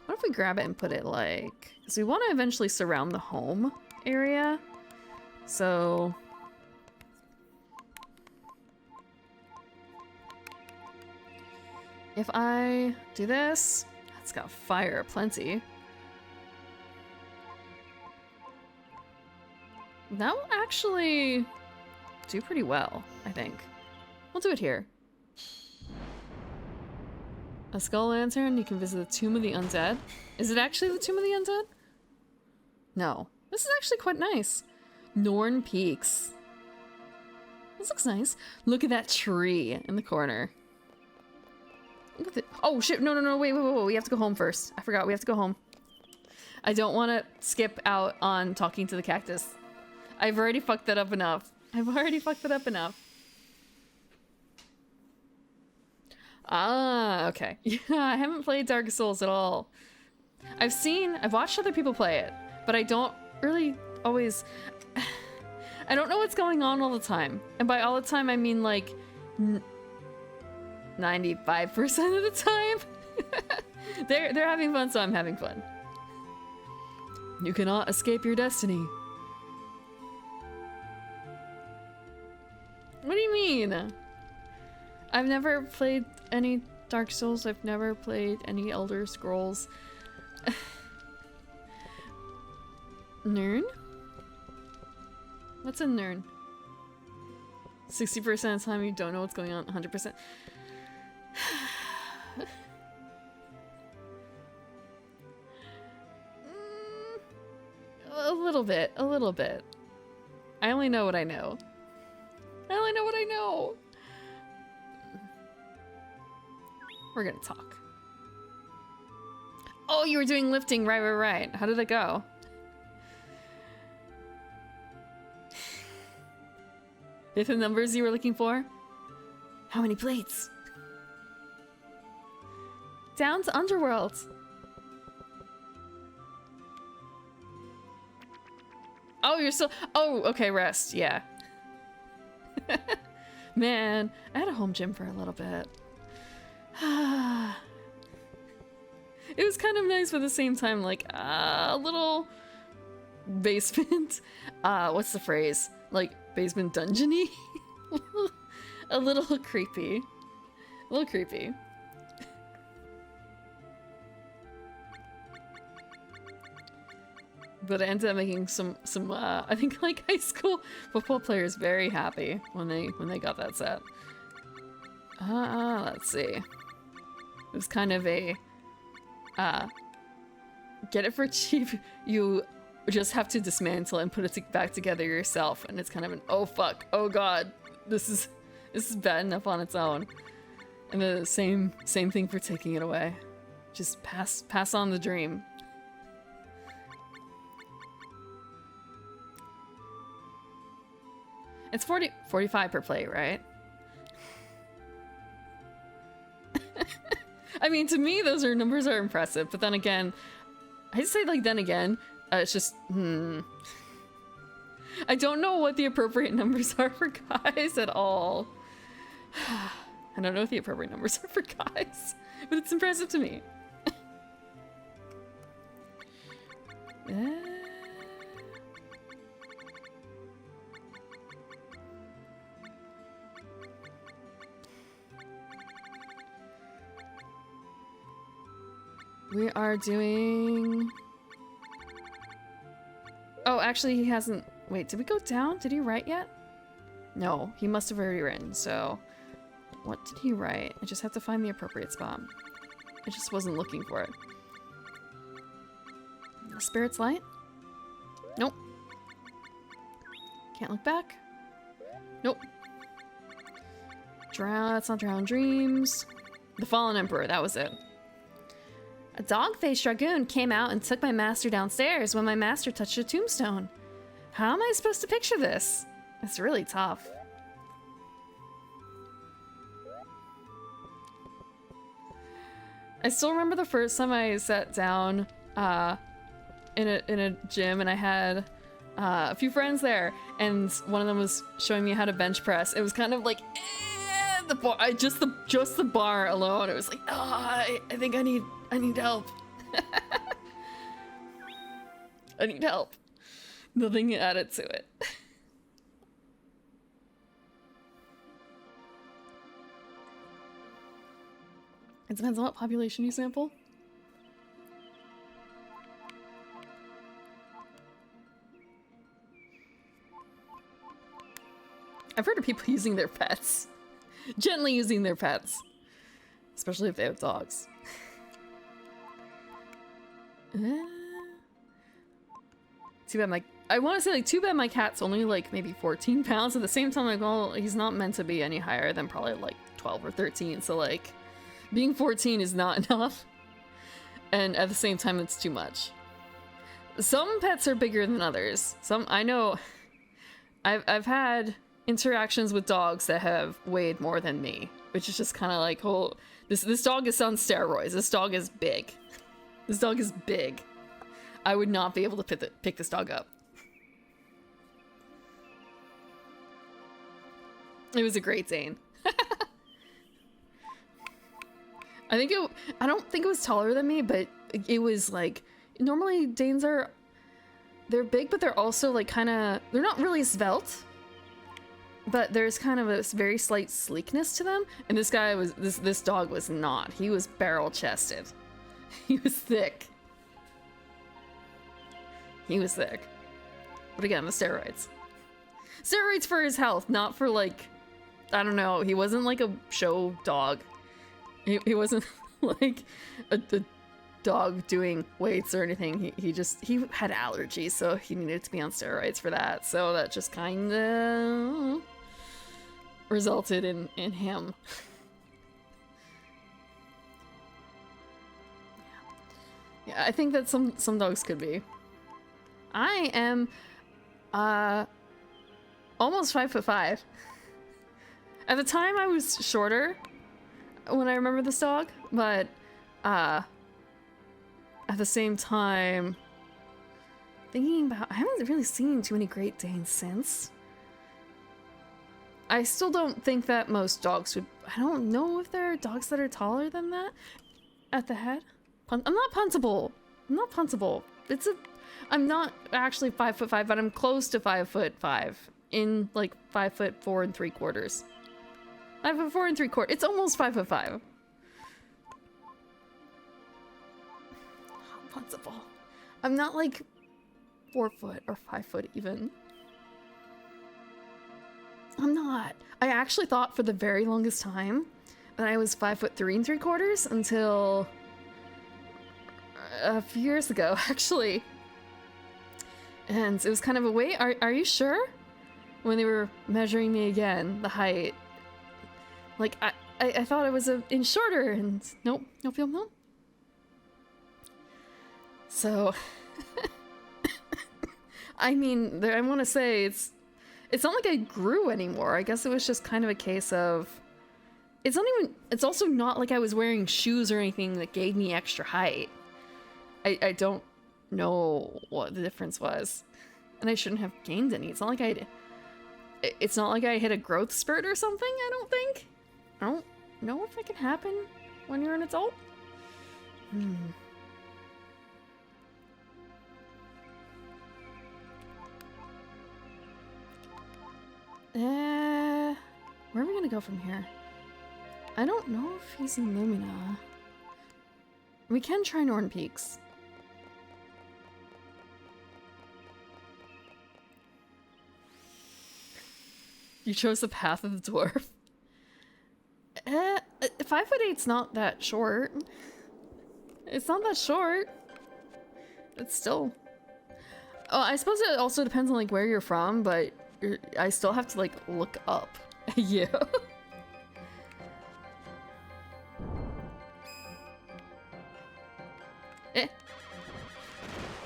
What if we grab it and put it like... Because we want to eventually surround the home area. So... if I do this... It's got fire plenty. That will actually do pretty well, I think. We'll do it here. A Skull Lantern, you can visit the Tomb of the Undead. Is it actually the Tomb of the Undead? No. This is actually quite nice. Norn Peaks. This looks nice. Look at that tree in the corner. Look at the— oh shit, no, wait, we have to go home first. I forgot, we have to go home. I don't want to skip out on talking to the cactus. I've already fucked that up enough. Ah, okay. Yeah, I haven't played Dark Souls at all. I've watched other people play it, but I don't really always... I don't know what's going on all the time. And by all the time, I mean like 95% of the time. They're having fun, so I'm having fun. You cannot escape your destiny. What do you mean? I've never played any Dark Souls. I've never played any Elder Scrolls. Nern? What's a Nern? 60% of the time you don't know what's going on, 100%. A little bit, a little bit. I only know what I know. I only know what I know. We're gonna talk. Oh, you were doing lifting, right. How did it go? If the numbers you were looking for? How many plates? Down to Underworld. Oh, you're still... Oh, okay, rest. Yeah. Man, I had a home gym for a little bit. It was kind of nice, but at the same time, like, a little basement. What's the phrase? Like, basement dungeon-y? A little creepy. A little creepy. But I ended up making some I think like high school football players very happy when they got that set. Let's see. It was kind of a get it for cheap. You just have to dismantle and put it back together yourself, and it's kind of an oh fuck, oh god, this is bad enough on its own. And the same thing for taking it away. Just pass on the dream. It's 45 per plate, right? I mean, to me, those numbers are impressive, but then again, I say like then again, it's just, I don't know what the appropriate numbers are for guys at all. I don't know what the appropriate numbers are for guys, but it's impressive to me. We are doing... Oh, actually he hasn't... Wait, did we go down? Did he write yet? No, he must have already written, so... What did he write? I just have to find the appropriate spot. I just wasn't looking for it. Spirit's Light? Nope. Can't look back? Nope. That's not Drowned Dreams. The Fallen Emperor, that was it. A dog-faced dragoon came out and took my master downstairs when my master touched a tombstone. How am I supposed to picture this? It's really tough. I still remember the first time I sat down in a gym and I had a few friends there, and one of them was showing me how to bench press. It was kind of like the bar, just the bar alone. It was like, I think I need help. I need help. Nothing added to it. It depends on what population you sample. I've heard of people using their pets. Gently using their pets. Especially if they have dogs. Too bad I want to say, like, too bad my cat's only, like, maybe 14 pounds. At the same time, like, well, he's not meant to be any higher than probably, like, 12 or 13. So, like, being 14 is not enough. And at the same time, it's too much. Some pets are bigger than others. I know... I've had interactions with dogs that have weighed more than me. Which is just kind of like, oh... This dog is on steroids. This dog is big. This dog is big. I would not be able to pick this dog up. It was a Great Dane. I don't think it was taller than me, but it was like, normally Danes they're big, but they're also like they're not really svelte, but there's kind of a very slight sleekness to them. And this dog was not. He was barrel chested. He was thick. he was sick. But again, the steroids. Steroids for his health, not for like, I don't know, he wasn't like a show dog. He wasn't like a dog doing weights or anything. He had allergies, so he needed to be on steroids for that. So that just kind of resulted in him. Yeah, I think that some dogs could be. I am almost 5'5". At the time I was shorter when I remember this dog, but at the same time, thinking about, I haven't really seen too many Great Danes since. I still don't think that most dogs would, I don't know if there are dogs that are taller than that at the head. I'm not puntable. I'm not puntable. I'm not actually 5'5", but I'm close to 5'5", in like 5'4" 3/4. 5'4" 3/4. It's almost 5'5". Puntable. I'm not like 4 foot or 5 foot even. I'm not. I actually thought for the very longest time that I was 5'3" 3/4 until a few years ago, actually. And it was kind of a wait, are you sure? When they were measuring me again, the height. Like, I thought I was in shorter, and nope. So, I mean, I want to say it's not like I grew anymore. I guess it was just kind of a case of, it's also not like I was wearing shoes or anything that gave me extra height. I don't know what the difference was. And I shouldn't have gained any. It's not like I hit a growth spurt or something, I don't think. I don't know if that can happen when you're an adult. Where are we gonna go from here? I don't know if he's in Lumina. We can try Norn Peaks. You chose the path of the dwarf. 5'8"'s not that short. It's not that short. It's still... Oh, I suppose it also depends on like where you're from, but I still have to like look up. Yeah.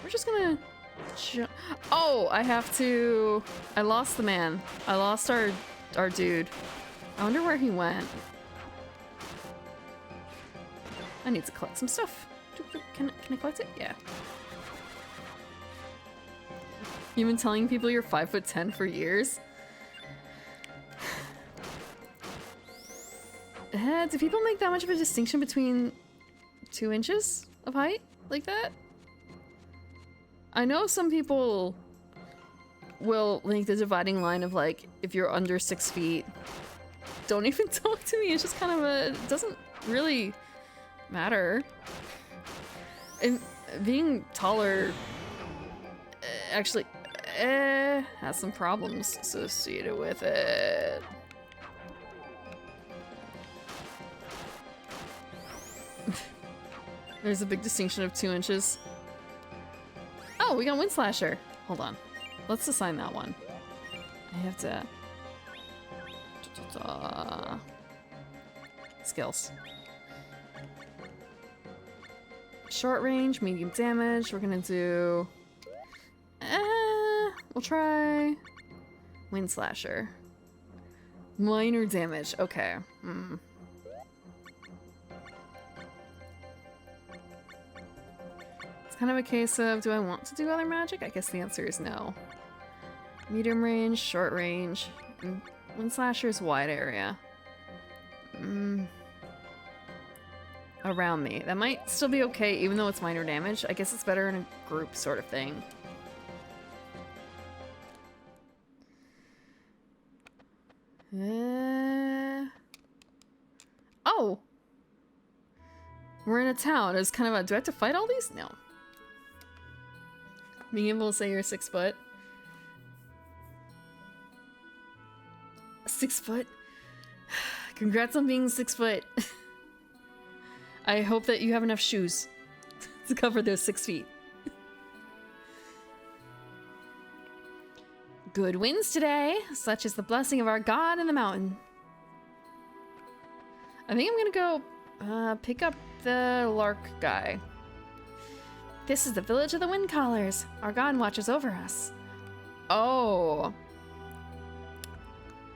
We're just gonna... Oh, I have to... I lost the man. I lost our dude. I wonder where he went. I need to collect some stuff. Can I collect it? Yeah. You've been telling people you're 5'10" for years? Do people make that much of a distinction between 2 inches of height like that? I know some people will link the dividing line of like, if you're under 6 feet, don't even talk to me. It's just kind of it doesn't really matter. And being taller actually has some problems associated with it. There's a big distinction of 2 inches. Oh, we got Wind Slasher. Hold on. Let's assign that one. I have to... Skills. Short range, medium damage. We're gonna do... we'll try... Wind Slasher. Minor damage. Okay. It's kind of a case of, do I want to do other magic? I guess the answer is no. Medium range, short range, and Wind Slasher's wide area. Around me. That might still be okay, even though it's minor damage. I guess it's better in a group sort of thing. Oh! We're in a town. It's kind of a, do I have to fight all these? No. Being able to say you're 6 foot. 6 foot? Congrats on being 6 foot. I hope that you have enough shoes to cover those 6 feet. Good winds today, such is the blessing of our God in the mountain. I think I'm gonna go pick up the lark guy. This is the village of the wind callers. Our God watches over us. Oh.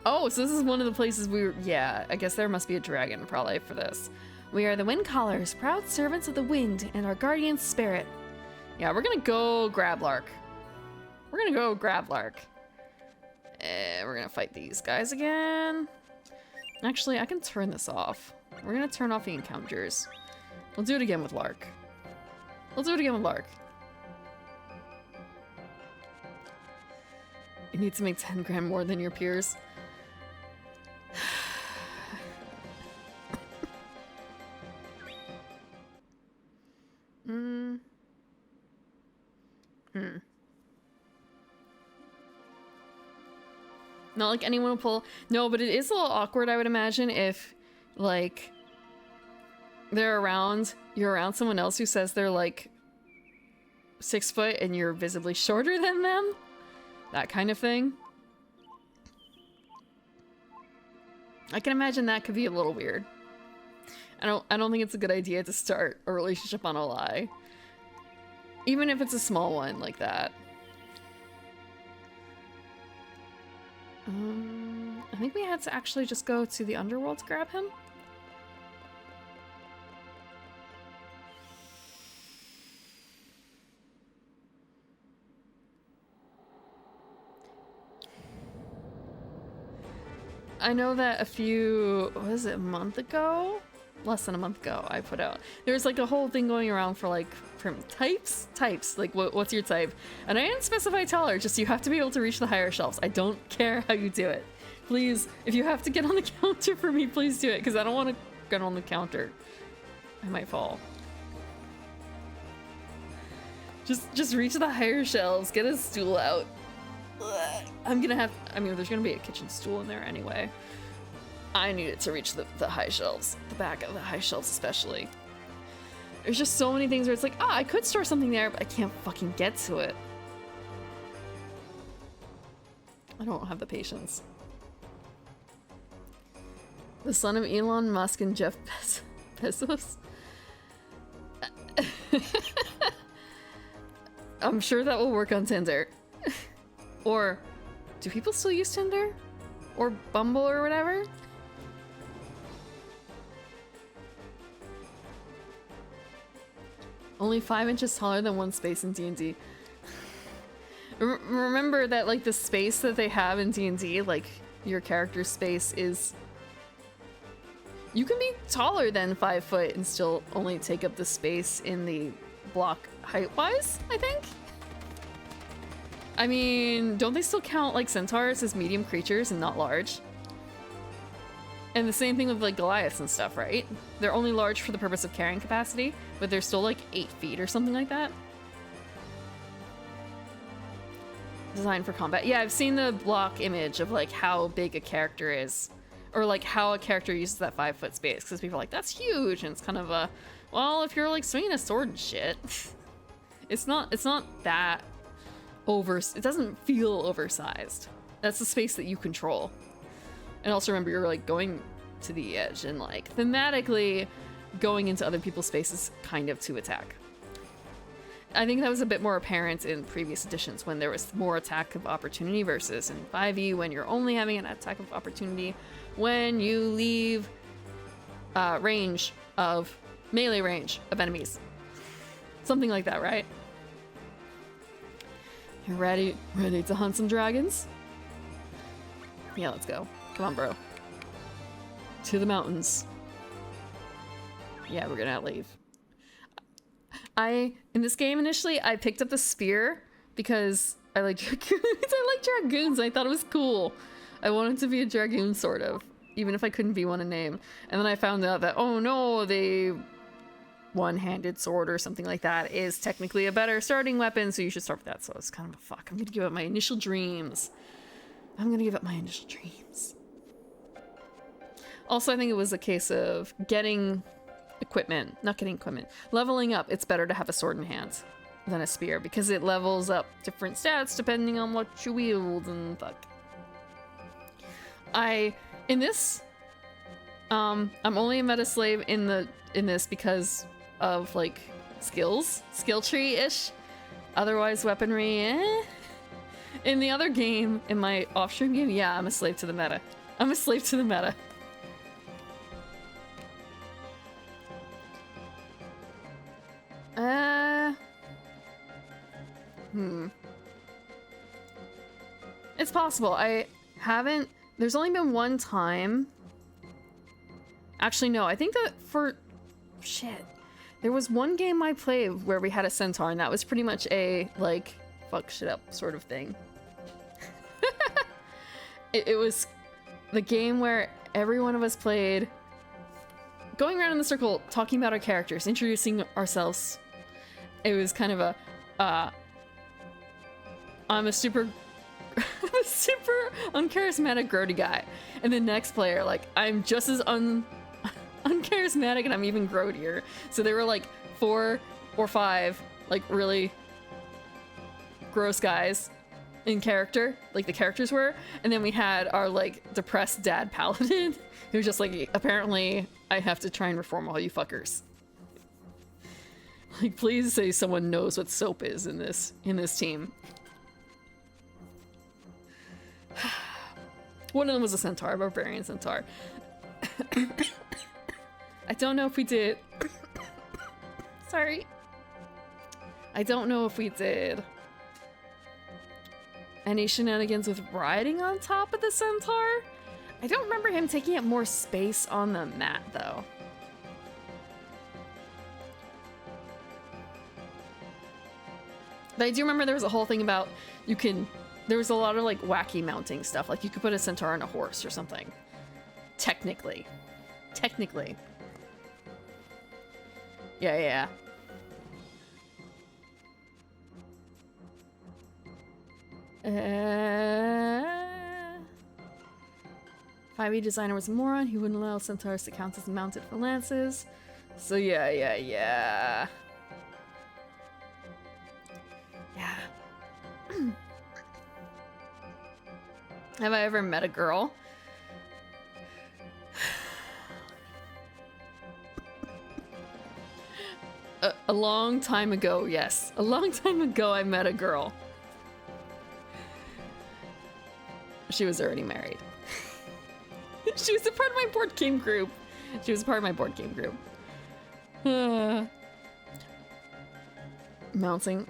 Oh, so this is one of the places we were... Yeah, I guess there must be a dragon probably for this. We are the wind callers, proud servants of the wind and our guardian spirit. Yeah, we're gonna go grab Lark. We're gonna go grab Lark. We're gonna fight these guys again. Actually, I can turn this off. We're gonna turn off the encounters. We'll do it again with Lark. We'll do it again with Lark. You need to make 10 grand more than your peers. Not like anyone will pull. No, but it is a little awkward, I would imagine, if, like, you're around someone else who says they're, like, 6 foot and you're visibly shorter than them. That kind of thing. I can imagine that could be a little weird. I don't think it's a good idea to start a relationship on a lie. Even if it's a small one like that. I think we had to actually just go to the underworld to grab him. I know that a month ago? Less than a month ago, I put out. There's like a whole thing going around for like types, like what's your type? And I didn't specify taller, just you have to be able to reach the higher shelves. I don't care how you do it. Please, if you have to get on the counter for me, please do it, because I don't want to get on the counter. I might fall. Just reach the higher shelves, get a stool out. There's gonna be a kitchen stool in there anyway. I need it to reach the high shelves, the back of the high shelves especially. There's just so many things where it's like, I could store something there, but I can't fucking get to it. I don't have the patience. The son of Elon Musk and Jeff Bezos? I'm sure that will work on Tinder. Or, do people still use Tinder? Or Bumble or whatever? Only 5 inches taller than one space in D&D. Remember that, like, the space that they have in D&D, like, your character's space is... You can be taller than 5 foot and still only take up the space in the block height-wise, I think? I mean, don't they still count, like, centaurs as medium creatures and not large? And the same thing with, like, Goliaths and stuff, right? They're only large for the purpose of carrying capacity, but they're still, like, 8 feet or something like that. Designed for combat. Yeah, I've seen the block image of, like, how big a character is. Or, like, how a character uses that 5 foot space. Because people are like, that's huge! And it's kind of a... Well, if you're, like, swinging a sword and shit... It's not that... It doesn't feel oversized. That's the space that you control. And also remember, you're like going to the edge and like thematically going into other people's spaces kind of to attack. I think that was a bit more apparent in previous editions when there was more attack of opportunity versus in 5e when you're only having an attack of opportunity when you leave melee range of enemies. Something like that, right? You're ready to hunt some dragons? Yeah, let's go. Come on, bro. To the mountains. Yeah, we're gonna leave. In this game initially, I picked up the spear because I like dragoons. I like dragoons. I thought it was cool. I wanted to be a dragoon, sort of, even if I couldn't be one in name. And then I found out that, oh no, they one-handed sword or something like that is technically a better starting weapon, so you should start with that. So it's kind of a fuck. I'm gonna give up my initial dreams. Also, I think it was a case of getting equipment, not getting equipment, leveling up. It's better to have a sword in hand than a spear because it levels up different stats depending on what you wield and fuck. In this, I'm only a meta slave in this because of like skill tree-ish. Otherwise, weaponry, eh. In the other game, in my off-stream game, yeah, I'm a slave to the meta. It's possible. I haven't... There's only been one time... Actually, no. I think that for... Shit. There was one game I played where we had a centaur, and that was pretty much a, like, fuck shit up sort of thing. It was the game where every one of us played... Going around in the circle, talking about our characters, introducing ourselves. It was kind of a... I'm a super uncharismatic grody guy. And the next player, like, I'm just as uncharismatic and I'm even grodier. So there were like 4 or 5 like really gross guys in character, like the characters were. And then we had our like depressed dad paladin who was just like, apparently I have to try and reform all you fuckers. Like, please say someone knows what soap is in this team. One of them was a centaur, a barbarian centaur. I don't know if we did... Sorry. I don't know if we did any shenanigans with riding on top of the centaur. I don't remember him taking up more space on the mat, though. But I do remember there was a whole thing about there was a lot of like wacky mounting stuff. Like you could put a centaur on a horse or something. Technically. Yeah. 5e designer was a moron. He wouldn't allow centaurs to count as mounted for lances. So yeah. Yeah. Have I ever met a girl? A long time ago, yes. A long time ago I met a girl. She was already married. She was a part of my board game group. Mounting.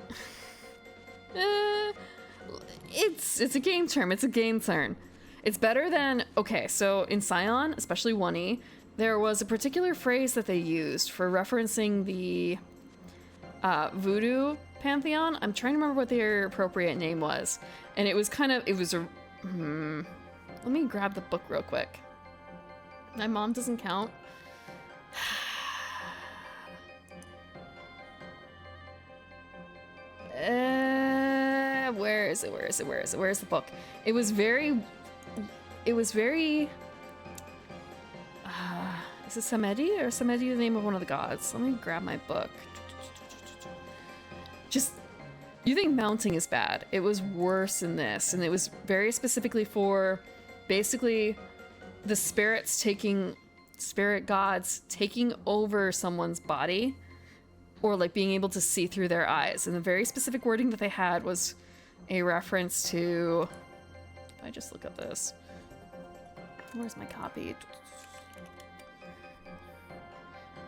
It's a game term. It's better than... Okay, so in Scion, especially 1E, there was a particular phrase that they used for referencing the voodoo pantheon. I'm trying to remember what their appropriate name was. And it was a... Let me grab the book real quick. My mom doesn't count. Where is it? Where's the book? It was very... Is it Samedi? Or Samedi the name of one of the gods? Let me grab my book. You think mounting is bad. It was worse in this, and it was very specifically for basically the spirit gods taking over someone's body, or like being able to see through their eyes. And the very specific wording that they had was a reference to... If I just look up this. Where's my copy?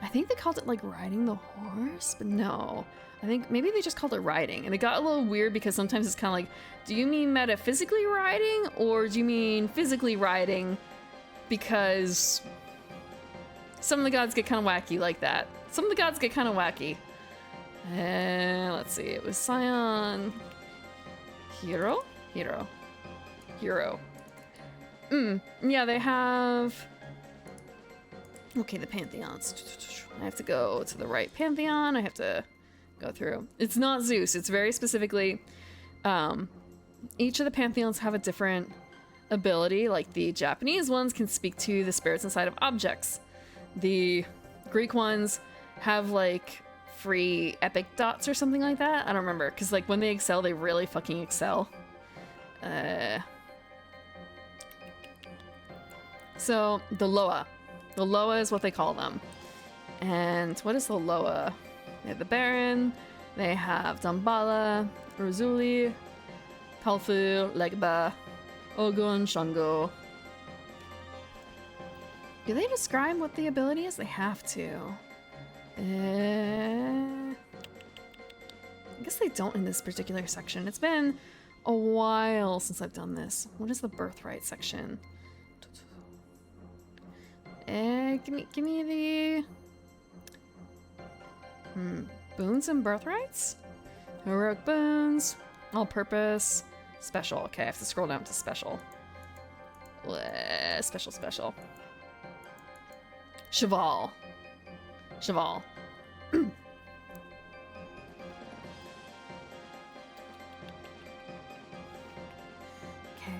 I think they called it like riding the horse, but no. I think maybe they just called it riding. And it got a little weird because sometimes it's kind of like, do you mean metaphysically riding, or do you mean physically riding? Because some of the gods get kind of wacky like that. Let's see, it was Scion... Hero? Yeah, they have... Okay, the pantheons. I have to go to the right pantheon. I have to go through. It's not Zeus. It's very specifically, each of the pantheons have a different ability. Like the Japanese ones can speak to the spirits inside of objects. The Greek ones have like free epic dots or something like that. I don't remember, because like when they excel, they really fucking excel. So the Loa. The Loa is what they call them. And what is the Loa? They have the Baron, they have Damballa, Rosuli, Palfu, Legba, Ogun, Shango. Do they describe what the ability is? They have to. I guess they don't in this particular section. It's been a while since I've done this. What is the birthright section? Give me the boons and birthrights? Heroic boons, all-purpose, special. Okay, I have to scroll down to special. Special. Cheval. Okay,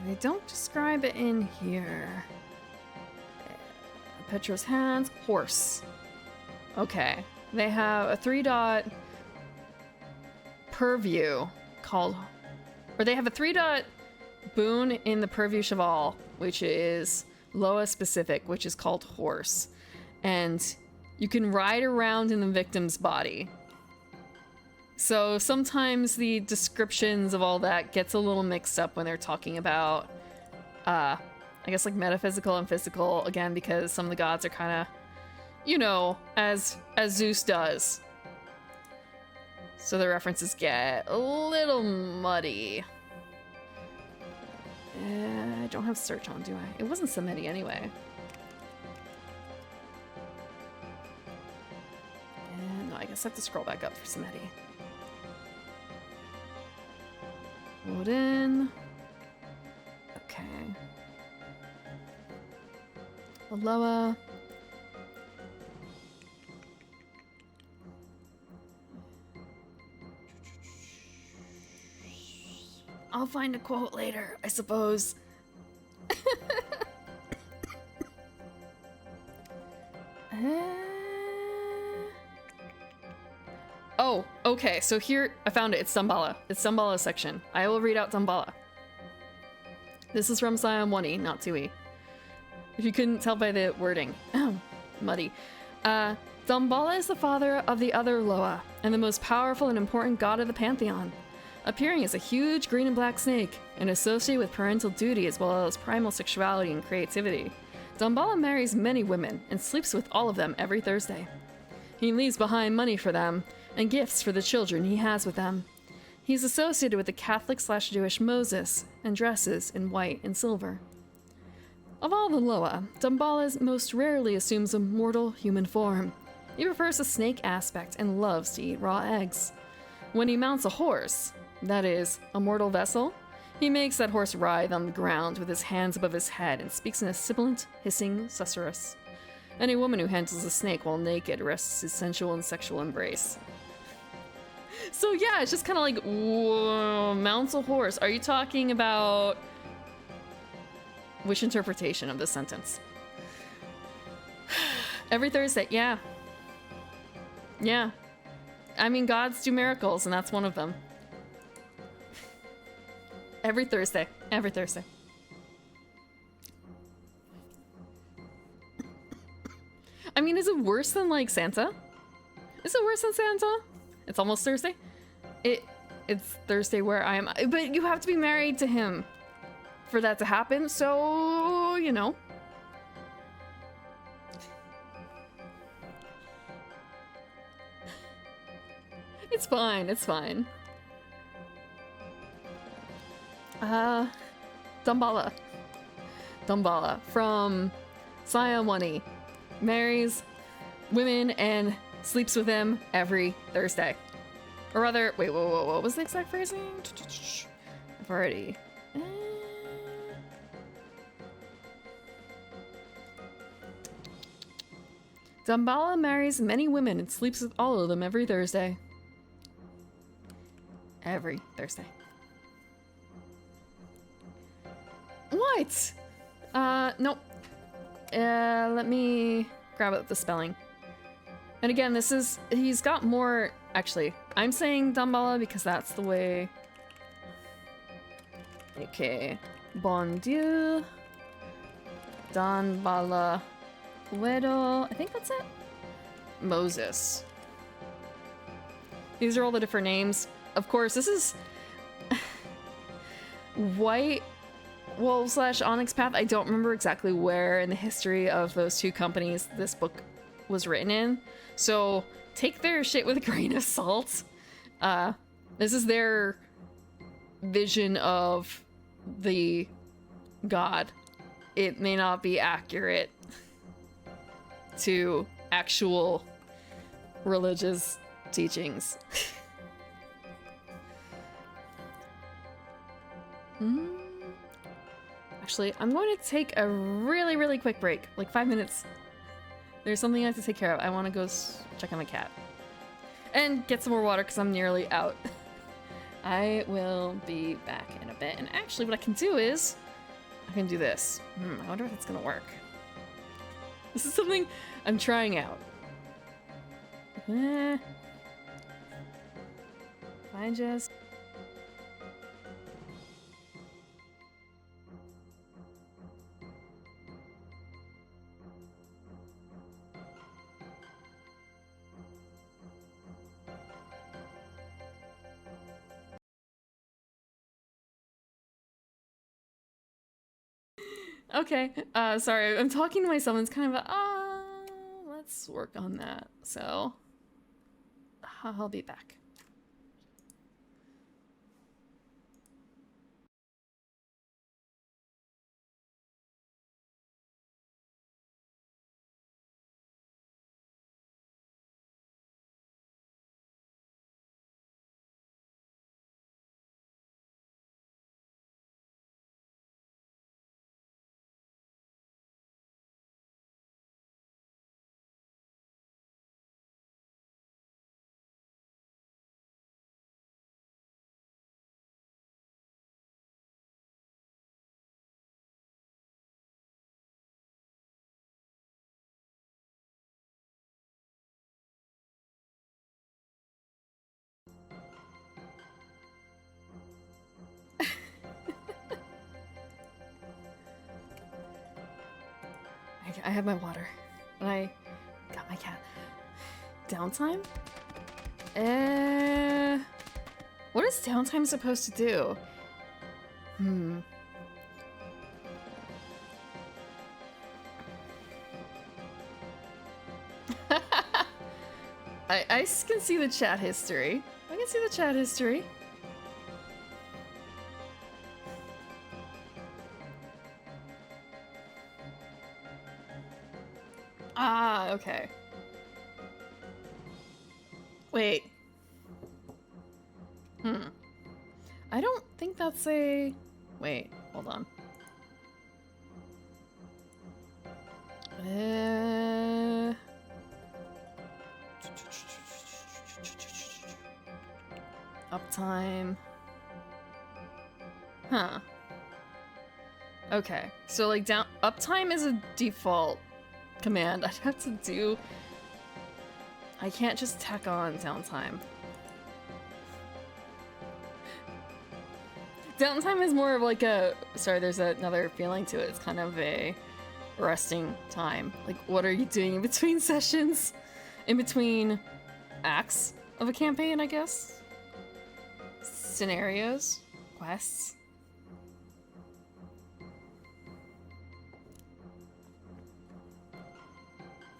they don't describe it in here. Petra's hands, horse. Okay, they have a 3-dot purview called, or they have a 3-dot boon in the purview cheval, which is Loa specific, which is called horse. And you can ride around in the victim's body. So sometimes the descriptions of all that gets a little mixed up when they're talking about, I guess like metaphysical and physical, again, because some of the gods are kind of, you know, as Zeus does. So the references get a little muddy. I don't have search on, do I? It wasn't so many anyway. No, I guess I have to scroll back up for Samedi. Odin. Okay. Aloha. I'll find a quote later, I suppose. Oh, okay, so here, I found it. It's Damballa. It's Damballa's section. I will read out Damballa. This is from Scion 1E, not 2E. If you couldn't tell by the wording. Muddy. Damballa is the father of the other Loa, and the most powerful and important god of the Pantheon. Appearing as a huge green and black snake, and associated with parental duty as well as primal sexuality and creativity. Damballa marries many women, and sleeps with all of them every Thursday. He leaves behind money for them, and gifts for the children he has with them. He's associated with the Catholic/Jewish Moses, and dresses in white and silver. Of all the Loa, Damballa most rarely assumes a mortal human form. He prefers the snake aspect and loves to eat raw eggs. When he mounts a horse, that is, a mortal vessel, he makes that horse writhe on the ground with his hands above his head and speaks in a sibilant, hissing susurrus. Any woman who handles a snake while naked rests his sensual and sexual embrace. So yeah, it's just kind of like, whoa, mounts a horse. Are you talking about which interpretation of this sentence? Every Thursday, yeah. Yeah. I mean, gods do miracles, and that's one of them. Every Thursday. Every Thursday. I mean, is it worse than, like, Santa? Is it worse than Santa? It's almost Thursday? It's Thursday where I am. But you have to be married to him for that to happen, so, you know. It's fine, it's fine. Damballa. Damballa from Scion 1E. Marries women and sleeps with them every Thursday. Or rather, wait, whoa, what was the exact phrasing? I've already... Damballa marries many women and sleeps with all of them every Thursday. Every Thursday. What? Nope. Let me grab out the spelling. And again, this is, he's got more, actually, I'm saying Damballa because that's the way. Okay. Bon Dieu. Damballa. Puedo. I think that's it. Moses. These are all the different names. Of course, this is White Wolf / Onyx Path. I don't remember exactly where in the history of those two companies this book was written in. So take their shit with a grain of salt. This is their vision of the god. It may not be accurate to actual religious teachings. Actually, I'm going to take a really, really quick break. Like 5 minutes. There's something I have to take care of. I want to go check on my cat. And get some more water because I'm nearly out. I will be back in a bit. And actually what I can do is I can do this. I wonder if it's going to work. This is something I'm trying out. I just... Okay, sorry, I'm talking to myself and it's kind of a, let's work on that. So, I'll be back. I have my water, and I got my cat. Downtime? What is downtime supposed to do? I can see the chat history. I can see the chat history. Ah, okay. Wait. I don't think that's a... Wait, hold on. Uptime. Huh. Okay, so like uptime is a default command. I'd have to do... I can't just tack on downtime. Downtime is more of like a... Sorry, there's another feeling to it. It's kind of a resting time. Like, what are you doing in between sessions? In between acts of a campaign, I guess? Scenarios? Quests?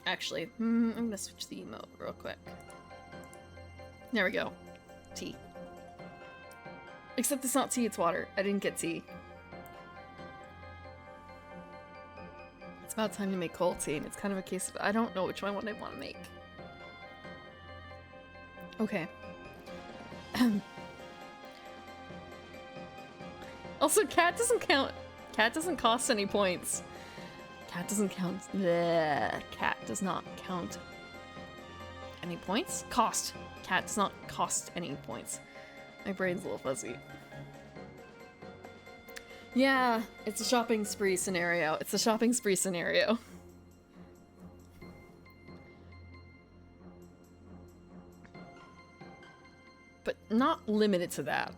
Actually, I'm gonna switch the emote real quick. There we go. Tea. Except it's not tea, it's water. I didn't get tea. It's about time to make cold tea, and it's kind of a case of I don't know which one I want to make. Okay. Also, cat doesn't count. Cat doesn't cost any points. Cat doesn't count. Bleh. Cat does not count any points? Cost. Cat does not cost any points. My brain's a little fuzzy. Yeah, it's a shopping spree scenario. It's a shopping spree scenario. But not limited to that.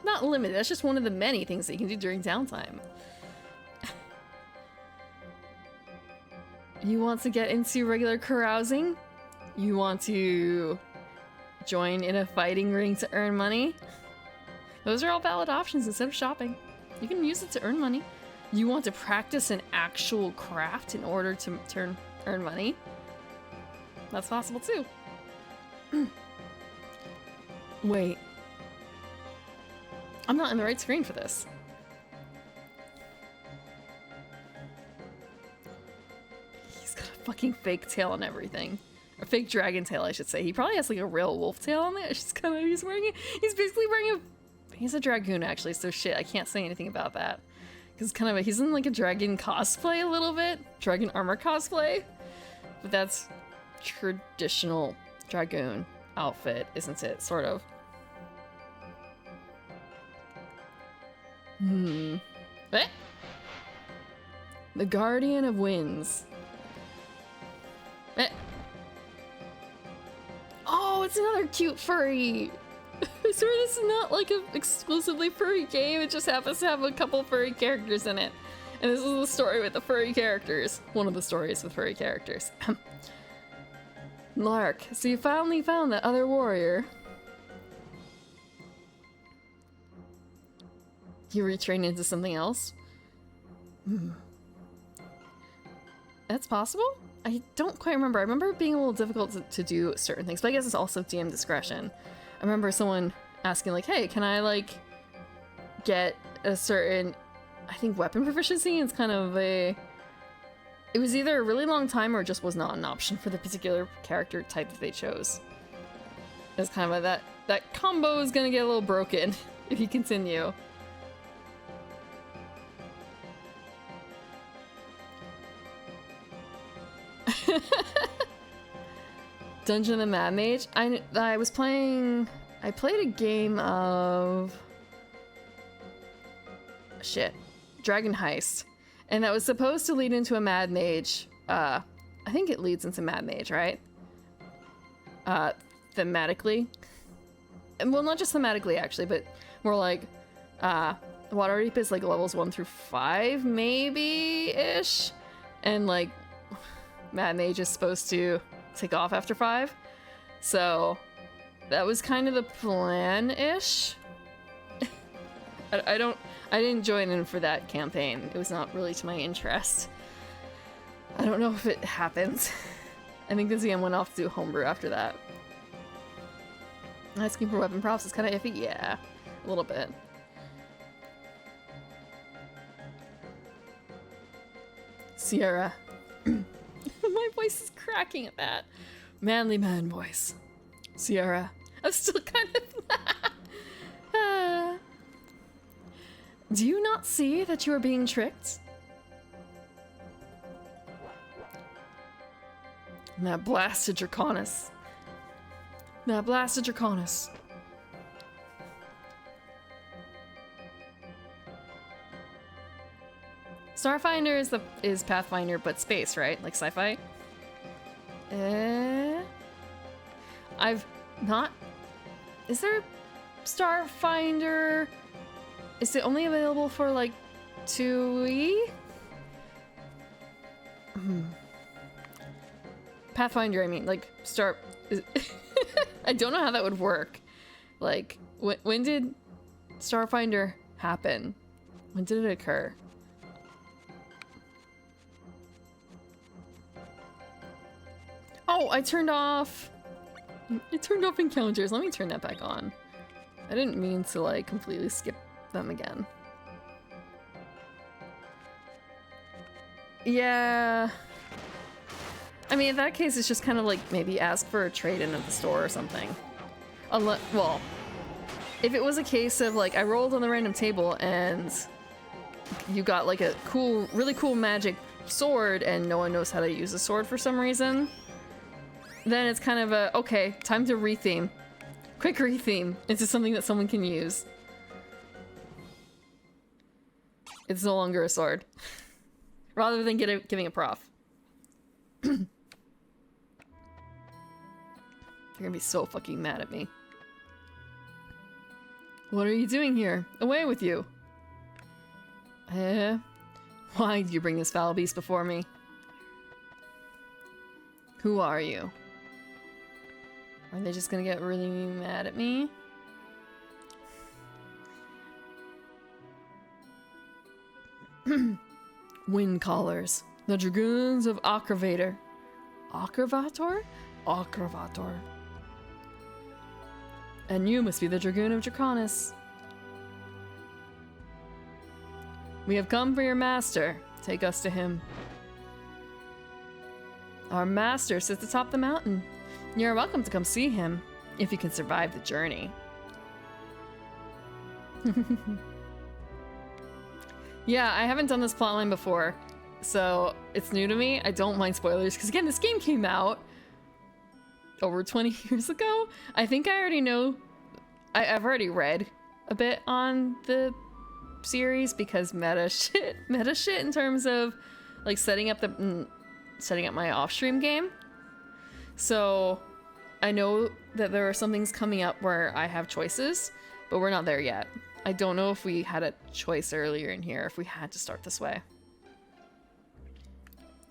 Not limited, that's just one of the many things that you can do during downtime. You want to get into regular carousing? You want to join in a fighting ring to earn money? Those are all valid options instead of shopping. You can use it to earn money. You want to practice an actual craft in order to earn money? That's possible too. Wait. I'm not in the right screen for this. He's got a fucking fake tail and everything. Or fake dragon tail, I should say. He probably has like a real wolf tail on it. It's just kind of, he's basically wearing a, he's a dragoon actually, so shit, I can't say anything about that. Because kind of, he's in like a dragon cosplay a little bit. Dragon armor cosplay. But that's traditional dragoon outfit, isn't it? Sort of. Eh? The Guardian of Winds. Eh. Oh, it's another cute furry. I swear this is not like an exclusively furry game. It just happens to have a couple furry characters in it. And this is the story with the furry characters. One of the stories with furry characters. Lark, so you finally found that other warrior. You retrained into something else? That's possible? I don't quite remember. I remember it being a little difficult to do certain things, but I guess it's also DM discretion. I remember someone asking like, hey, can I like get a certain, I think weapon proficiency? It's kind of a, it was either a really long time or it just was not an option for the particular character type that they chose. It's kind of like that combo is gonna get a little broken if you continue. Dungeon of the Mad Mage. I was playing. I played a game of shit, Dragon Heist, and that was supposed to lead into a Mad Mage. I think it leads into Mad Mage, right? Thematically, and well, not just thematically actually, but more like Waterdeep is like levels 1 through 5, maybe ish, and like Mad Mage is supposed to take off after 5, so that was kind of the plan-ish. I didn't join in for that campaign. It was not really to my interest. I don't know if it happens. I think the ZM went off to do homebrew after that. Asking for weapon props is kind of iffy. Yeah, a little bit. Sierra. My voice is cracking at that. Manly man voice. Sierra. I'm still kind of... Do you not see that you are being tricked? That blasted Draconis. That blasted Draconis. Starfinder is Pathfinder, but space, right? Like sci-fi? I've not... Is there Starfinder? Is it only available for like 2E? Pathfinder, I mean, like I don't know how that would work. Like, when did Starfinder happen? When did it occur? Oh, I turned off encounters. Let me turn that back on. I didn't mean to like completely skip them again. Yeah. I mean, in that case, it's just kind of like maybe ask for a trade-in at the store or something. Well, if it was a case of like I rolled on the random table and you got like a cool, really cool magic sword and no one knows how to use a sword for some reason, then it's kind of a, okay, time to retheme. Quick retheme into something that someone can use. It's no longer a sword. Rather than giving a prof. You're gonna be so fucking mad at me. What are you doing here? Away with you. Why did you bring this foul beast before me? Who are you? Are they just gonna get really mad at me? Wind Callers, the Dragoons of Akravator. Akravator? Akravator. And you must be the Dragoon of Draconis. We have come for your master. Take us to him. Our master sits atop the mountain. You're welcome to come see him, if you can survive the journey. Yeah, I haven't done this plotline before, so it's new to me. I don't mind spoilers, because again, this game came out over 20 years ago. I think I already know. I've already read a bit on the series because meta shit in terms of like setting up my off-stream game. So I know that there are some things coming up where I have choices, but we're not there yet. I don't know if we had a choice earlier in here, if we had to start this way.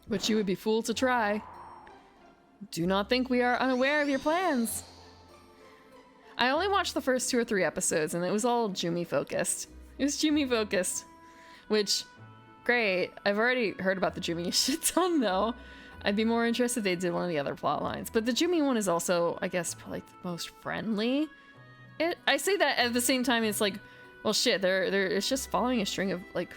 But you would be fooled to try. Do not think we are unaware of your plans. I only watched the first 2 or 3 episodes, and it was all Jumi focused. It was Jumi focused, which, great. I've already heard about the Jumi a shit ton, though. I'd be more interested if they did one of the other plot lines. But the Jumi one is also, I guess, probably the most friendly. I say that at the same time, it's like, well, shit, it's just following a string of, like,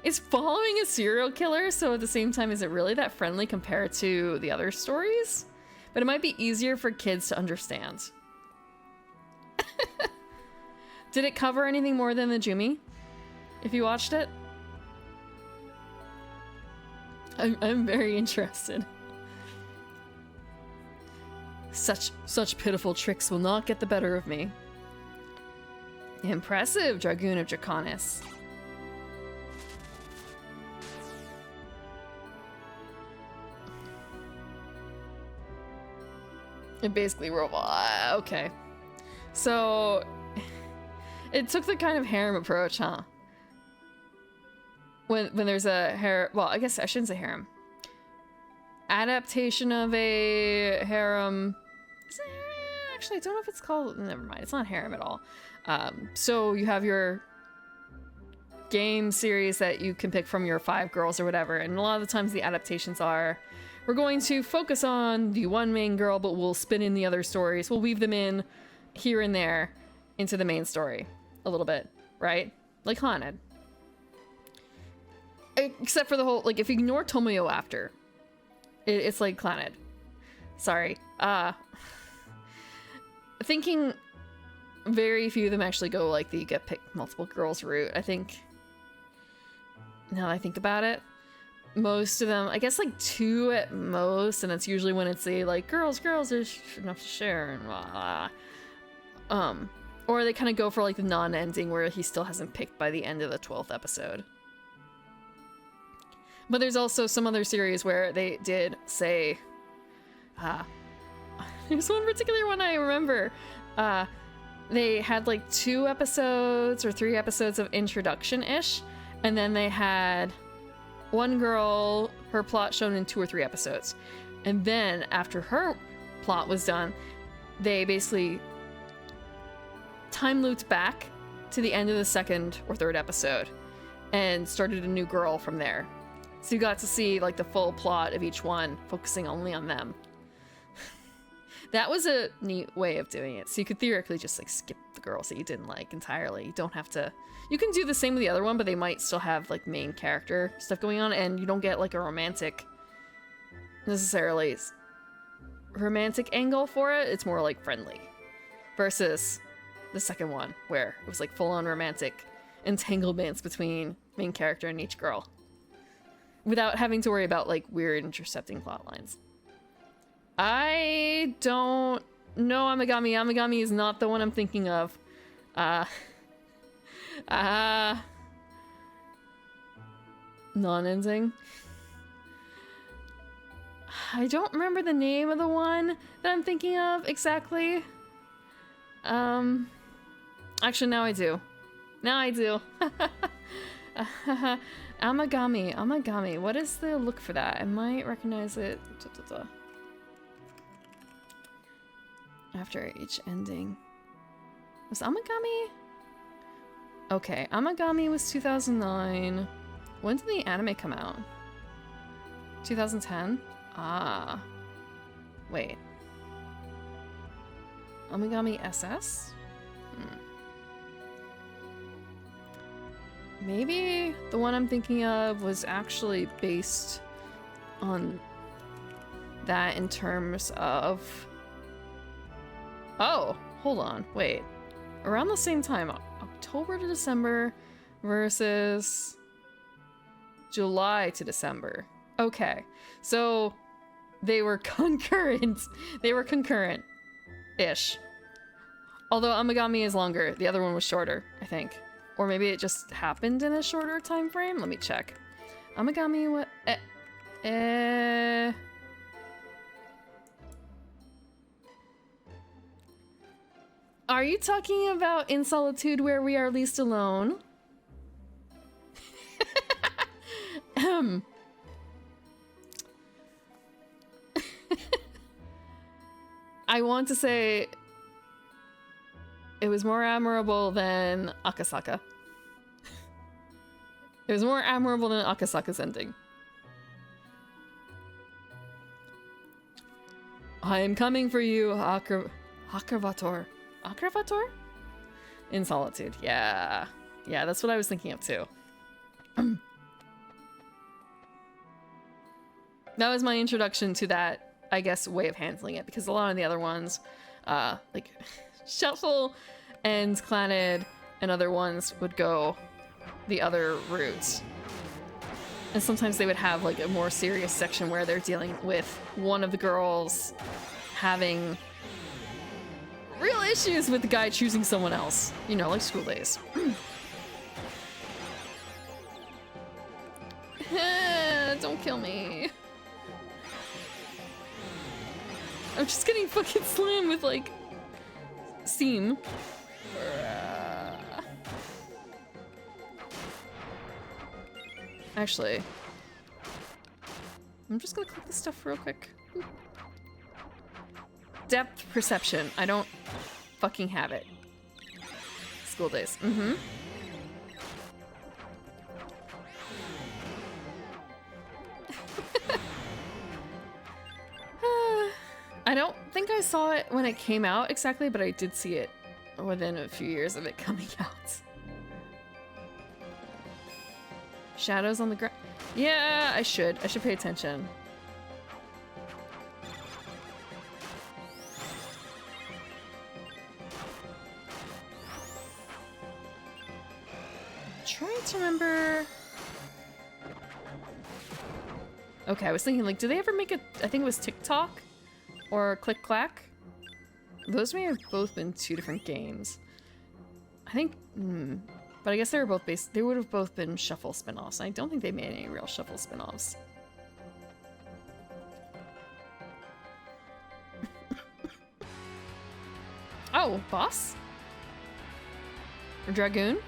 it's following a serial killer, so at the same time, is it really that friendly compared to the other stories? But it might be easier for kids to understand. Did it cover anything more than the Jumi? If you watched it? I'm very interested. Such pitiful tricks will not get the better of me. Impressive, Dragoon of Draconis. It basically robot. Okay. So it took the kind of harem approach, huh? When there's a harem, well, I guess I shouldn't say harem. Adaptation of a harem. Actually, I don't know if it's called, never mind, it's not harem at all. So you have your game series that you can pick from your 5 girls or whatever, and a lot of the times the adaptations are, we're going to focus on the one main girl, but we'll spin in the other stories. We'll weave them in here and there into the main story a little bit, right? Like Clannad. Except for the whole, like, if you ignore Tomoyo after, it's like Clannad. Sorry. Thinking very few of them actually go like the you get picked multiple girls route. I think, now that I think about it, most of them, I guess like 2 at most, and it's usually when it's a like girls, there's enough to share and blah, blah. Or they kind of go for like the non-ending where he still hasn't picked by the end of the 12th episode. But there's also some other series where they did say, there's one particular one I remember. They had like 2 episodes or 3 episodes of introduction-ish, and then they had one girl, her plot shown in 2 or 3 episodes. And then after her plot was done, they basically time looped back to the end of the 2nd or 3rd episode and started a new girl from there. So you got to see like the full plot of each one, focusing only on them. That was a neat way of doing it. So you could theoretically just like skip the girls that you didn't like entirely. You don't have to, you can do the same with the other one, but they might still have like main character stuff going on, and you don't get like a romantic, necessarily romantic angle for it. It's more like friendly versus the second one where it was like full on romantic entanglements between main character and each girl. without having to worry about like weird intercepting plot lines. I don't know Amagami. Amagami is not the one I'm thinking of. Non-ending. I don't remember the name of the one that I'm thinking of exactly. Actually, now I do. Now I do. Amagami. Amagami. What is the look for that? I might recognize it. After each ending. Was Amagami? Okay, Amagami was 2009. When did the anime come out? 2010? Ah. Wait. Amagami SS? Maybe the one I'm thinking of was actually based on that in terms of... Oh, hold on, wait. Around the same time, October to December versus July to December. Okay, so they were concurrent. They were concurrent-ish. Although Amagami is longer, the other one was shorter, I think. Or maybe it just happened in a shorter time frame? Let me check. Amagami, what? Are you talking about In Solitude Where We Are Least Alone? I want to say it was more admirable than Akasaka. It was more admirable than Akasaka's ending. I am coming for you, Akravator. Akravator? In Solitude, yeah. Yeah, that's what I was thinking of too. That was my introduction to that, I guess, way of handling it, because a lot of the other ones, like Shuffle and Clannad and other ones would go the other routes. And sometimes they would have like a more serious section where they're dealing with one of the girls having real issues with the guy choosing someone else. You know, like School Days. Don't kill me. I'm just getting fucking slammed with like seam. Actually, I'm just gonna click this stuff real quick. Depth perception. I don't fucking have it. School Days. Mm-hmm. I don't think I saw it when it came out exactly, but I did see it within a few years of it coming out. Shadows on the ground. Yeah, I should pay attention. I'm trying to remember. Okay, I was thinking, like, did they ever make it? I think it was TikTok or Click Clack. Those may have both been two different games. I think, but I guess they were both based. They would have both been Shuffle spin-offs. I don't think they made any real Shuffle spin-offs. Oh, boss? Or Dragoon?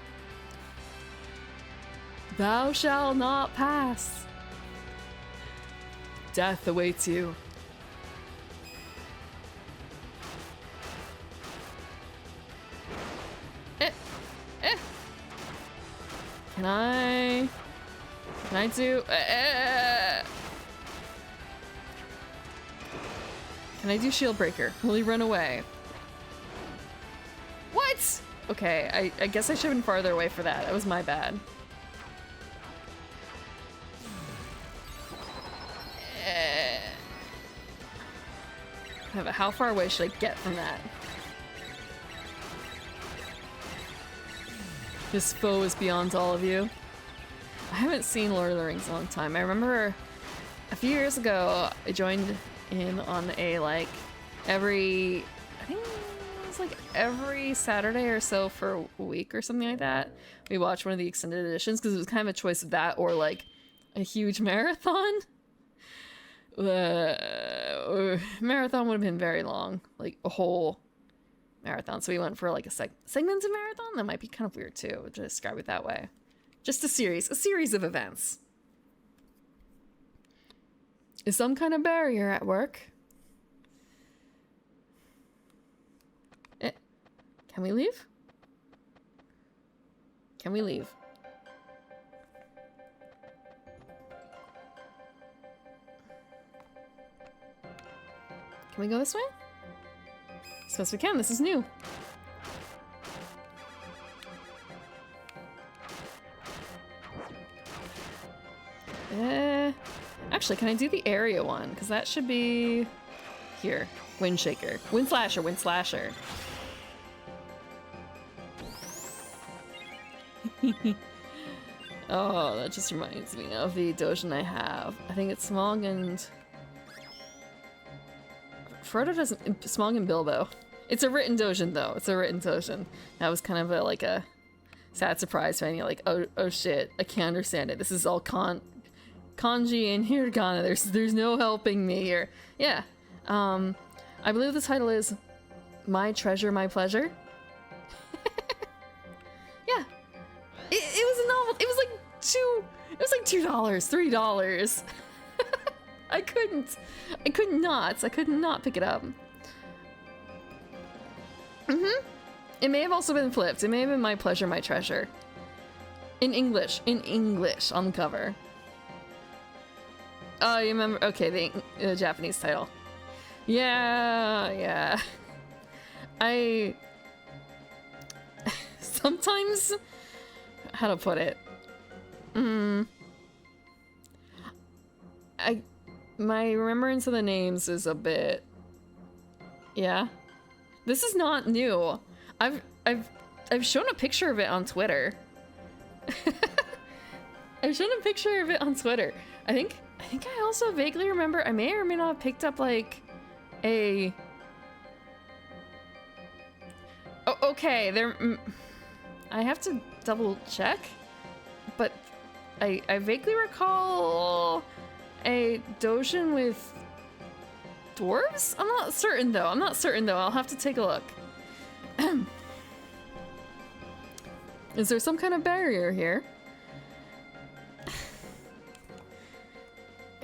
Thou shalt not pass. Death awaits you. Can I do... Can I do Shield Breaker? Will he run away? What? Okay, I guess I should have been farther away for that. That was my bad. How far away should I get from that? This foe is beyond all of you. I haven't seen Lord of the Rings in a long time. I remember a few years ago, I joined in on a, like, I think it was like every Saturday or so for a week or something like that. We watched one of the extended editions because it was kind of a choice of that or like a huge marathon. Marathon would have been very long, like a whole marathon. So we went for like a segments of marathon. That might be kind of weird too to describe it that way. Just a series of events. Is some kind of barrier at work? Can we leave? Can we leave? Can we go this way? Suppose we can. This is new. Actually, can I do the area one? Because that should be here. Wind shaker. Wind slasher. Wind slasher. Oh, that just reminds me of the Dojin I have. I think it's Smog and... Frodo doesn't... Smog and Bilbo. It's a written Dojin, though. It's a written Dojin. That was kind of like a sad surprise for me. Like, oh shit, I can't understand it. This is all kanji and hiragana. There's no helping me here. Yeah. I believe the title is My Treasure, My Pleasure. Yeah. It was a novel. It was like $2, $3. I could not pick it up. It may have also been flipped. It may have been My Pleasure, My Treasure. In English on the cover. Oh, you remember? Okay, the Japanese title. Yeah. I sometimes, how to put it? My remembrance of the names is a bit, yeah. This is not new. I've shown a picture of it on Twitter. I've shown a picture of it on Twitter. I think I also vaguely remember I may or may not have picked up like a... Oh, okay, I have to double check, but I vaguely recall a Dojin with dwarves? I'm not certain though. I'll have to take a look. Is there some kind of barrier here?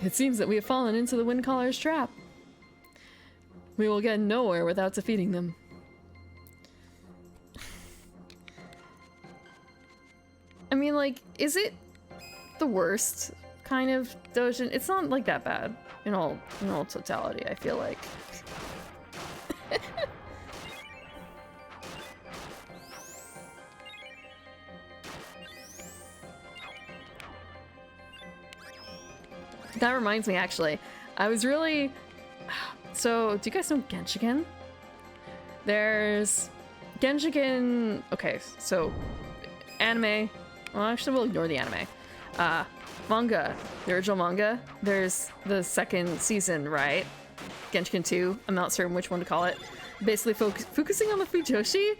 It seems that we have fallen into the Windcaller's trap. We will get nowhere without defeating them. I mean, like, is it the worst kind of Dojin? It's not like that bad in all totality, I feel like. That reminds me, actually. I was really... So, do you guys know Genshiken? There's... Genshiken... Okay, so... Anime... Well, actually, we'll ignore the anime. Manga. The original manga. There's the second season, right? Genshiken 2. I'm not certain which one to call it. Basically focusing on the Fujoshi.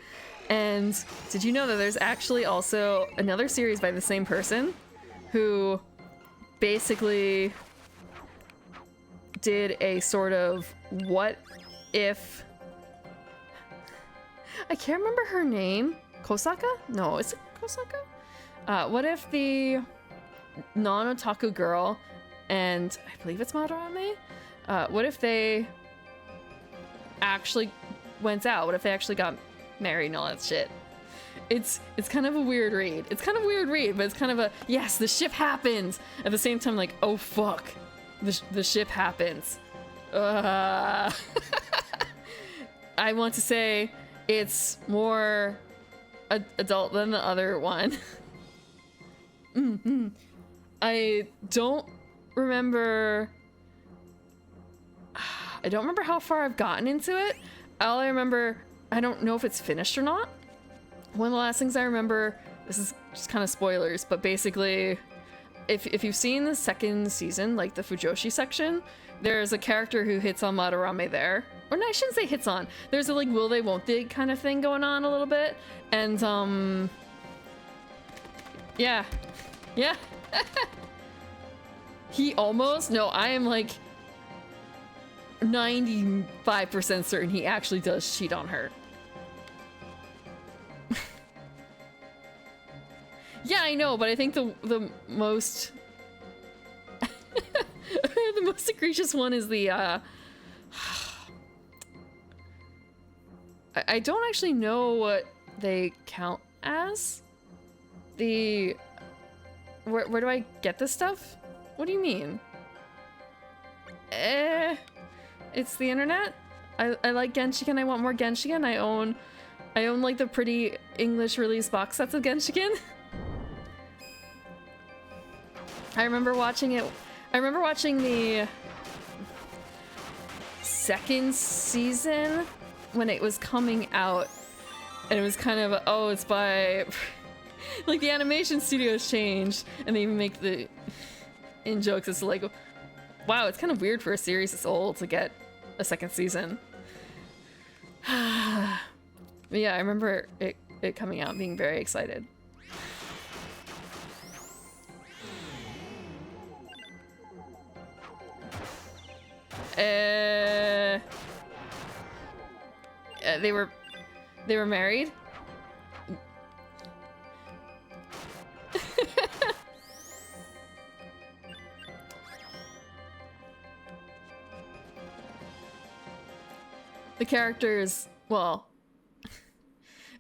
And did you know that there's actually also another series by the same person who basically did a sort of what if... I can't remember her name. Kosaka? No, is it Kosaka? What if the non-otaku girl and I believe it's Madarame? What if they actually went out? What if they actually got married and all that shit? It's kind of a weird read. It's kind of a weird read, but it's kind of a, yes, the ship happens. At the same time, like, oh fuck, the ship happens. I want to say it's more adult than the other one. I don't remember how far I've gotten into it. All I remember, I don't know if it's finished or not. One of the last things I remember, this is just kind of spoilers, but basically if you've seen the second season, like the Fujoshi section, there's a character who hits on Madarame there. Or no, I shouldn't say hits on. There's a like will they won't they kind of thing going on a little bit. And yeah. Yeah. He almost, no, I am like 95% certain he actually does cheat on her. Yeah, I know, but I think the most the most egregious one is the I don't actually know what they count as. The where do I get this stuff? What do you mean? It's the internet. I like Genshiken. I want more Genshiken. I own like the pretty English release box sets of Genshiken. I remember watching it. I remember watching the second season when it was coming out, and it was kind of oh, it's by like the animation studios changed, and they even make the in jokes. It's like, wow, it's kind of weird for a series this old to get a second season. But yeah, I remember it coming out and being very excited. They were married. The characters, well,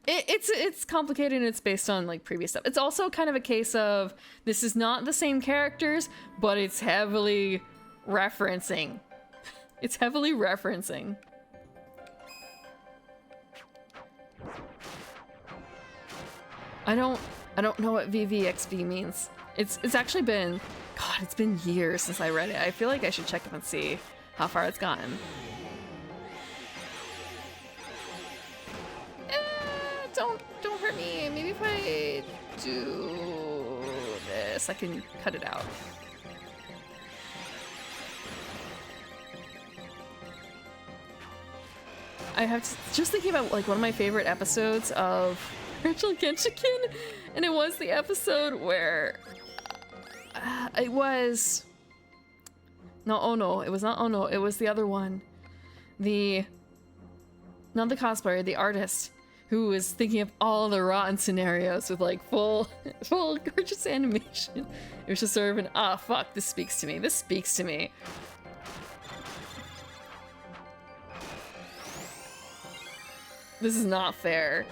it's complicated and it's based on like previous stuff. It's also kind of a case of this is not the same characters, but it's heavily referencing. It's heavily referencing. I don't know what VVXV means. It's actually been, God, it's been years since I read it. I feel like I should check up and see how far it's gotten. Don't hurt me. Maybe if I do this, I can cut it out. I have to, just thinking about like one of my favorite episodes of Rachel Genshiken, and it was the episode where it was no Ono. It was not Ono. It was the other one, not the cosplayer, the artist who was thinking of all the rotten scenarios with like full gorgeous animation. It was just sort of an fuck, this speaks to me. This speaks to me. This is not fair.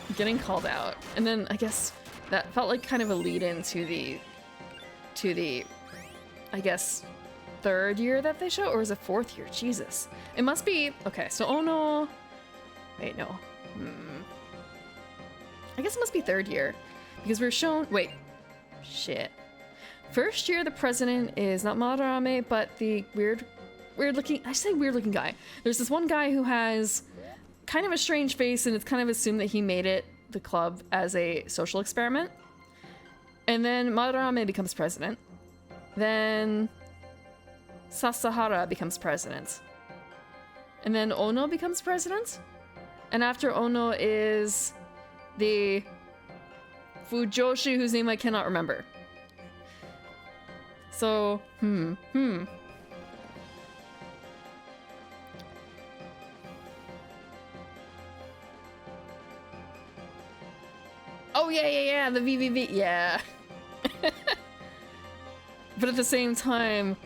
I'm getting called out. And then I guess that felt like kind of a lead in to the I guess third year that they show, or is it fourth year? Jesus. It must be okay, so oh no. Wait, no. I guess it must be third year. Because we're shown wait. Shit. First year the president is not Madarame, but the weird looking, I say weird looking guy. There's this one guy who has kind of a strange face, and it's kind of assumed that he made it the club as a social experiment. And then Madarame becomes president. Then Sasahara becomes president. And then Ono becomes president. And after Ono is the Fujoshi, whose name I cannot remember. So, Oh, yeah, the VVV, yeah. But at the same time,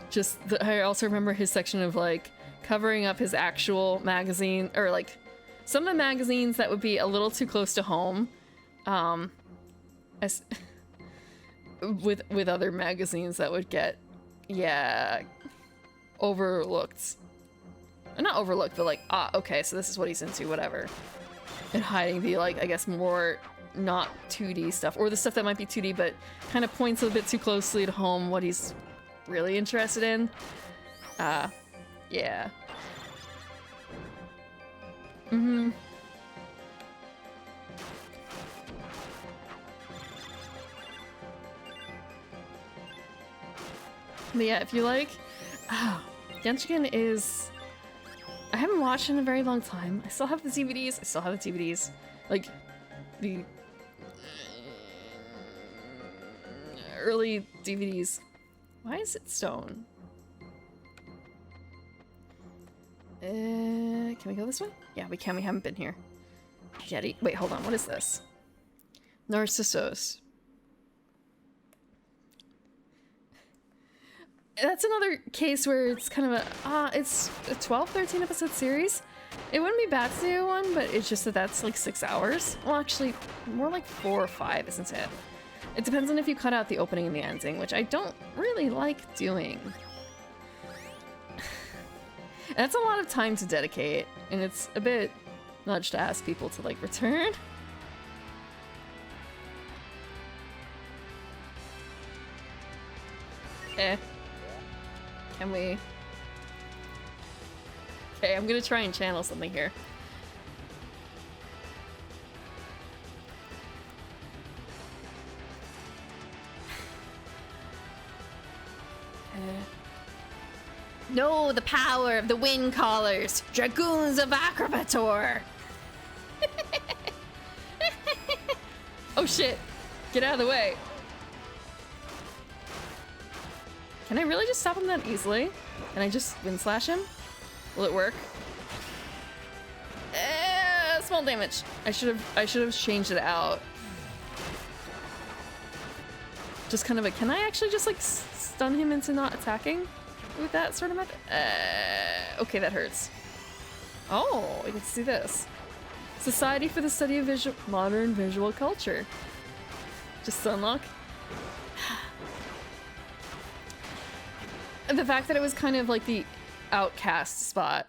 I also remember his section of, like, covering up his actual magazine, or, like, some of the magazines that would be a little too close to home, with other magazines that would get, overlooked. Not overlooked, but like, okay, so this is what he's into, whatever. And hiding the, like, I guess more not 2D stuff, or the stuff that might be 2D but kind of points a bit too closely to home what he's really interested in. Yeah. But yeah, if you like... Oh, Genshiken is... I haven't watched in a very long time. I still have the DVDs. Like, the... early DVDs. Why is it stone? Can we go this way? Yeah, we can. We haven't been here. Jetty. Wait, hold on. What is this? Narcissus. That's another case where it's kind of it's a 12, 13 episode series. It wouldn't be bad to do one, but it's just that that's like 6 hours. Well, actually, more like 4 or 5, isn't it? It depends on if you cut out the opening and the ending, which I don't really like doing. And that's a lot of time to dedicate, and it's a bit much to ask people to like return. Can we? Okay, I'm gonna try and channel something here. Know the power of the wind callers, dragoons of Acrobator. Oh shit! Get out of the way. Can I really just stop him that easily? Can I just wind slash him? Will it work? Small damage. I should have changed it out. Just kind of a, can I actually just like stun him into not attacking with that sort of method? Okay, that hurts. Oh, I get to see this. Society for the Study of Modern Visual Culture. Just to unlock. The fact that it was kind of like the outcast spot.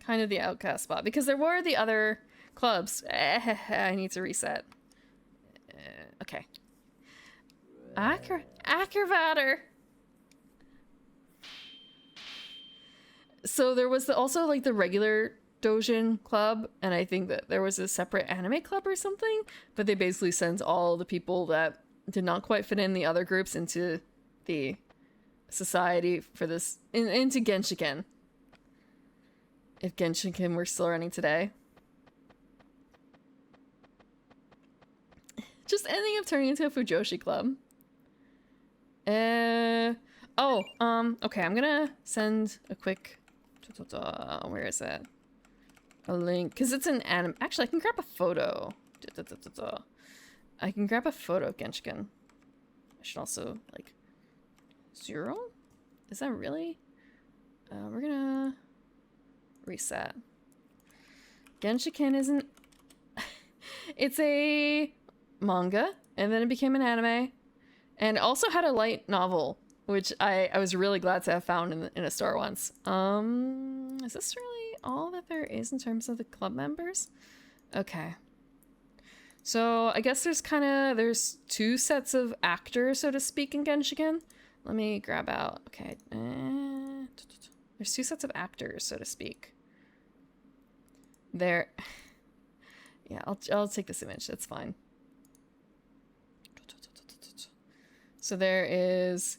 Kind of the outcast spot. Because there were the other clubs. I need to reset. Okay. Acrobator. So there was also like the regular Dojin club, and I think that there was a separate anime club or something, but they basically sent all the people that did not quite fit in the other groups into the society for this, into Genshiken. If Genshiken were still running today. Just ending up turning into a Fujoshi club. Okay, I'm gonna send a quick, where is it? A link, because it's an anime. Actually, I can grab a photo. I can grab a photo of Genshiken. I should also, like, 0? Is that really? We're gonna reset. Genshiken isn't... It's a manga, and then it became an anime, and also had a light novel, which I was really glad to have found in a store once. Is this really all that there is in terms of the club members? Okay. So I guess there's 2 sets of actors, so to speak, in Genshiken. Let me grab out. Okay. There's 2 sets of actors, so to speak. There. Yeah, I'll take this image. That's fine. So there is.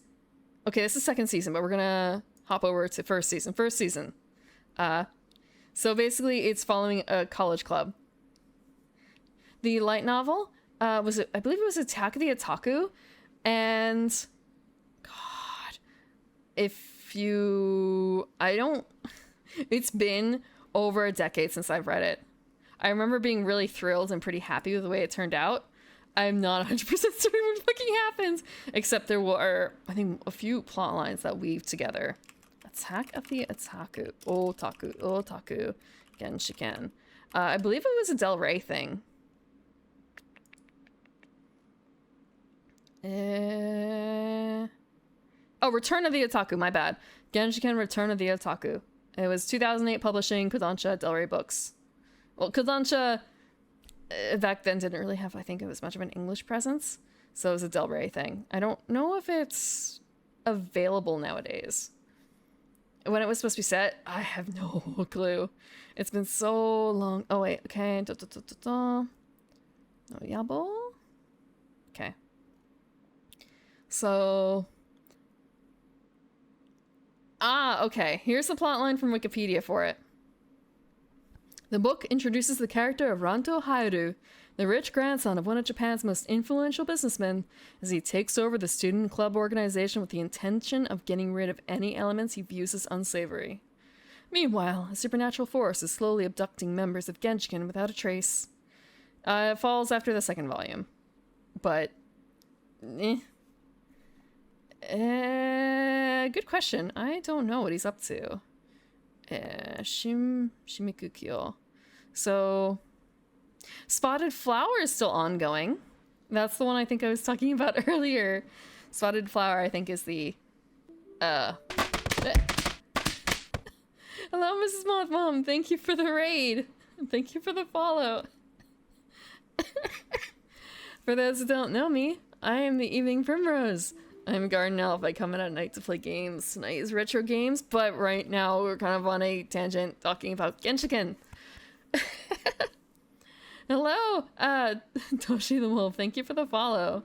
Okay, this is 2nd season, but we're gonna hop over to 1st season. 1st season. So basically, it's following a college club. The light novel I believe it was Attack of the Otaku, and God, it's been over a decade since I've read it. I remember being really thrilled and pretty happy with the way it turned out. I'm not 100% certain what fucking happens, except there were, I think, a few plot lines that weave together. Attack of the Otaku, Genshiken. I believe it was a Del Rey thing. Return of the Otaku, my bad. Genshiken Return of the Otaku. It was 2008 publishing, Kodansha, Del Rey Books. Well, Kodansha back then didn't really have, I think, as much of an English presence, so it was a Del Rey thing. I don't know if it's available nowadays. When it was supposed to be set, I have no clue. It's been so long. Oh, wait, okay. Oh, Yabo? Okay. So, Ah, okay. Here's the plotline from Wikipedia for it. The book introduces the character of Ranto Hayaru, the rich grandson of one of Japan's most influential businessmen, as he takes over the student club organization with the intention of getting rid of any elements he views as unsavory. Meanwhile, a supernatural force is slowly abducting members of Genshiken without a trace. It falls after the second volume. But... good question. I don't know what he's up to. Shimikukyo. So... Spotted Flower is still ongoing. That's the one I think I was talking about earlier. Spotted Flower, I think, is the... Hello, Mrs. Mothmom. Thank you for the raid. Thank you for the follow. For those who don't know me, I am the Evening Primrose. I'm a garden elf. I come in at night to play games. Tonight is retro games, but right now we're kind of on a tangent talking about Genshiken. Hello, Toshi the Wolf. Thank you for the follow.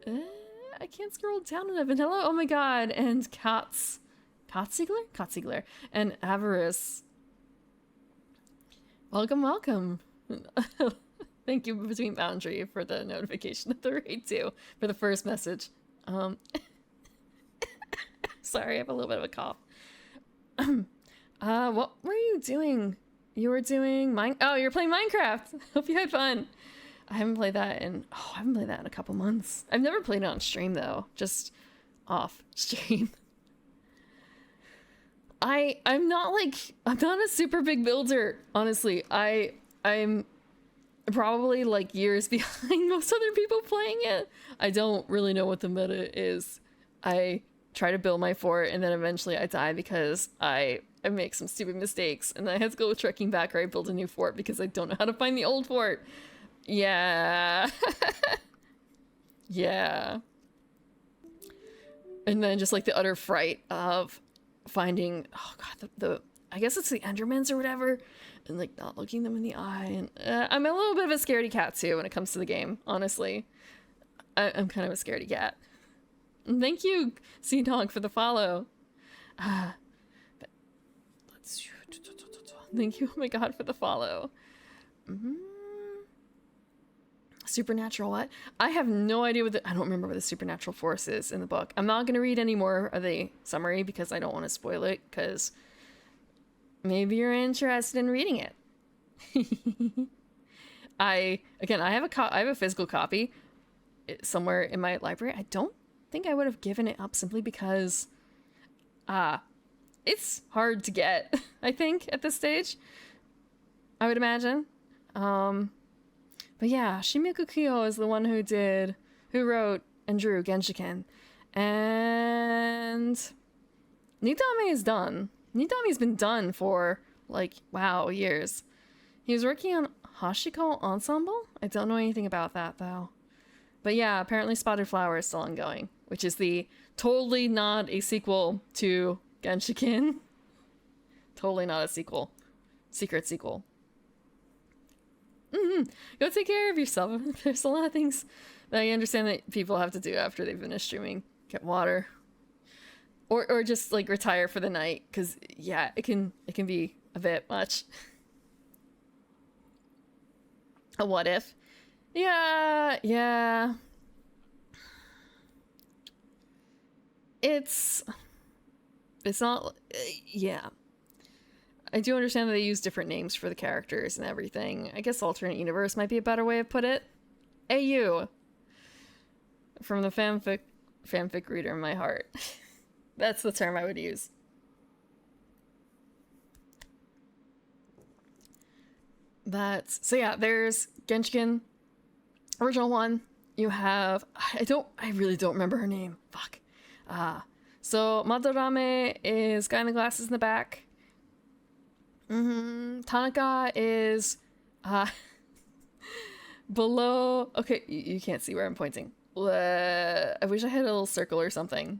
I can't scroll down enough. And hello, oh my god, and Kotziegler, and Avarice. Welcome, welcome. Thank you, Between Boundary, for the notification of the raid too, for the first message. Sorry, I have a little bit of a cough. What were you doing? You were doing oh, you're playing Minecraft. Hope you had fun. I haven't played that in a couple months. I've never played it on stream though, just off stream. I'm not a super big builder, honestly. I'm probably like years behind most other people playing it. I don't really know what the meta is. I try to build my fort and then eventually I die because I make some stupid mistakes and I have to go trekking back or I build a new fort because I don't know how to find the old fort. Yeah. Yeah. And then just like the utter fright of finding, oh god, I guess it's the Endermans or whatever, and like not looking them in the eye. And I'm a little bit of a scaredy cat too when it comes to the game, honestly. I'm kind of a scaredy cat. And thank you, Sea Dog, for the follow. But let's... Thank you, oh my god, for the follow. Supernatural what? I have no idea what I don't remember what the supernatural force is in the book. I'm not going to read any more of the summary because I don't want to spoil it, because maybe you're interested in reading it. I have a physical copy somewhere in my library. I don't think I would have given it up simply because it's hard to get, I think, at this stage. I would imagine. But yeah, Shimiku Kyo is the one who wrote and drew Genshiken. And Nitame is done. Nitame's been done for, like, wow, years. He was working on Hashiko Ensemble? I don't know anything about that, though. But yeah, apparently Spotted Flower is still ongoing, which is the totally not a sequel to Genshiken. Totally not a sequel. Secret sequel. Go take care of yourself. There's a lot of things that I understand that people have to do after they finish streaming. Get water. Or just like retire for the night, because yeah, it can be a bit much. A what if? Yeah. It's not, yeah. I do understand that they use different names for the characters and everything. I guess alternate universe might be a better way to put it. AU. From the fanfic reader in my heart. That's the term I would use. So yeah, there's Genshiken, original one. You have, I really don't remember her name. Fuck. So Madarame is guy in the glasses in the back. Tanaka is below. Okay, you can't see where I'm pointing. I wish I had a little circle or something.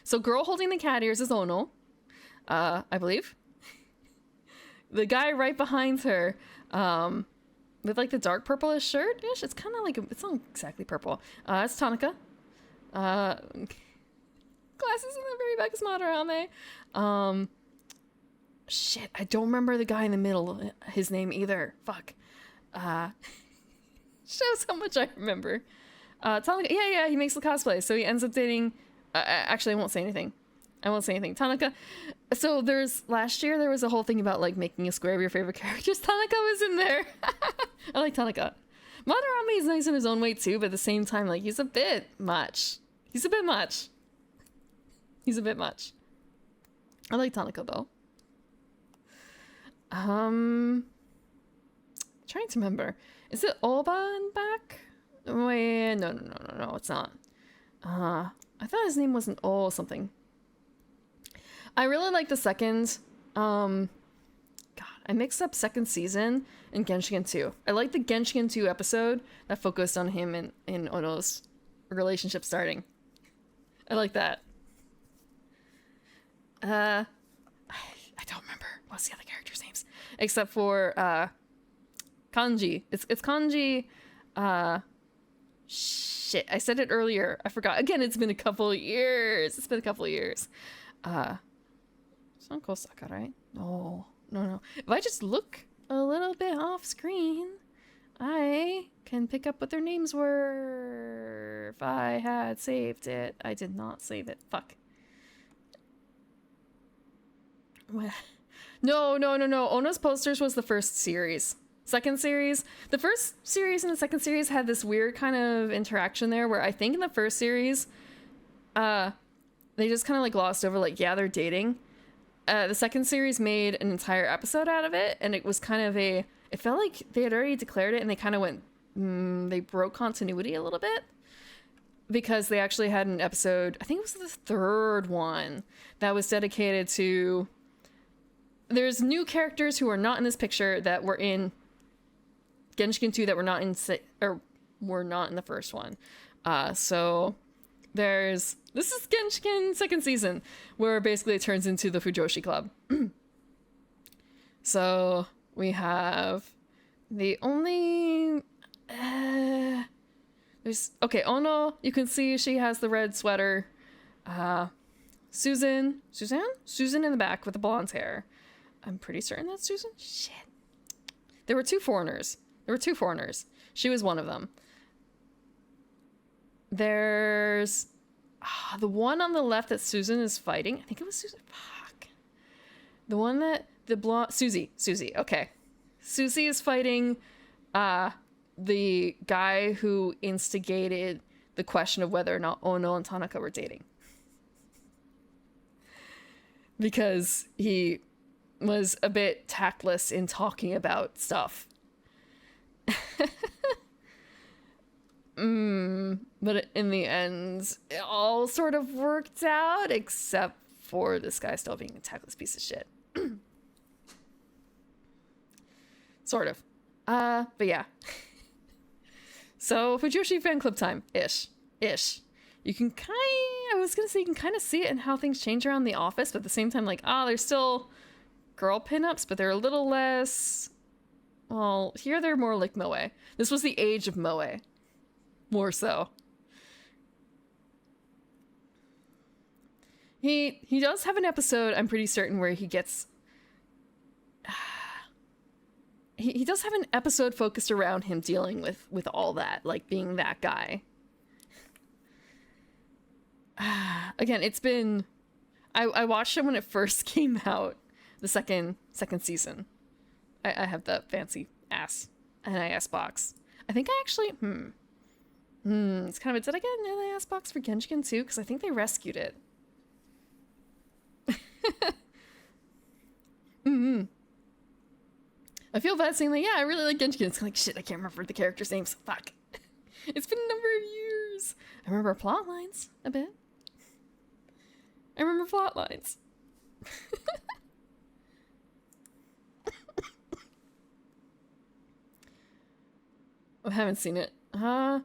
So girl holding the cat ears is Ono, I believe. The guy right behind her, with like the dark purplish shirt-ish. It's kind of like it's not exactly purple. It's Tanaka. glasses in the very back is Madarame. Shit, I don't remember the guy in the middle, his name either. Fuck. Shows how much I remember. Tanaka, yeah, he makes the cosplay, so he ends up dating. Actually, I won't say anything. Tanaka. So last year there was a whole thing about like making a square of your favorite characters. Tanaka was in there. I like Tanaka. Madarame is nice in his own way too, but at the same time, like he's a bit much. I like Tanaka though. Trying to remember. Is it Oban back? Wait, no, it's not. I thought his name wasn't something. I really like the second, God, I mixed up second season and Genshiken 2. I like the Genshiken 2 episode that focused on him and Ono's relationship starting. I like that. I don't remember what's the other characters' names except for Kanji. It's Kanji. Shit, I said it earlier. I forgot. Again, it's been a couple of years. It's Sanko Sakurai. No. If I just look a little bit off screen, I can pick up what their names were. If I had saved it. I did not save it. Fuck. No. Ono's Posters was the first series. Second series. The first series and the second series had this weird kind of interaction there where I think in the first series, they just kind of like glossed over like, yeah, they're dating. The second series made an entire episode out of it, and it was kind of it felt like they had already declared it, and they kind of went, they broke continuity a little bit, because they actually had an episode, I think it was the third one, that was dedicated to, there's new characters who are not in this picture that were in Genshiken 2 that were not in the first one. So this is Genshiken second season, where basically it turns into the Fujoshi Club. So we have the only Ono, you can see she has the red sweater. Susan in the back with the blonde hair. I'm pretty certain that's Susan. Shit. There were two foreigners. She was one of them. There's the one on the left that Susan is fighting. I think it was Susan. Fuck. The one that the blonde Susie. Okay. Susie is fighting the guy who instigated the question of whether or not Ono and Tanaka were dating. Because he was a bit tactless in talking about stuff. But in the end, it all sort of worked out, except for this guy still being a tactless piece of shit. Sort of. But yeah. So, Fujoshi fan club time. Ish. You can you can kind of see it in how things change around the office, but at the same time, like, there's still girl pinups, but they're a little less, well, here they're more like moe. This was the age of moe. More so. He does have an episode, I'm pretty certain, where he gets... he does have an episode focused around him dealing with all that, like being that guy. Again, it's been... I watched it when it first came out, the second season. I have the fancy NIS box. I think I actually... it's kind of did I get an NIS box for Genshiken too? Because I think they rescued it. I feel bad saying like, yeah, I really like Genshiken. It's like, shit, I can't remember the characters' names. Fuck. It's been a number of years. I remember plot lines a bit. I haven't seen it. Yeah,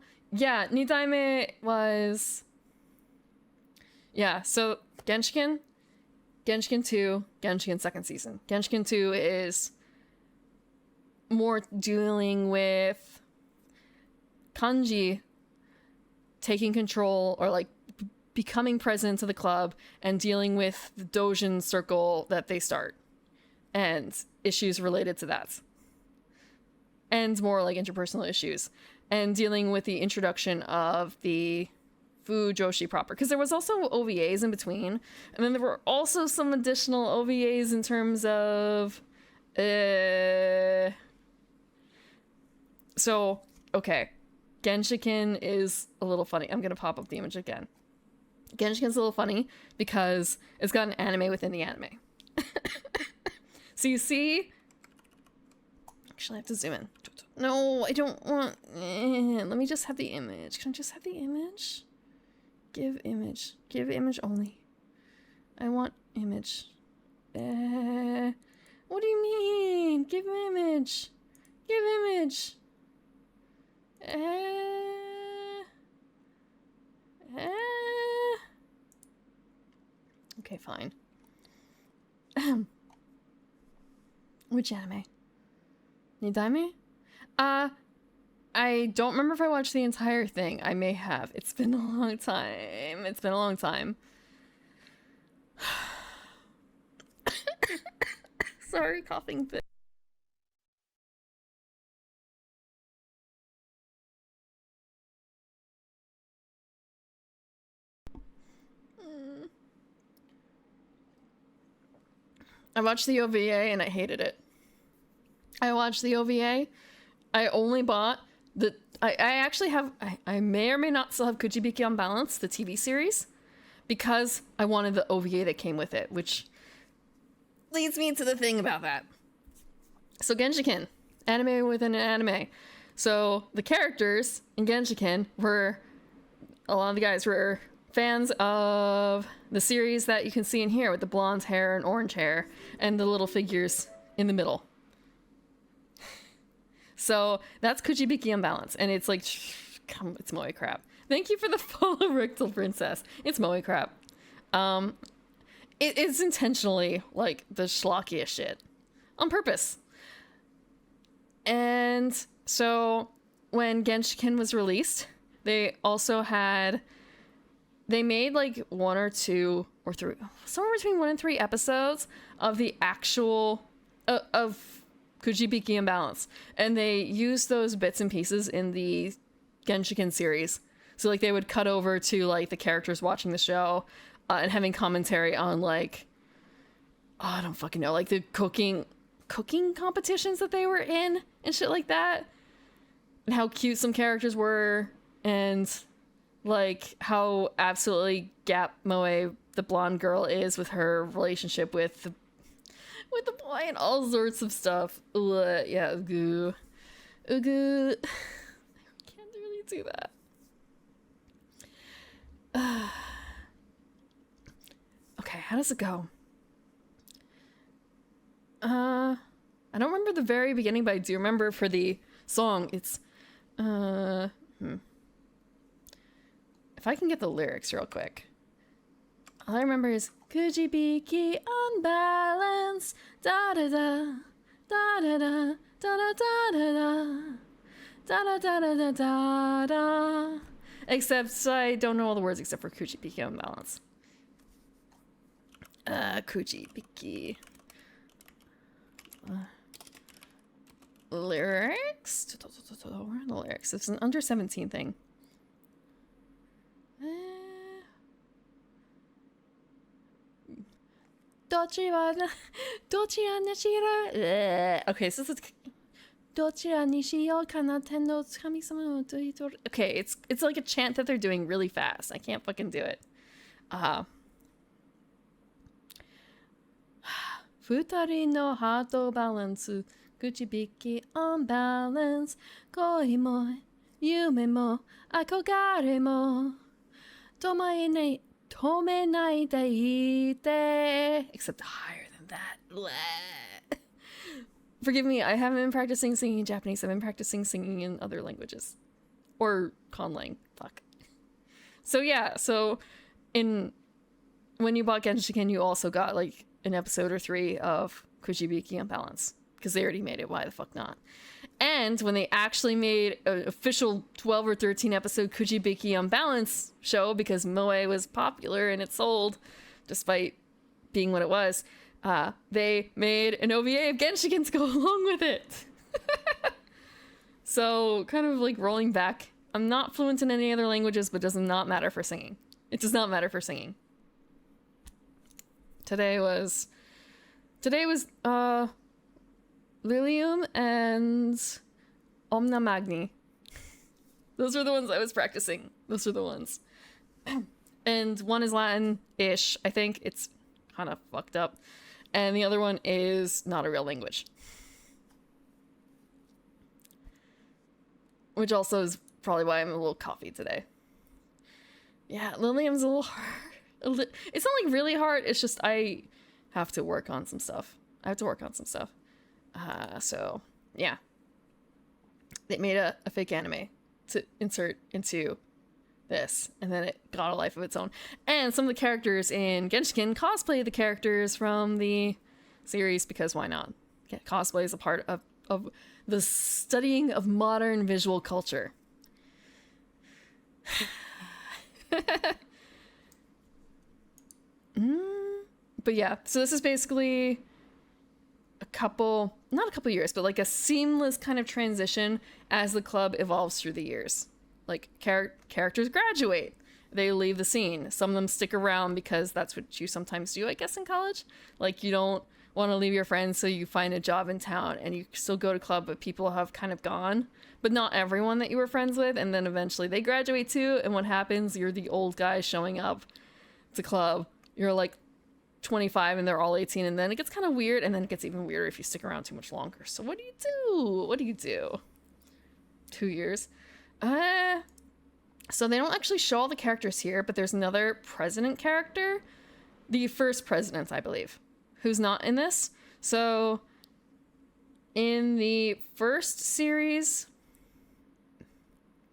Nidaime was... Yeah, so Genshiken 2, Genshiken second season. Genshiken 2 is more dealing with Kanji taking control, or like becoming president of the club and dealing with the Dojin circle that they start and issues related to that. And more like interpersonal issues. And dealing with the introduction of the Fu Joshi proper. Because there was also OVAs in between. And then there were also some additional OVAs in terms of... So, okay. Genshiken is a little funny. I'm going to pop up the image again. Genshiken's a little funny because it's got an anime within the anime. So you see... Actually, I have to zoom in. No, I don't want... Let me just have the image. Can I just have the image? Give image. Give image only. I want image. What do you mean? Give image. Give image. Okay, fine. Which anime? Nidaime? I don't remember if I watched the entire thing. I may have. It's been a long time. It's been a long time. Sorry, coughing fit. I watched the OVA and I hated it. I watched the OVA. I only bought the... I actually have... I may or may not still have Kujibiki on Balance, the TV series, because I wanted the OVA that came with it, which leads me to the thing about that. So Genshiken, anime within an anime. So the characters in Genshiken were... A lot of the guys were fans of the series that you can see in here with the blonde hair and orange hair and the little figures in the middle. So that's Kujibiki Unbalance, and it's like, it's moe crap. Thank you for the follow, Rectal Princess. It's moe crap. It is intentionally like the schlockiest shit on purpose. And so when Genshiken was released, they also had, they made like 1 or 2 or 3, somewhere between 1 and 3 episodes of the actual of Kujibiki Unbalance, and they used those bits and pieces in the Genshiken series. So like they would cut over to like the characters watching the show and having commentary on like, oh, I don't fucking know, like the cooking competitions that they were in and shit like that, and how cute some characters were, and like how absolutely gap moe the blonde girl is with her relationship with the boy and all sorts of stuff. Ugh, yeah, ugu. Ugu. I can't really do that. Okay, how does it go? I don't remember the very beginning, but I do remember for the song, it's, if I can get the lyrics real quick. All I remember is Kujibiki Unbalance, da da da, da da da, da da da da da da da da da da. Except I don't know all the words except for Kujibiki Unbalance. Kujibiki. Lyrics? Where are the lyrics? It's an under 17 thing. Okay, so this is... Okay, it's like a chant that they're doing really fast. I can't fucking do it. Futari no heart balance, Kujibiki Unbalance, Koi mo, yume mo, akogare mo, tomenai daite. Except higher than that. Bleh. Forgive me, I haven't been practicing singing in Japanese. I've been practicing singing in other languages. Or conlang. Fuck. So yeah, so when you bought Genshiken, you also got like an episode or 3 of Kujibiki Unbalance. Because they already made it, why the fuck not? And when they actually made an official 12 or 13 episode Kujibiki Unbalanced show, because Moe was popular and it sold, despite being what it was, they made an OVA of Genshiken to go along with it. So, kind of like rolling back. I'm not fluent in any other languages, but does not matter for singing. It does not matter for singing. Today was Lilium and Omna Magni. Those are the ones I was practicing. Those are the ones. And one is Latin-ish. I think it's kind of fucked up. And the other one is not a real language. Which also is probably why I'm a little coffee today. Yeah, Lilium's a little hard. It's not like really hard. It's just I have to work on some stuff. So, yeah. They made a fake anime to insert into this, and then it got a life of its own. And some of the characters in Genshiken cosplay the characters from the series, because why not? Yeah, cosplay is a part of the studying of modern visual culture. But yeah, so this is basically not a couple years, but like a seamless kind of transition as the club evolves through the years. Like characters graduate, they leave the scene. Some of them stick around because that's what you sometimes do, I guess, in college. Like, you don't want to leave your friends, so you find a job in town and you still go to club, but people have kind of gone, but not everyone that you were friends with. And then eventually they graduate too, and what happens, you're the old guy showing up to club. You're like 25 and they're all 18, and then it gets kind of weird, and then it gets even weirder if you stick around too much longer. So what do you do? 2 years. So they don't actually show all the characters here, but there's another president character, the first president, I believe, who's not in this. So in the first series,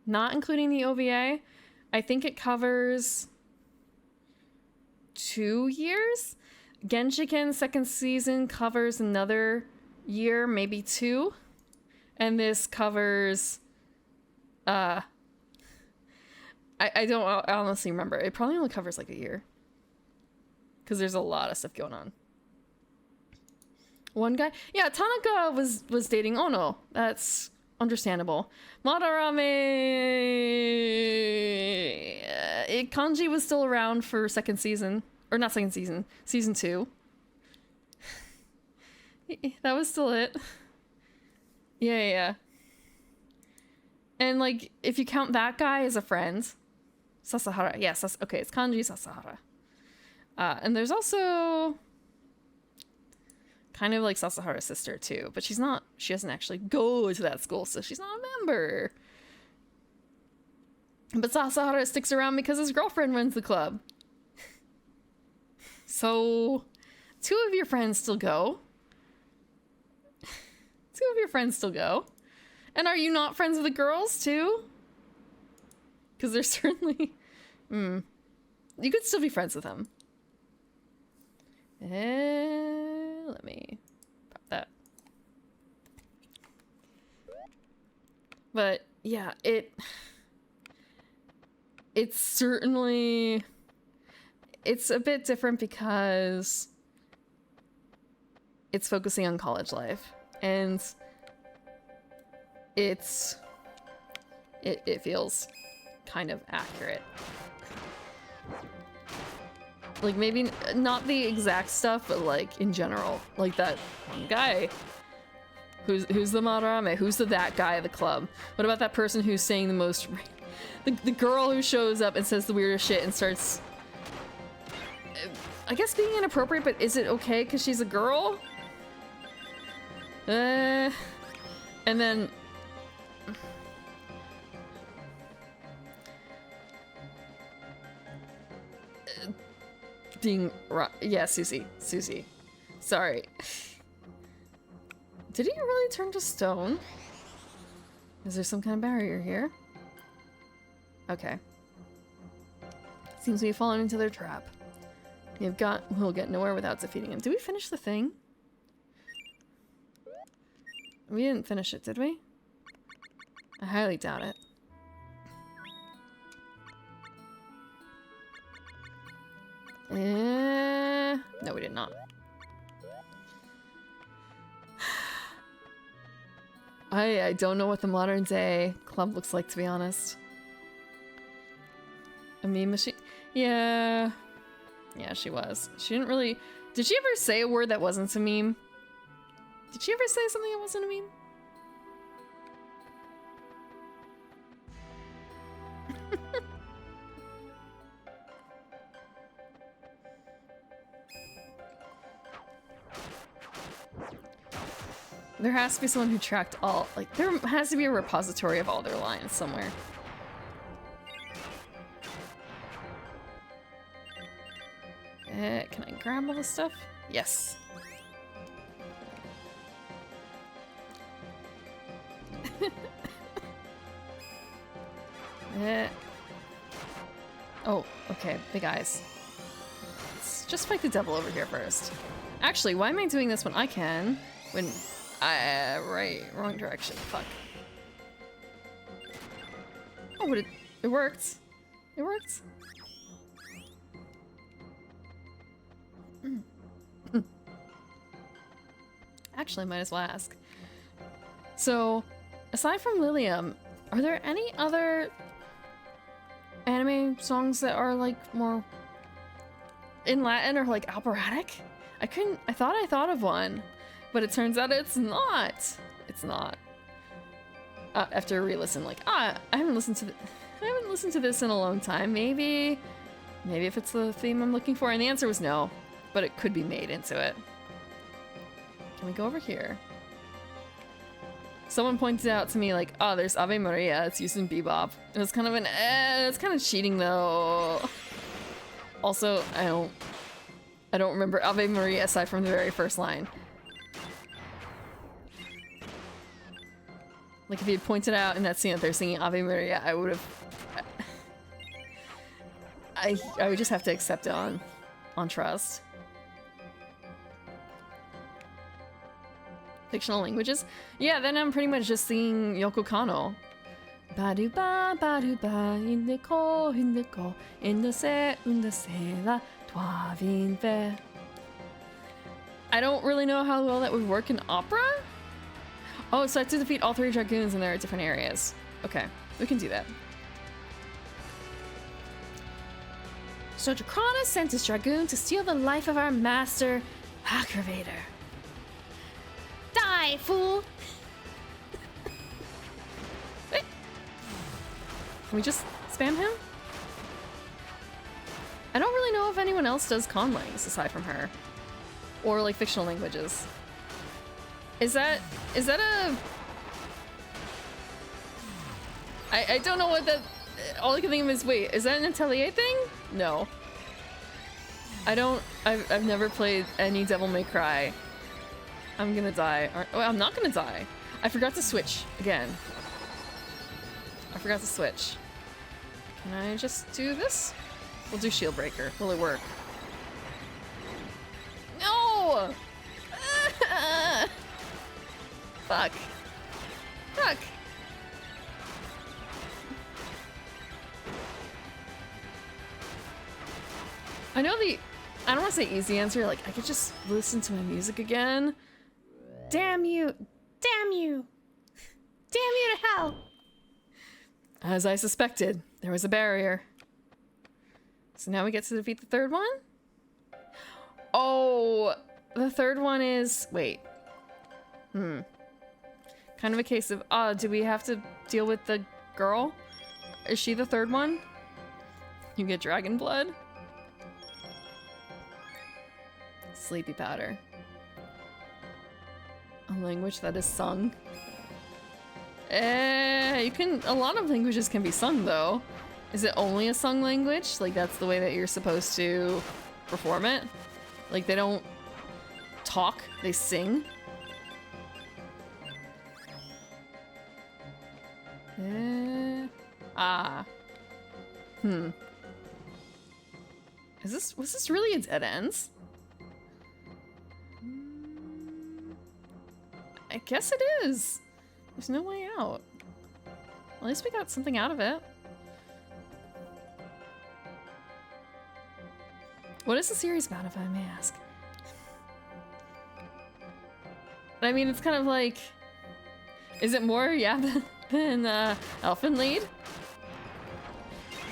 not including the OVA, I think it covers 2 years. Genshiken second season covers another year, maybe 2. And this covers I honestly remember. It probably only covers like a year, because there's a lot of stuff going on. One guy, yeah, Tanaka was dating Ono. That's understandable. Madarame, Kanji was still around for second season, or not second season, season 2. That was still it. Yeah. And like, if you count that guy as a friend, Sasahara, yes, okay, it's Kanji Sasahara. And there's also kind of like Sasahara's sister too, but she doesn't actually go to that school, so she's not a member. But Sasahara sticks around because his girlfriend runs the club. So 2 of your friends still go. And are you not friends with the girls too? Because there's certainly... you could still be friends with them. Let me pop that. But yeah, it's certainly... It's a bit different because it's focusing on college life. And it feels kind of accurate. Like, maybe not the exact stuff, but like in general, like that one guy who's the Madarame, who's that guy at the club. What about that person who's saying the most, the girl who shows up and says the weirdest shit and starts, I guess, being inappropriate, but is it okay because she's a girl? And then yeah, Susie. Sorry. Did he really turn to stone? Is there some kind of barrier here? Okay. Seems we've fallen into their trap. We'll get nowhere without defeating him. Did we finish the thing? We didn't finish it, did we? I highly doubt it. No, we did not. I don't know what the modern day club looks like, to be honest. A meme machine? Yeah. Yeah, she was. She didn't really... Did she ever say a word that wasn't a meme? Did she ever say something that wasn't a meme? There has to be someone who tracked all... Like, there has to be a repository of all their lines somewhere. Can I grab all this stuff? Yes. Oh, okay, big eyes. Let's just fight the devil over here first. Actually, why am I doing this when I can? When right, wrong direction, fuck. Oh, but it worked. It worked. Actually, might as well ask. So, aside from Lilium, are there any other anime songs that are like more in Latin or like operatic? I thought of one, but it turns out it's not. It's not. After a re-listen, like, I haven't listened to this in a long time. Maybe if it's the theme I'm looking for, and the answer was no, but it could be made into it. Can we go over here? Someone pointed out to me, like, oh, there's Ave Maria. It's used in Bebop. And it's kind of an, it's kind of cheating, though. Also, I don't remember Ave Maria aside from the very first line. Like, if you had pointed out in that scene that they're singing Ave Maria, I would have... I would just have to accept it on trust. Fictional languages? Yeah, then I'm pretty much just singing Yoko Kanno. Ba-do-ba, ba-do-ba, indeko, indeko, indose, la, toi vin ve. I don't really know how well that would work in opera? Oh, so I have to defeat all 3 dragoons and they're at different areas. Okay, we can do that. So Drakrana sent his dragoon to steal the life of our master, Aggravator. Die, fool! Wait. Can we just spam him? I don't really know if anyone else does conlangs aside from her. Or like fictional languages. Is that a... I don't know what that... All I can think of is, wait, is that an Atelier thing? No. I've never played any Devil May Cry. I'm gonna die. Oh, I'm not gonna die. I forgot to switch again. I forgot to switch. Can I just do this? We'll do Shield Breaker. Will it work? No! Fuck. Fuck. I know I don't want to say easy answer, like, I could just listen to my music again. Damn you! Damn you! Damn you to hell! As I suspected, there was a barrier. So now we get to defeat the third one? Oh, the third one is... Wait. Kind of a case of, do we have to deal with the girl? Is she the third one? You get dragon blood? Sleepy powder. A language that is sung. You can... A lot of languages can be sung, though. Is it only a sung language? Like, that's the way that you're supposed to perform it? Like, they don't talk, they sing? Was this really a dead ends? I guess it is. There's no way out. At least we got something out of it. What is the series about, if I may ask? I mean, it's kind of like... Is it more, yeah, than Elfen Lied?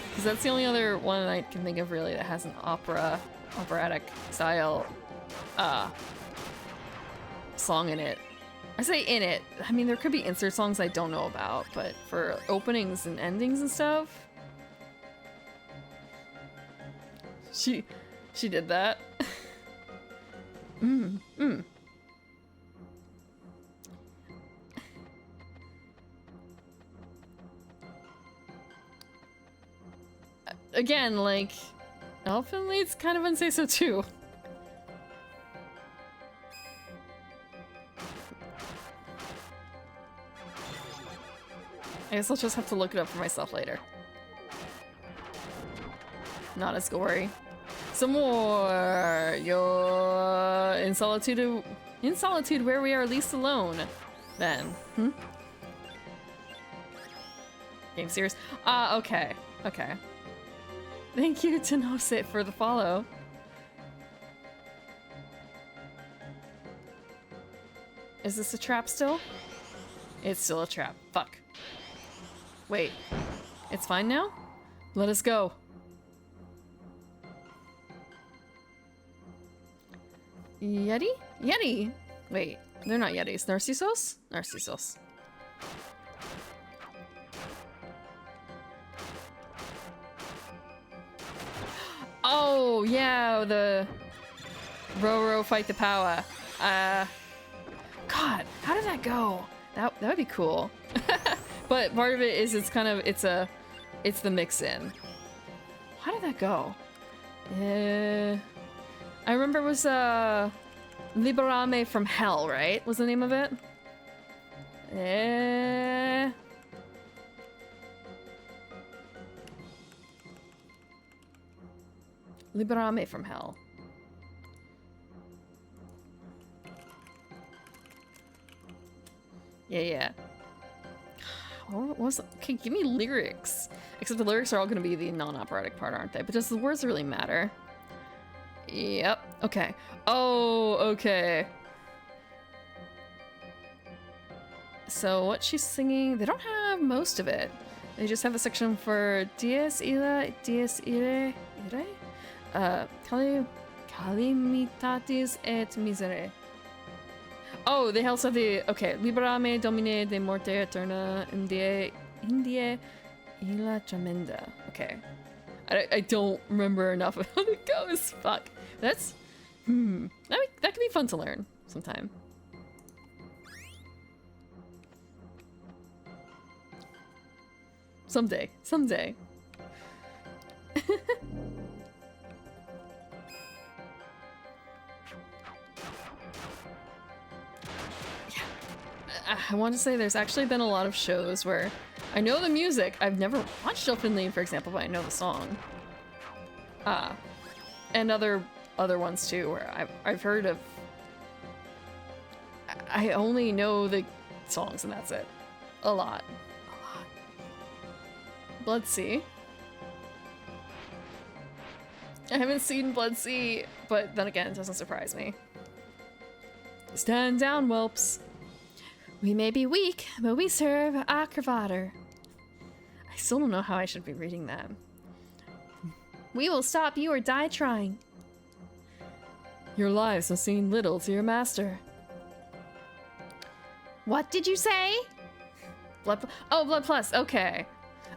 Because that's the only other one I can think of, really, that has an operatic style song in it. I say in it. I mean, there could be insert songs I don't know about, but for openings and endings and stuff... She did that. Again, like, Elfen Lied's kind of unsay so too. I guess I'll just have to look it up for myself later. Not as gory. Some more. You're in solitude where we are least alone. Then. Game serious? Okay. Okay. Thank you, Tenose, for the follow. Is this a trap still? It's still a trap. Fuck. Wait. It's fine now? Let us go. Yeti? Yeti! Wait, they're not Yetis. Narcissos? Narcissos. Oh, yeah, the Roro fight the Powa. God, how did that go? That would be cool. But part of it is it's the mix-in. How did that go? I remember it was Liberame from Hell, right? Was the name of it? Liberame from Hell. Yeah. What was it? Okay, give me lyrics. Except the lyrics are all going to be the non-operatic part, aren't they? But does the words really matter? Yep. Okay. Oh, okay. So what she's singing, they don't have most of it. They just have a section for Dies Irae, Calamitatis et Misere. Oh, they also have the, okay, Liberame Domine de Morte Eterna Indie Illa Tremenda. Okay. I don't remember enough of how it goes. Fuck. That's, that could be fun to learn sometime. Someday. I want to say there's actually been a lot of shows where I know the music. I've never watched Elfen Lied, for example, but I know the song. And other ones too, where I've heard of. I only know the songs and that's it. A lot. Bloodsea. I haven't seen Bloodsea, but then again, it doesn't surprise me. Stand down, whelps. We may be weak, but we serve a Kravater. I still don't know how I should be reading that. We will stop you or die trying. Your lives have seen little to your master. What did you say? Blood Plus, okay.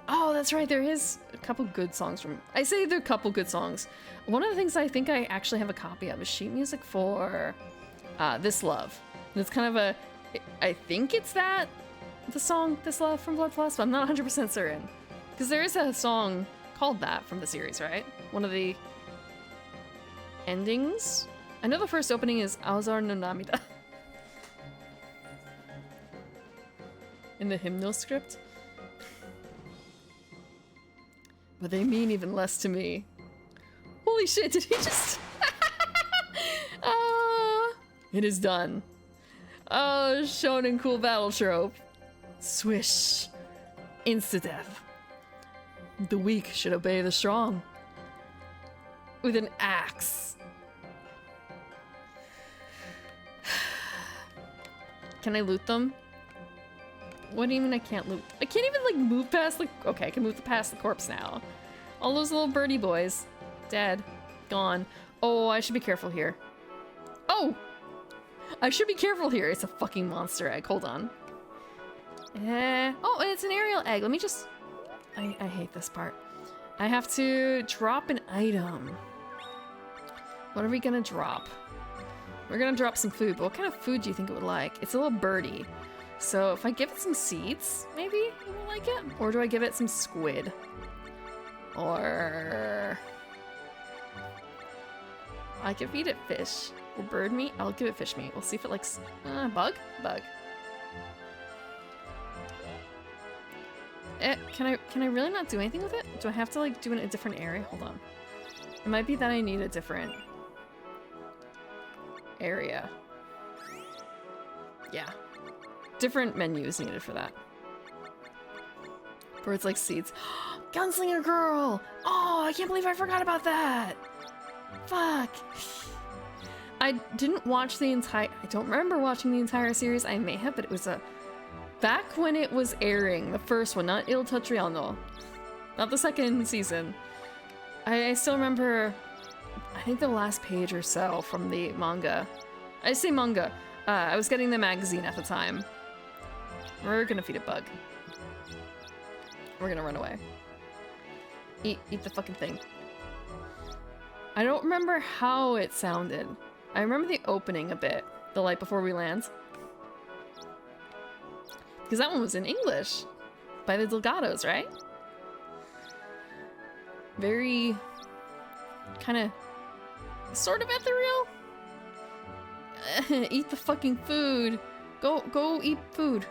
Oh, that's right, there is a couple good songs from... I say there are a couple good songs. One of the things I think I actually have a copy of is sheet music for This Love. And it's kind of a... I think it's the song This Love from Blood Plus, but I'm not 100% certain. Because there is a song called that from the series, right? One of the endings? I know the first opening is Aozar no Namida. In the hymnal script. But they mean even less to me. Holy shit, did he just... It is done. Oh, Shonen cool battle trope. Swish. Insta-death. The weak should obey the strong. With an axe. Can I loot them? What do you mean I can't loot? I can't even like move past the... Okay, I can move past the corpse now. All those little birdie boys. Dead. Gone. Oh, I should be careful here. Oh! I should be careful here. It's a fucking monster egg. Hold on. Oh, it's an aerial egg. Let me just... I hate this part. I have to drop an item. What are we gonna drop? We're gonna drop some food, but what kind of food do you think it would like? It's a little birdie. So if I give it some seeds, maybe it will like it? Or do I give it some squid? Or... I could feed it fish. Or bird meat? I'll give it fish meat. We'll see if it likes... bug? Bug. Can I really not do anything with it? Do I have to like do it in a different area? Hold on. It might be that I need a different area. Yeah. Different menus needed for that. Birds like seeds. Gunslinger girl! Oh, I can't believe I forgot about that! Fuck! I didn't watch the entire... I don't remember watching the entire series. I may have, but it was a... Back when it was airing, the first one, not Il Tatriano. Not the second season. I still remember, I think the last page or so from the manga. I say manga. I was getting the magazine at the time. We're gonna feed a bug. We're gonna run away. Eat the fucking thing. I don't remember how it sounded. I remember the opening a bit. The light before we land. Because that one was in English. By the Delgados, right? Very... kind of... sort of ethereal? Eat the fucking food. Go eat food.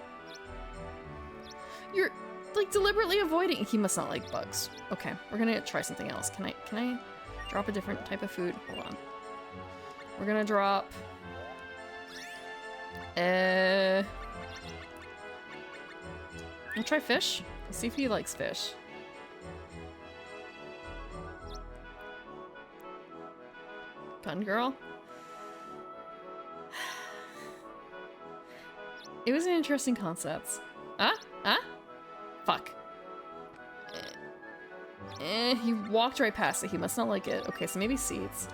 You're, like, deliberately avoiding... He must not like bugs. Okay, we're gonna try something else. Can I drop a different type of food? Hold on. We're gonna drop... I'll try fish. Let's see if he likes fish. Gun girl. It was an interesting concept. Fuck. He walked right past it. He must not like it. Okay, so maybe seeds.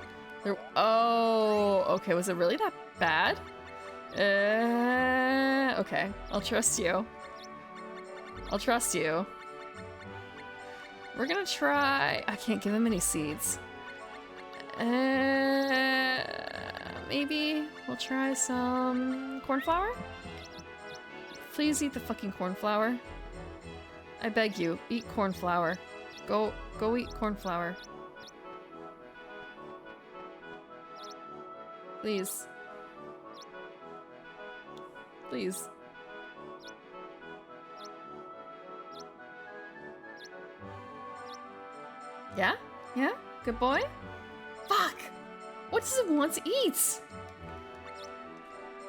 There. Oh, okay. Was it really that bad? Okay. I'll trust you. I'll trust you. We're gonna try... I can't give him any seeds. Maybe we'll try some cornflower? Please eat the fucking cornflower. I beg you, eat cornflower. Go eat cornflower. Please. Please. Yeah? Yeah? Good boy? Fuck! What does it want to eat?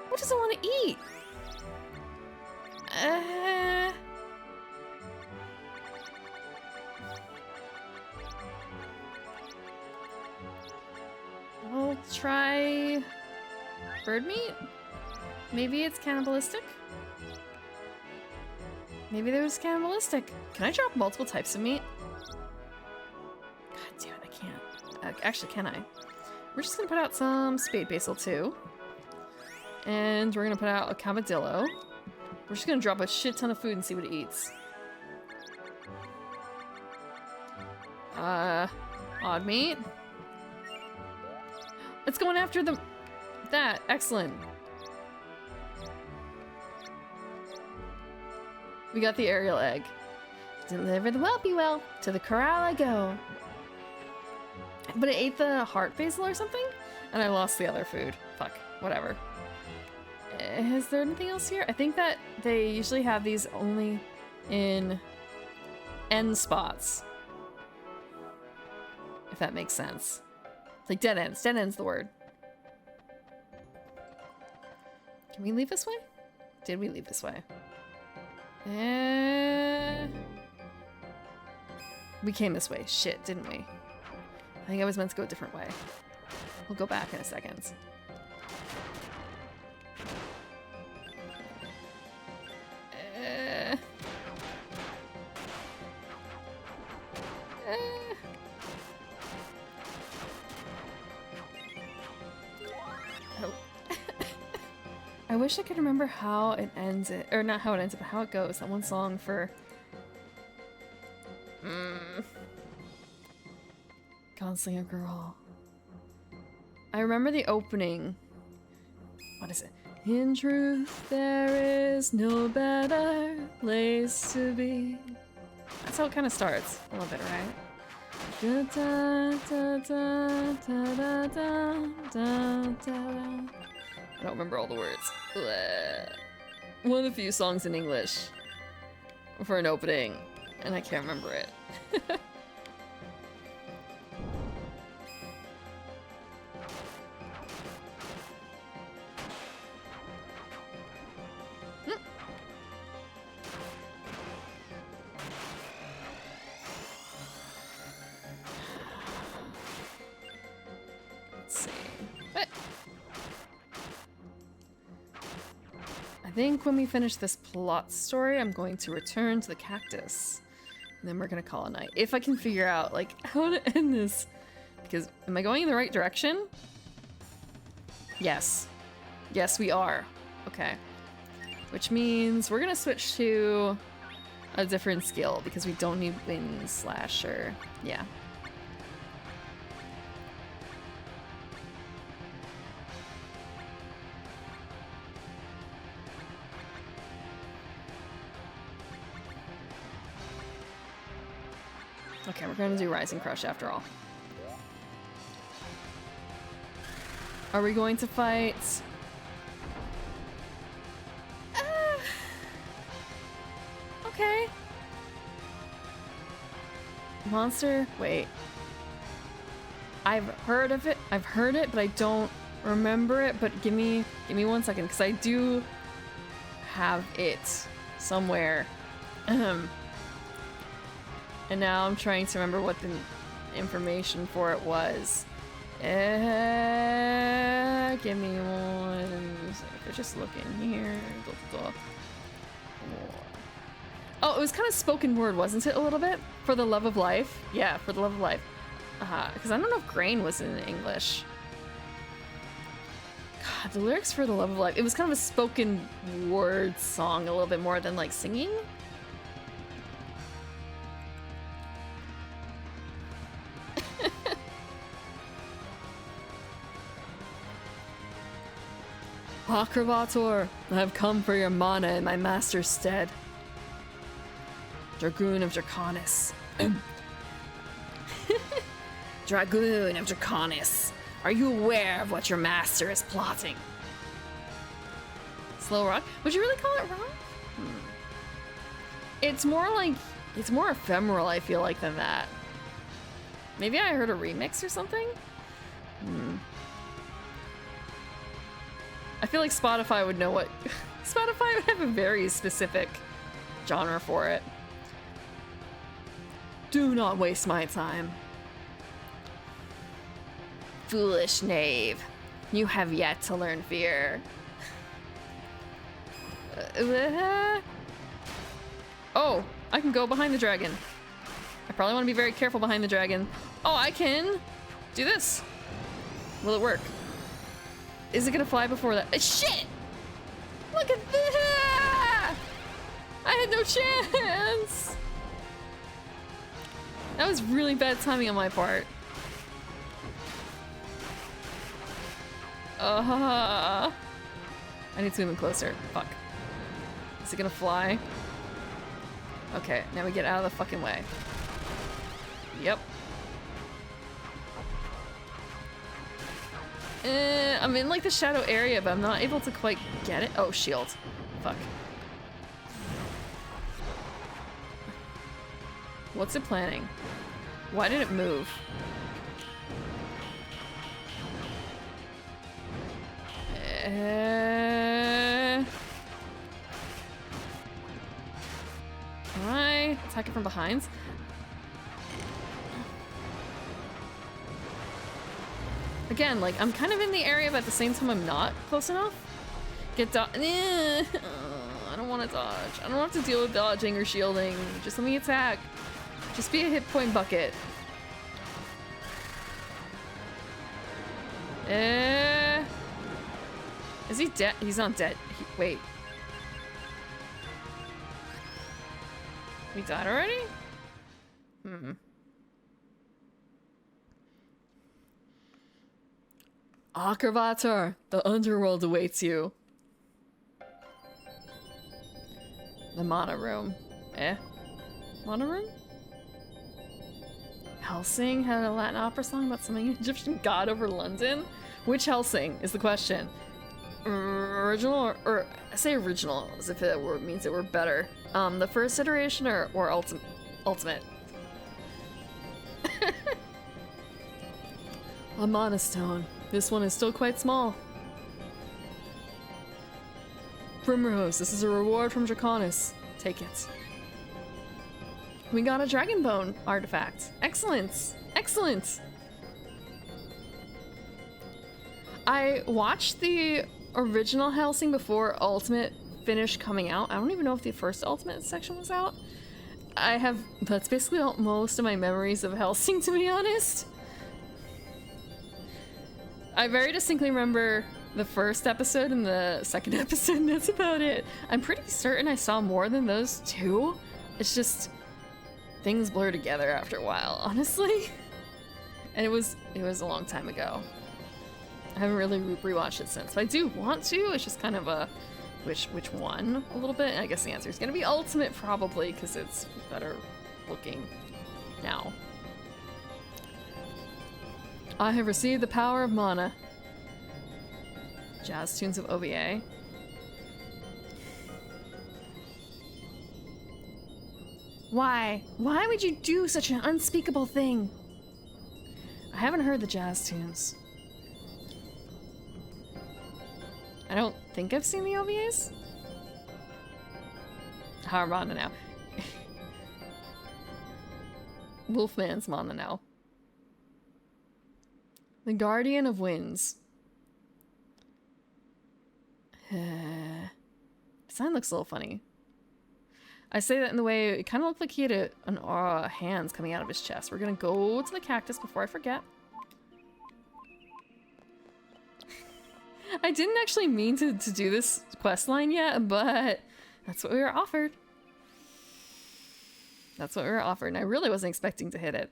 What does it want to eat? We'll try... bird meat? Maybe it's cannibalistic? Maybe there's cannibalistic. Can I drop multiple types of meat? God damn it, I can't. Actually, can I? We're just gonna put out some spade basil too. And we're gonna put out a cavadillo. We're just gonna drop a shit ton of food and see what it eats. Odd meat. It's going after that. Excellent. We got the aerial egg. Deliver the whelpy well. To the corral I go. But it ate the heart basil or something? And I lost the other food. Fuck. Whatever. Is there anything else here? I think that they usually have these only in end spots. If that makes sense. It's like dead ends. Dead end's the word. Can we leave this way? Did we leave this way? We came this way. Shit, didn't we? I think I was meant to go a different way. We'll go back in a second. I wish I could remember how it ends it, or not how it ends it, but how it goes. That one song for Constantly a Girl. I remember the opening. What is it? In truth, there is no better place to be. That's how it kind of starts. A little bit, right? Da, da, da, da, da, da, da, da. I don't remember all the words. Bleh. One of the few songs in English for an opening, and I can't remember it. I think when we finish this plot story, I'm going to return to the cactus. And then we're gonna call it a night. If I can figure out, like, how to end this. Because, am I going in the right direction? Yes. Yes, we are. Okay. Which means we're gonna switch to a different skill, because we don't need Wind Slasher. Yeah. Okay, we're gonna do Rising Crush after all. Are we going to fight? Okay. Monster? Wait. I've heard of it. I've heard it, but I don't remember it. But give me 1 second, because I do have it somewhere. And now I'm trying to remember what the information for it was. Give me 1 second. We're just looking here. Oh, it was kind of spoken word, wasn't it, a little bit? For the Love of Life? Yeah, For the Love of Life. Because I don't know if Grain was in English. God, the lyrics for The Love of Life. It was kind of a spoken word song, a little bit more than, like, singing. Akravator, I have come for your mana in my master's stead. Dragoon of Draconis. Dragoon of Draconis, are you aware of what your master is plotting? Slow rock? Would you really call it rock? It's more like, it's more ephemeral, I feel like, than that. Maybe I heard a remix or something? I feel like Spotify would know what... Spotify would have a very specific genre for it. Do not waste my time. Foolish knave. You have yet to learn fear. Oh, I can go behind the dragon. I probably want to be very careful behind the dragon. Oh, I can do this. Will it work? Is it gonna fly before that? Shit! Look at that! I had no chance! That was really bad timing on my part. I need to move in closer. Fuck. Is it gonna fly? Okay, now we get out of the fucking way. Yep. I'm in like the shadow area, but I'm not able to quite get it. Oh, shield. Fuck. What's it planning? Why did it move? Can I attack it from behind? Again, like, I'm kind of in the area, but at the same time, I'm not close enough. Get dodge. I don't want to dodge. I don't have to deal with dodging or shielding. Just let me attack. Just be a hit point bucket. Is he dead? He's not dead. Wait. We died already? Akravatar, the underworld awaits you. The Mana Room. Mana Room? Helsing had a Latin opera song about summoning an Egyptian god over London? Which Helsing is the question? Original or I say original as if it means it were better. The first iteration or ultimate? A Mana Stone. This one is still quite small. Primrose, this is a reward from Draconis. Take it. We got a Dragon Bone artifact. Excellent! Excellent! I watched the original Helsing before Ultimate finished coming out. I don't even know if the first Ultimate section was out. That's basically most of my memories of Helsing, to be honest. I very distinctly remember the first episode and the second episode, and that's about it. I'm pretty certain I saw more than those two. It's just things blur together after a while, honestly. And it was a long time ago. I haven't really rewatched it since, but I do want to. It's just kind of a which one a little bit. And I guess the answer is gonna be Ultimate probably because it's better looking now. I have received the power of mana. Jazz tunes of OVA. Why? Why would you do such an unspeakable thing? I haven't heard the jazz tunes. I don't think I've seen the OVAs. How Mana now? Wolfman's Mana now. The Guardian of Winds. Sign looks a little funny. I say that in the way it kind of looked like he had hands coming out of his chest. We're gonna go to the cactus before I forget. I didn't actually mean to do this quest line yet, but that's what we were offered. That's what we were offered, and I really wasn't expecting to hit it.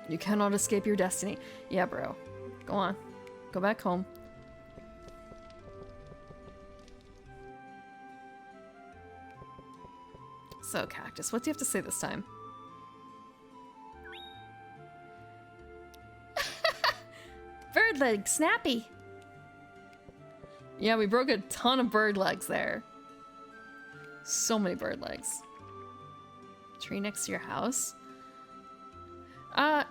You cannot escape your destiny. Yeah, bro. Go on. Go back home. So, Cactus, what do you have to say this time? Bird leg, snappy. Yeah, we broke a ton of bird legs there. So many bird legs. Tree next to your house?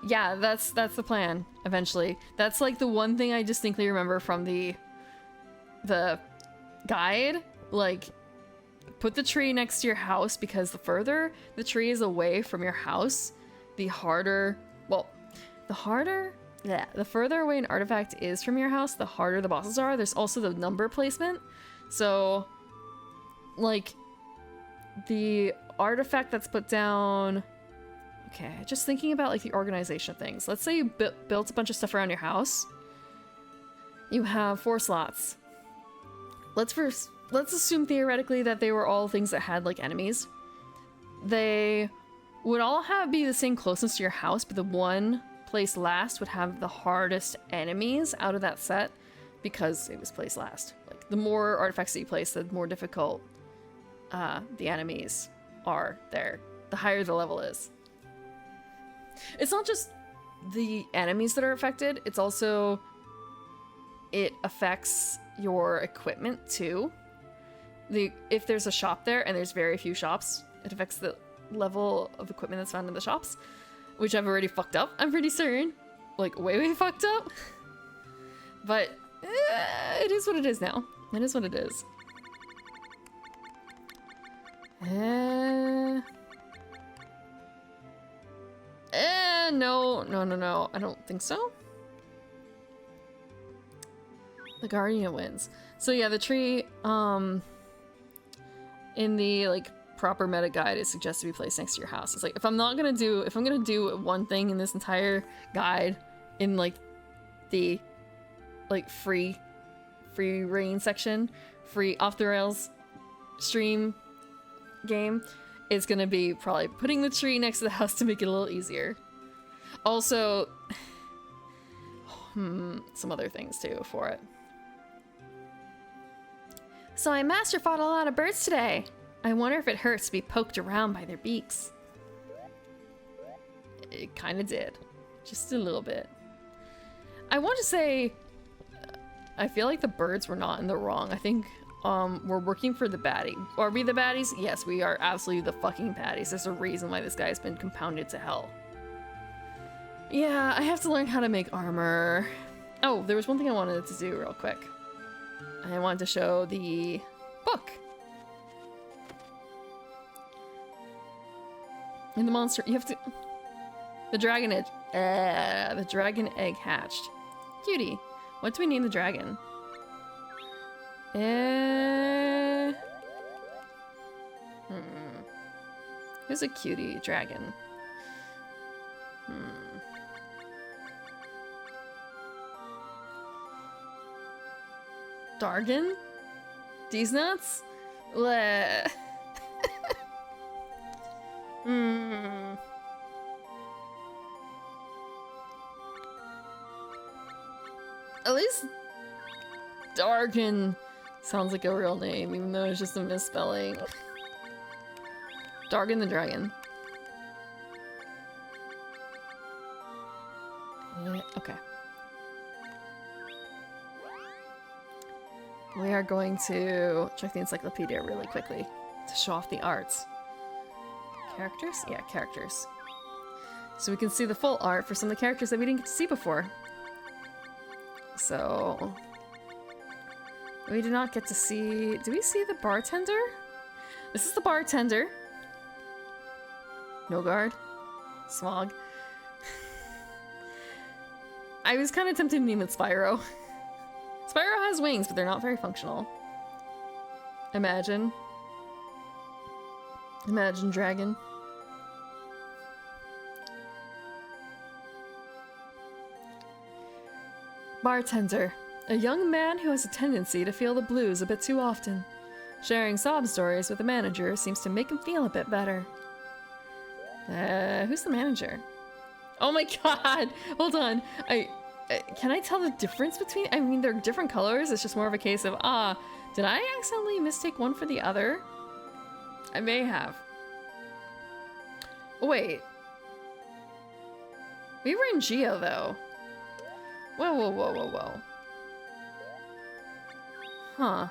Yeah, that's the plan, eventually. That's like the one thing I distinctly remember from the guide. Like, put the tree next to your house because the further the tree is away from your house, the further away an artifact is from your house, the harder the bosses are. There's also the number placement. So, like, the artifact that's put down... Okay, just thinking about, like, the organization of things. Let's say you built a bunch of stuff around your house. You have 4 slots. Let's assume theoretically that they were all things that had, like, enemies. They would all be the same closeness to your house, but the one placed last would have the hardest enemies out of that set because it was placed last. Like, the more artifacts that you place, the more difficult the enemies are there. The higher the level is. It's not just the enemies that are affected, it's also... it affects your equipment, too. If there's a shop there, and there's very few shops, it affects the level of equipment that's found in the shops. Which I've already fucked up, I'm pretty certain. like way fucked up. But it is what it is now. It is what it is. No. I don't think so. The Guardian wins. So yeah, the tree, in the, like, proper meta guide, it suggests to be placed next to your house. It's like, if I'm gonna do one thing in this entire guide in, like, the, like, free reign section, free off the rails stream game, it's gonna be probably putting the tree next to the house to make it a little easier. Also, some other things too for it. So my master fought a lot of birds today. I wonder if it hurts to be poked around by their beaks. It kind of did. Just a little bit. I want to say, I feel like the birds were not in the wrong. I think we're working for the baddie. Are we the baddies? Yes, we are absolutely the fucking baddies. There's a reason why this guy's been compounded to hell. Yeah, I have to learn how to make armor. Oh, there was one thing I wanted to do real quick. I wanted to show the book. In the monster, you have to... The dragon egg hatched. Cutie. What do we name the dragon? Who's a cutie dragon? Dargan? These nuts? Bleh. At least Dargan sounds like a real name, even though it's just a misspelling. Dargan the dragon. Okay. We are going to check the encyclopedia really quickly to show off the arts. Characters? Yeah, characters. So we can see the full art for some of the characters that we didn't get to see before. So... we did not get to see... Do we see the bartender? This is the bartender. Nogard. Smog. I was kind of tempted to name it Spyro. Spyro has wings, but they're not very functional. Imagine. Imagine dragon. Bartender. A young man who has a tendency to feel the blues a bit too often. Sharing sob stories with the manager seems to make him feel a bit better. Who's the manager? Oh my god! Hold on. Can I tell the difference between... I mean, they're different colors. It's just more of a case of, did I accidentally mistake one for the other? I may have. Oh, wait. We were in Geo, though. Whoa. Huh.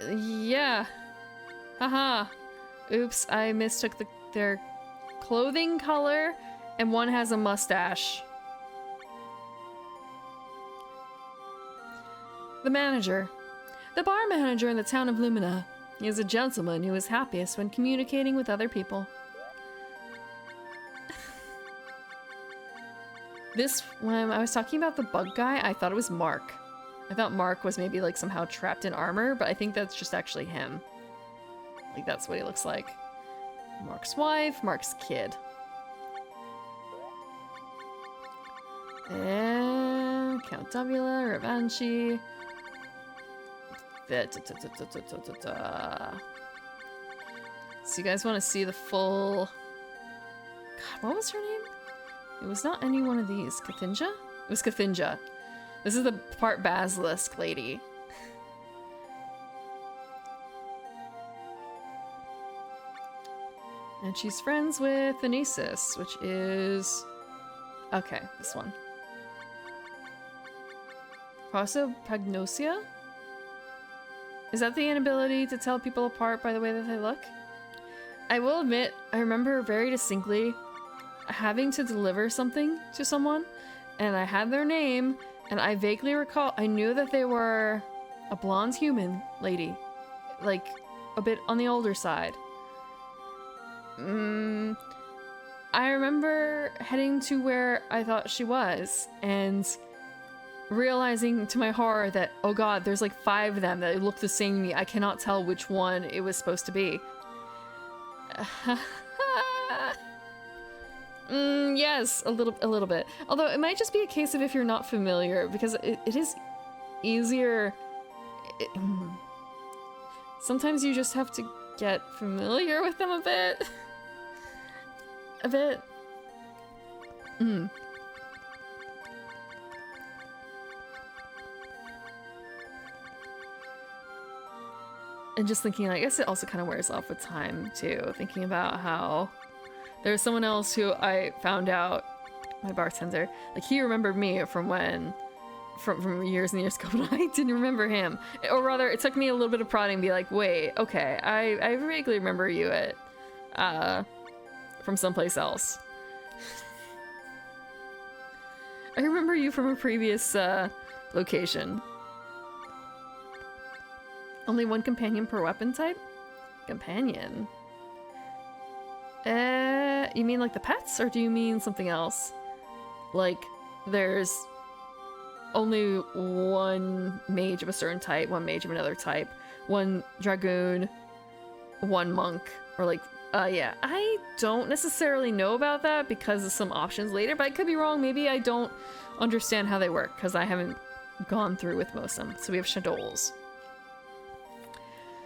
Yeah. Haha. Oops, I mistook their clothing color, and one has a mustache. The manager. The bar manager in the town of Lumina. He is a gentleman who is happiest when communicating with other people. When I was talking about the bug guy, I thought it was Mark. I thought Mark was maybe like somehow trapped in armor, but I think that's just actually him. Like that's what he looks like. Mark's wife, Mark's kid. And Count Davila, Revanchi. So you guys want to see the full... God, what was her name? It was not any one of these. Cathinja? It was Cathinja. This is the part basilisk lady. And she's friends with Anesis, which is... Okay, this one. Prosopagnosia? Is that the inability to tell people apart by the way that they look? I will admit, I remember very distinctly having to deliver something to someone, and I had their name, and I vaguely recall, I knew that they were a blonde human lady, like a bit on the older side. I remember heading to where I thought she was and realizing to my horror that, oh god, there's like 5 of them that look the same to me. I cannot tell which one it was supposed to be. Yes, a little bit. Although it might just be a case of if you're not familiar, because it is easier. Sometimes you just have to get familiar with them a bit. A bit. And just thinking, I guess it also kind of wears off with time too. Thinking about how there's someone else who I found out, my bartender, like he remembered me from years and years ago, but I didn't remember him. Or rather, it took me a little bit of prodding to be like, wait, okay, I vaguely remember you from someplace else. I remember you from a previous location. Only 1 companion per weapon type? Companion? You mean like the pets, or do you mean something else? Like, there's only 1 mage of a certain type, 1 mage of another type, 1 dragoon, 1 monk, or like, yeah. I don't necessarily know about that because of some options later, but I could be wrong. Maybe I don't understand how they work because I haven't gone through with most of them. So we have shadows.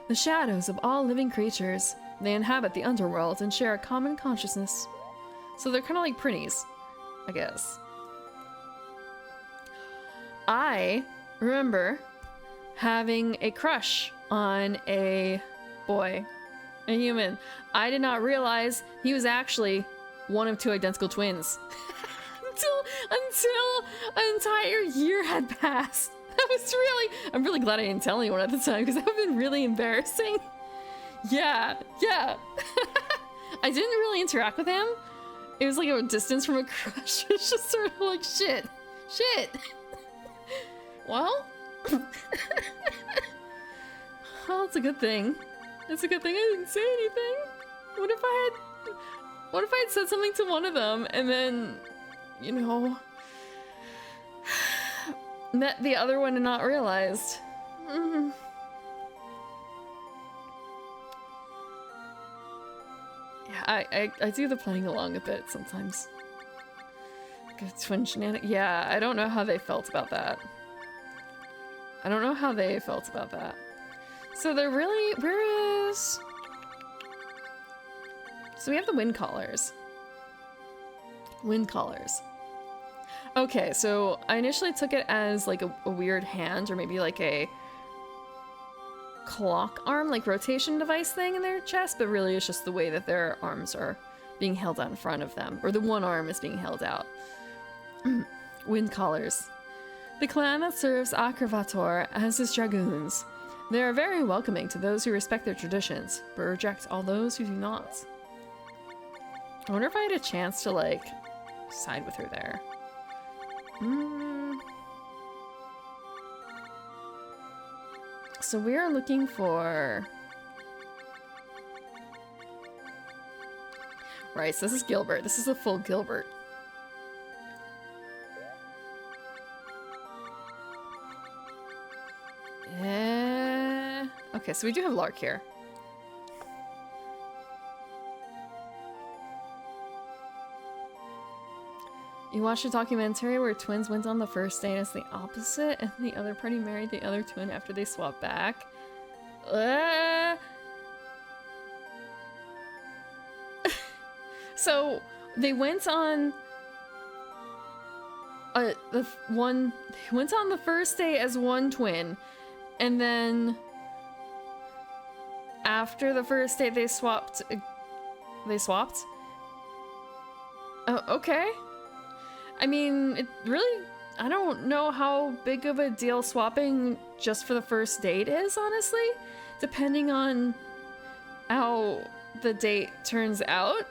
The shadows of all living creatures. They inhabit the underworld and share a common consciousness. So they're kind of like Prinnies, I guess. I remember having a crush on a boy, a human. I did not realize he was actually one of 2 identical twins. until an entire year had passed. That was I'm really glad I didn't tell anyone at the time because that would have been really embarrassing. Yeah. I didn't really interact with him. It was like a distance from a crush. It's just sort of like, shit. Well, well, it's a good thing. It's a good thing I didn't say anything. What if I had said something to one of them and then, you know, met the other one and not realized? Yeah, I do the playing along a bit sometimes. Good twin shenanigans. Yeah, I don't know how they felt about that. So they're really, so we have the wind callers. Okay, so I initially took it as like a weird hand, or maybe like a clock arm, like rotation device thing in their chest, but really it's just the way that their arms are being held out in front of them, or the one arm is being held out. Wind callers. The clan that serves Akravator as his dragoons. They are very welcoming to those who respect their traditions, but reject all those who do not. I wonder if I had a chance to, like, side with her there. So we are looking for... Right, so this is Gilbert. This is a full Gilbert. Okay, so we do have Lark here. You watched a documentary where twins went on the first date as the opposite, and the other party married the other twin after they swapped back. So they went on they went on the first date as one twin, and then after the first date they swapped. Oh, okay. I mean, it really, I don't know how big of a deal swapping just for the first date is, honestly, depending on how the date turns out.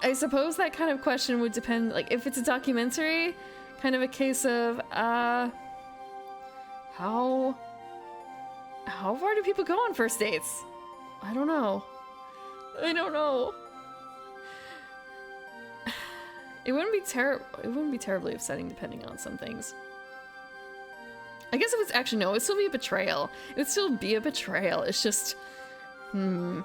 I suppose that kind of question would depend, like, if it's a documentary, kind of a case of, how far do people go on first dates? I don't know. I don't know. It wouldn't be terribly upsetting depending on some things. I guess if it's actually, no, it would still be a betrayal. It would still be a betrayal. It's just, a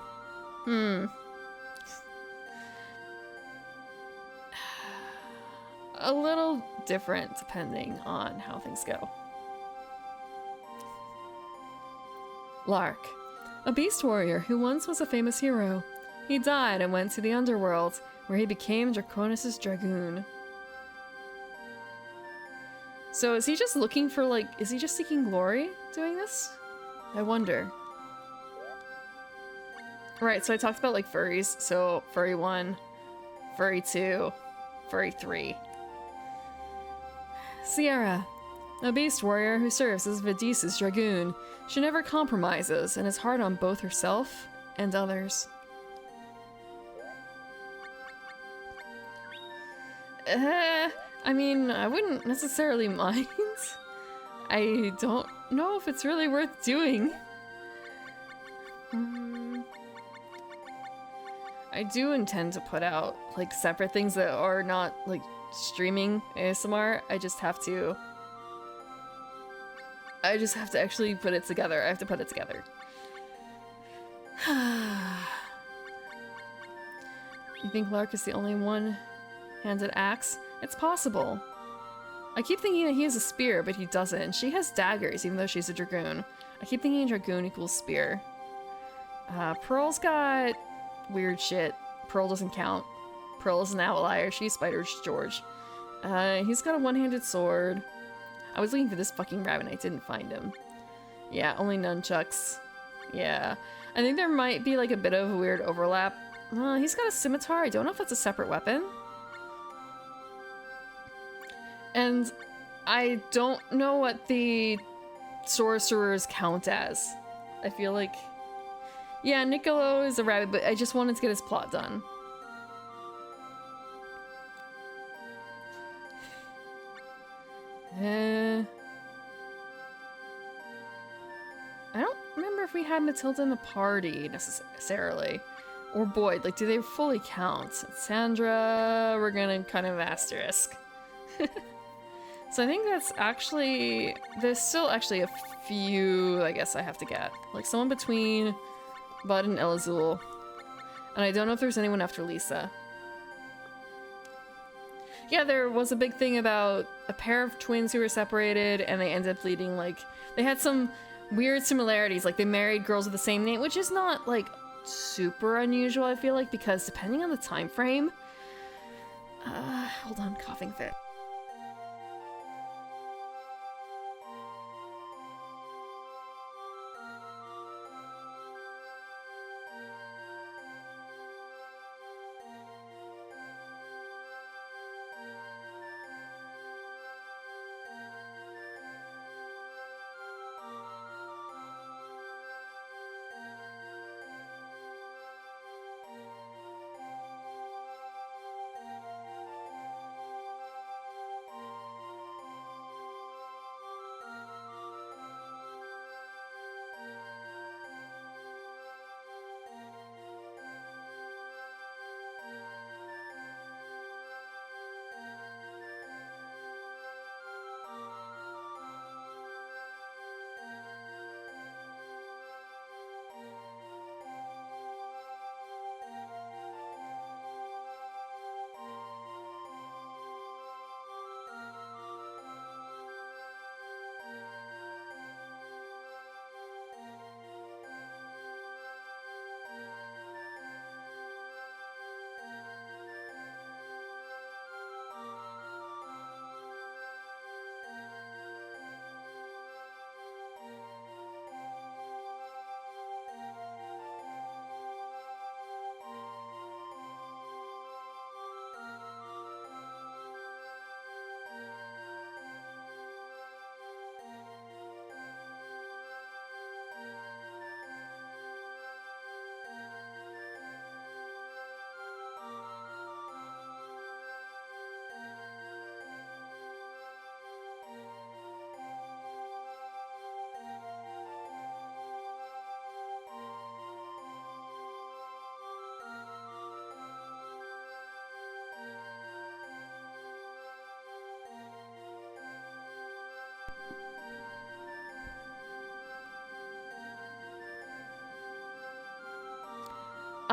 little different depending on how things go. Lark, a beast warrior who once was a famous hero. He died and went to the underworld, where he became Draconis' Dragoon. So is he just looking for, like, is he just seeking glory doing this? I wonder. Right, so I talked about, like, furries. So, furry 1, furry 2, furry 3. Sierra, a beast warrior who serves as Vadis's Dragoon. She never compromises and is hard on both herself and others. I mean, I wouldn't necessarily mind. I don't know if it's really worth doing. I do intend to put out, like, separate things that are not, like, streaming ASMR. I just have to actually put it together. I have to put it together. You think Lark is the only one-handed axe? It's possible. I keep thinking that he has a spear, but he doesn't. She has daggers, even though she's a Dragoon. I keep thinking Dragoon equals spear. Pearl's got weird shit. Pearl doesn't count. Pearl is an outlier. She's Spider George. He's got a one-handed sword. I was looking for this fucking rabbit and I didn't find him. Yeah, only nunchucks. Yeah. I think there might be, like, a bit of a weird overlap. He's got a scimitar. I don't know if that's a separate weapon. And I don't know what the sorcerers count as. I feel like... Yeah, Niccolo is a rabbit, but I just wanted to get his plot done. I don't remember if we had Matilda in the party, necessarily. Or Boyd, like, do they fully count? Sandra, we're gonna kind of asterisk. So I think that's actually... There's still actually a few, I guess, I have to get. Like, someone between Bud and Elazul. And I don't know if there's anyone after Lisa. Yeah, there was a big thing about a pair of twins who were separated and they ended up leading, like... They had some weird similarities, like they married girls with the same name, which is not, like, super unusual, I feel like, because depending on the time frame... hold on, coughing fit.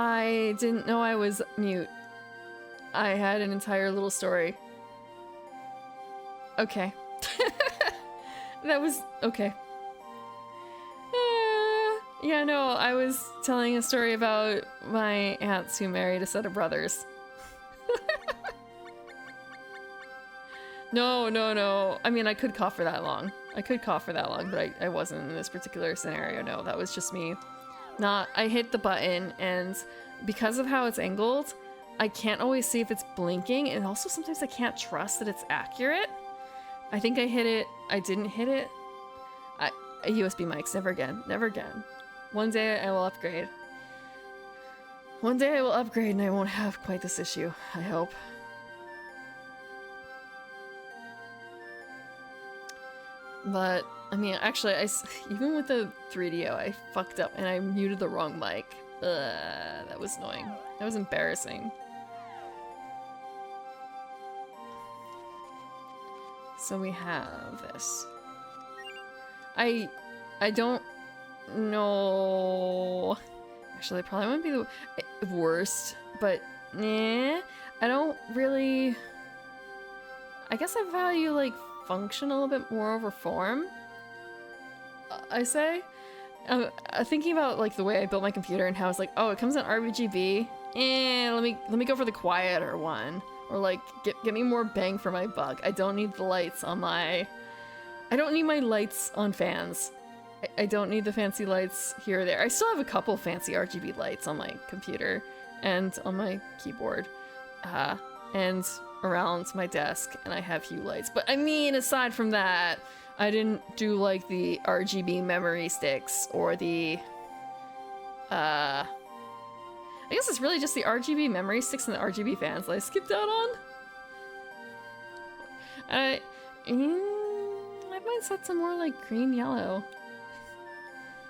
I didn't know I was mute. I had an entire little story. Okay. That was okay. Yeah, no, I was telling a story about my aunts who married a set of brothers. No, no, no. I mean, I could cough for that long. But I wasn't in this particular scenario. No, that was just me. I hit the button, and because of how it's angled, I can't always see if it's blinking, and also sometimes I can't trust that it's accurate. I think I hit it. I didn't hit it. USB mics, never again. Never again. One day I will upgrade. One day I will upgrade and I won't have quite this issue, I hope. But, I mean, actually, even with the 3DO, I fucked up and I muted the wrong mic. That was annoying. That was embarrassing. So we have this. I don't know. Actually, it probably wouldn't be the worst, but nah. I don't really. I guess I value like function a little bit more over form. I say. Thinking about like the way I built my computer and how it's like, oh, it comes in RGB. Let me go for the quieter one, or like get me more bang for my buck. I don't need the lights on my. I don't need my lights on fans. I don't need the fancy lights here or there. I still have a couple fancy RGB lights on my computer and on my keyboard and around my desk, and I have hue lights. But I mean, aside from that, I didn't do like the RGB memory sticks or the I guess it's really just the RGB memory sticks and the RGB fans that I skipped out on. I might set some more like green yellow.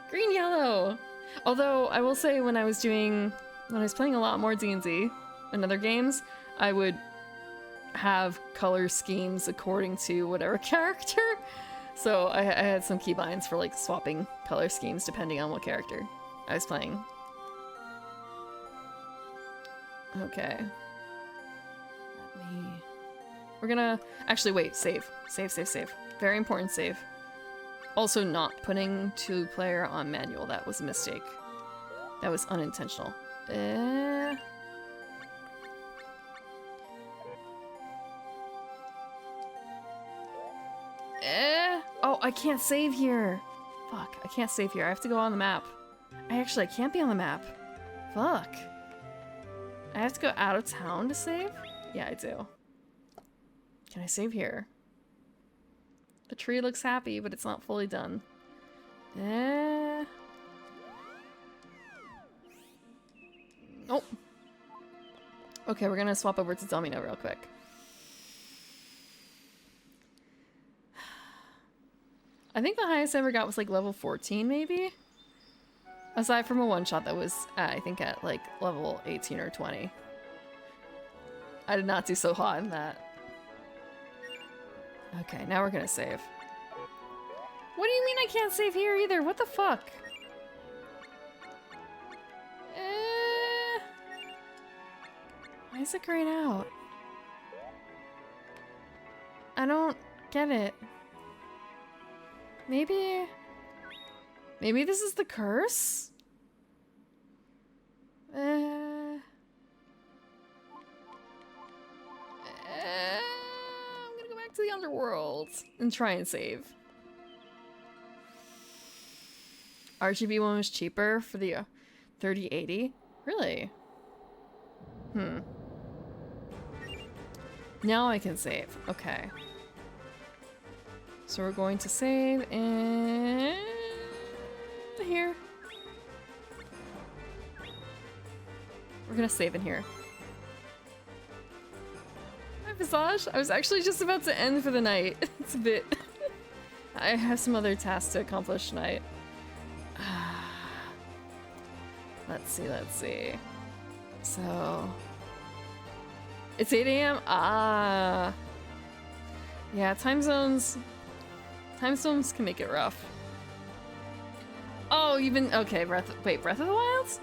Green yellow. Although I will say when I was playing a lot more D&D and other games, I would have color schemes according to whatever character. So I had some keybinds for like swapping color schemes depending on what character I was playing. Okay. We're gonna actually wait. Save. Very important save. Also, not putting 2-player on manual. That was a mistake. That was unintentional. Oh, I can't save here. Fuck, I can't save here. I have to go on the map. I can't be on the map. Fuck. I have to go out of town to save? Yeah, I do. Can I save here? The tree looks happy, but it's not fully done. Oh. Okay, we're gonna swap over to Domino real quick. I think the highest I ever got was like level 14, maybe? Aside from a one-shot that was, I think at like level 18 or 20. I did not do so hot in that. Okay, now we're gonna save. What do you mean I can't save here either? What the fuck? Why is it grayed out? I don't get it. Maybe this is the curse? I'm gonna go back to the underworld and try and save. RGB one was cheaper for the 3080? Really? Now I can save. Okay. So we're going to save in here. We're gonna save in here. Hi, Visage. I was actually just about to end for the night. It's a bit... I have some other tasks to accomplish tonight. Let's see. So... It's 8 a.m.? Ah. Yeah, time zones can make it rough. Oh, you've been... Okay, Breath of the Wilds?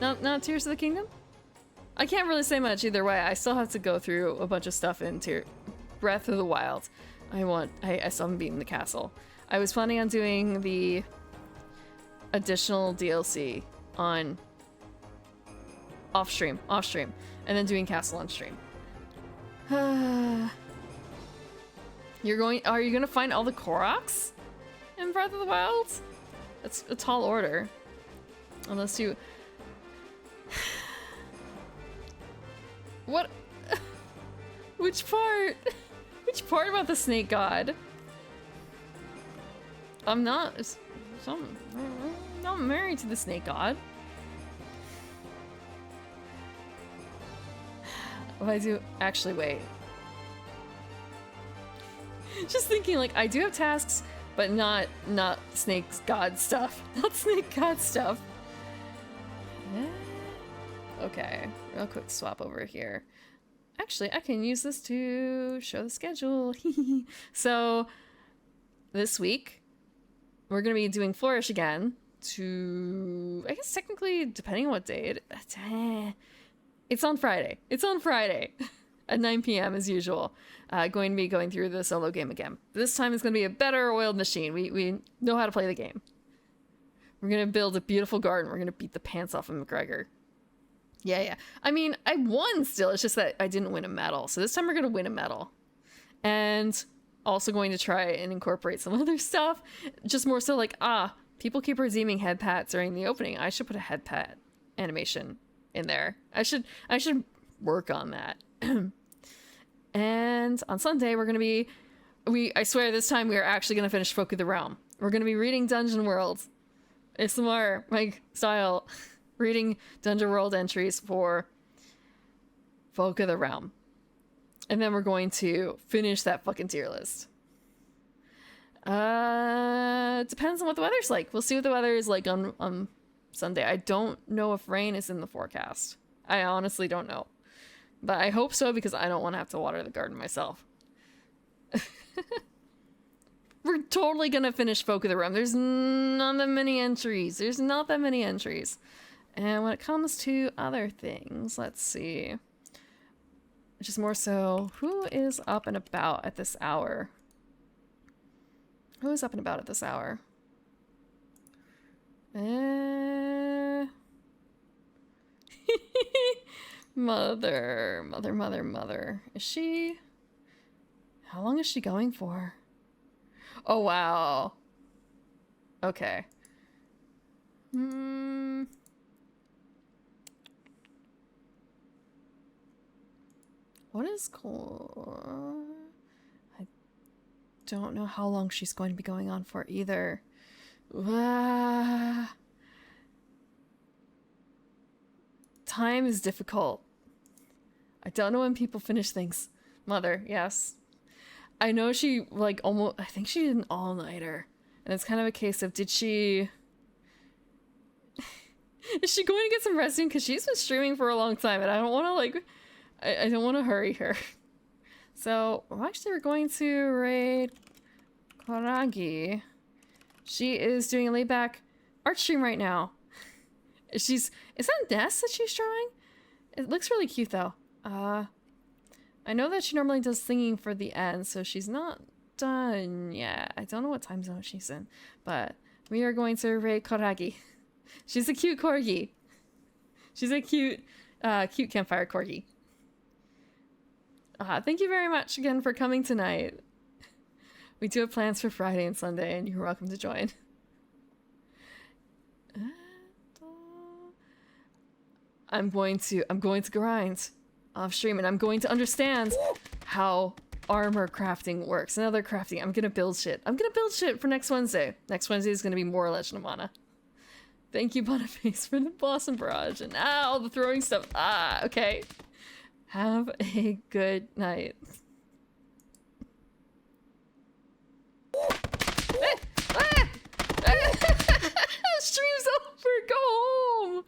Not Tears of the Kingdom? I can't really say much either way. I still have to go through a bunch of stuff in Breath of the Wild. I still haven't beaten the castle. I was planning on doing the additional DLC on off stream, and then doing castle on stream. Are you gonna find all the Koroks in Breath of the Wild? That's a tall order. Unless you... What? Which part? Which part about the snake god? I'm not married to the snake god. If I do... Actually, wait. Just thinking, like, I do have tasks, but not snake god stuff. Not snake god stuff. Okay, real quick swap over here. Actually, I can use this to show the schedule. So, this week, we're going to be doing Flourish again to, I guess technically, depending on what day it's on Friday. It's on Friday at 9 p.m. as usual. Going to be going through the solo game again. This time it's going to be a better oiled machine. We know how to play the game. We're going to build a beautiful garden. We're going to beat the pants off of McGregor. Yeah. I mean, I won still. It's just that I didn't win a medal. So this time we're going to win a medal. And also going to try and incorporate some other stuff. Just more so like, people keep redeeming head pats during the opening. I should put a head pat animation in there. I should work on that. And on Sunday we're going to be... I swear this time we are actually going to finish Folk of the Realm. We're going to be reading Dungeon World. ASMR, my style. Reading Dungeon World entries for Folk of the Realm. And then we're going to finish that fucking tier list. Depends on what the weather's like. We'll see what the weather is like on Sunday. I don't know if rain is in the forecast. I honestly don't know. But I hope so because I don't want to have to water the garden myself. We're totally gonna finish Folk of the Realm. There's not that many entries. And when it comes to other things, let's see. Just more so, who is up and about at this hour? Mother. Is she... How long is she going for? Oh, wow. Okay. What is cool? I don't know how long she's going to be going on for either. Time is difficult. I don't know when people finish things. Mother, yes. I know she, like, I think she did an all-nighter. And it's kind of a case of, did she... Is she going to get some rest in? Because she's been streaming for a long time, and I don't want to, like... I don't want to hurry her. So, we're going to raid Koragi. She is doing a laid-back art stream right now. Is that Ness that she's drawing? It looks really cute, though. I know that she normally does singing for the end, so she's not done yet. I don't know what time zone she's in, but we are going to raid Koragi. She's a cute corgi. She's a cute campfire corgi. Thank you very much again for coming tonight. We do have plans for Friday and Sunday, and you're welcome to join. I'm going to grind off stream, and I'm going to understand how armor crafting works and other crafting. I'm gonna build shit. For next Wednesday. Next Wednesday is gonna be more Legend of Mana. Thank you, Boniface, for the Blossom Barrage and all the throwing stuff. Okay. Have a good night. Stream's over. Go home.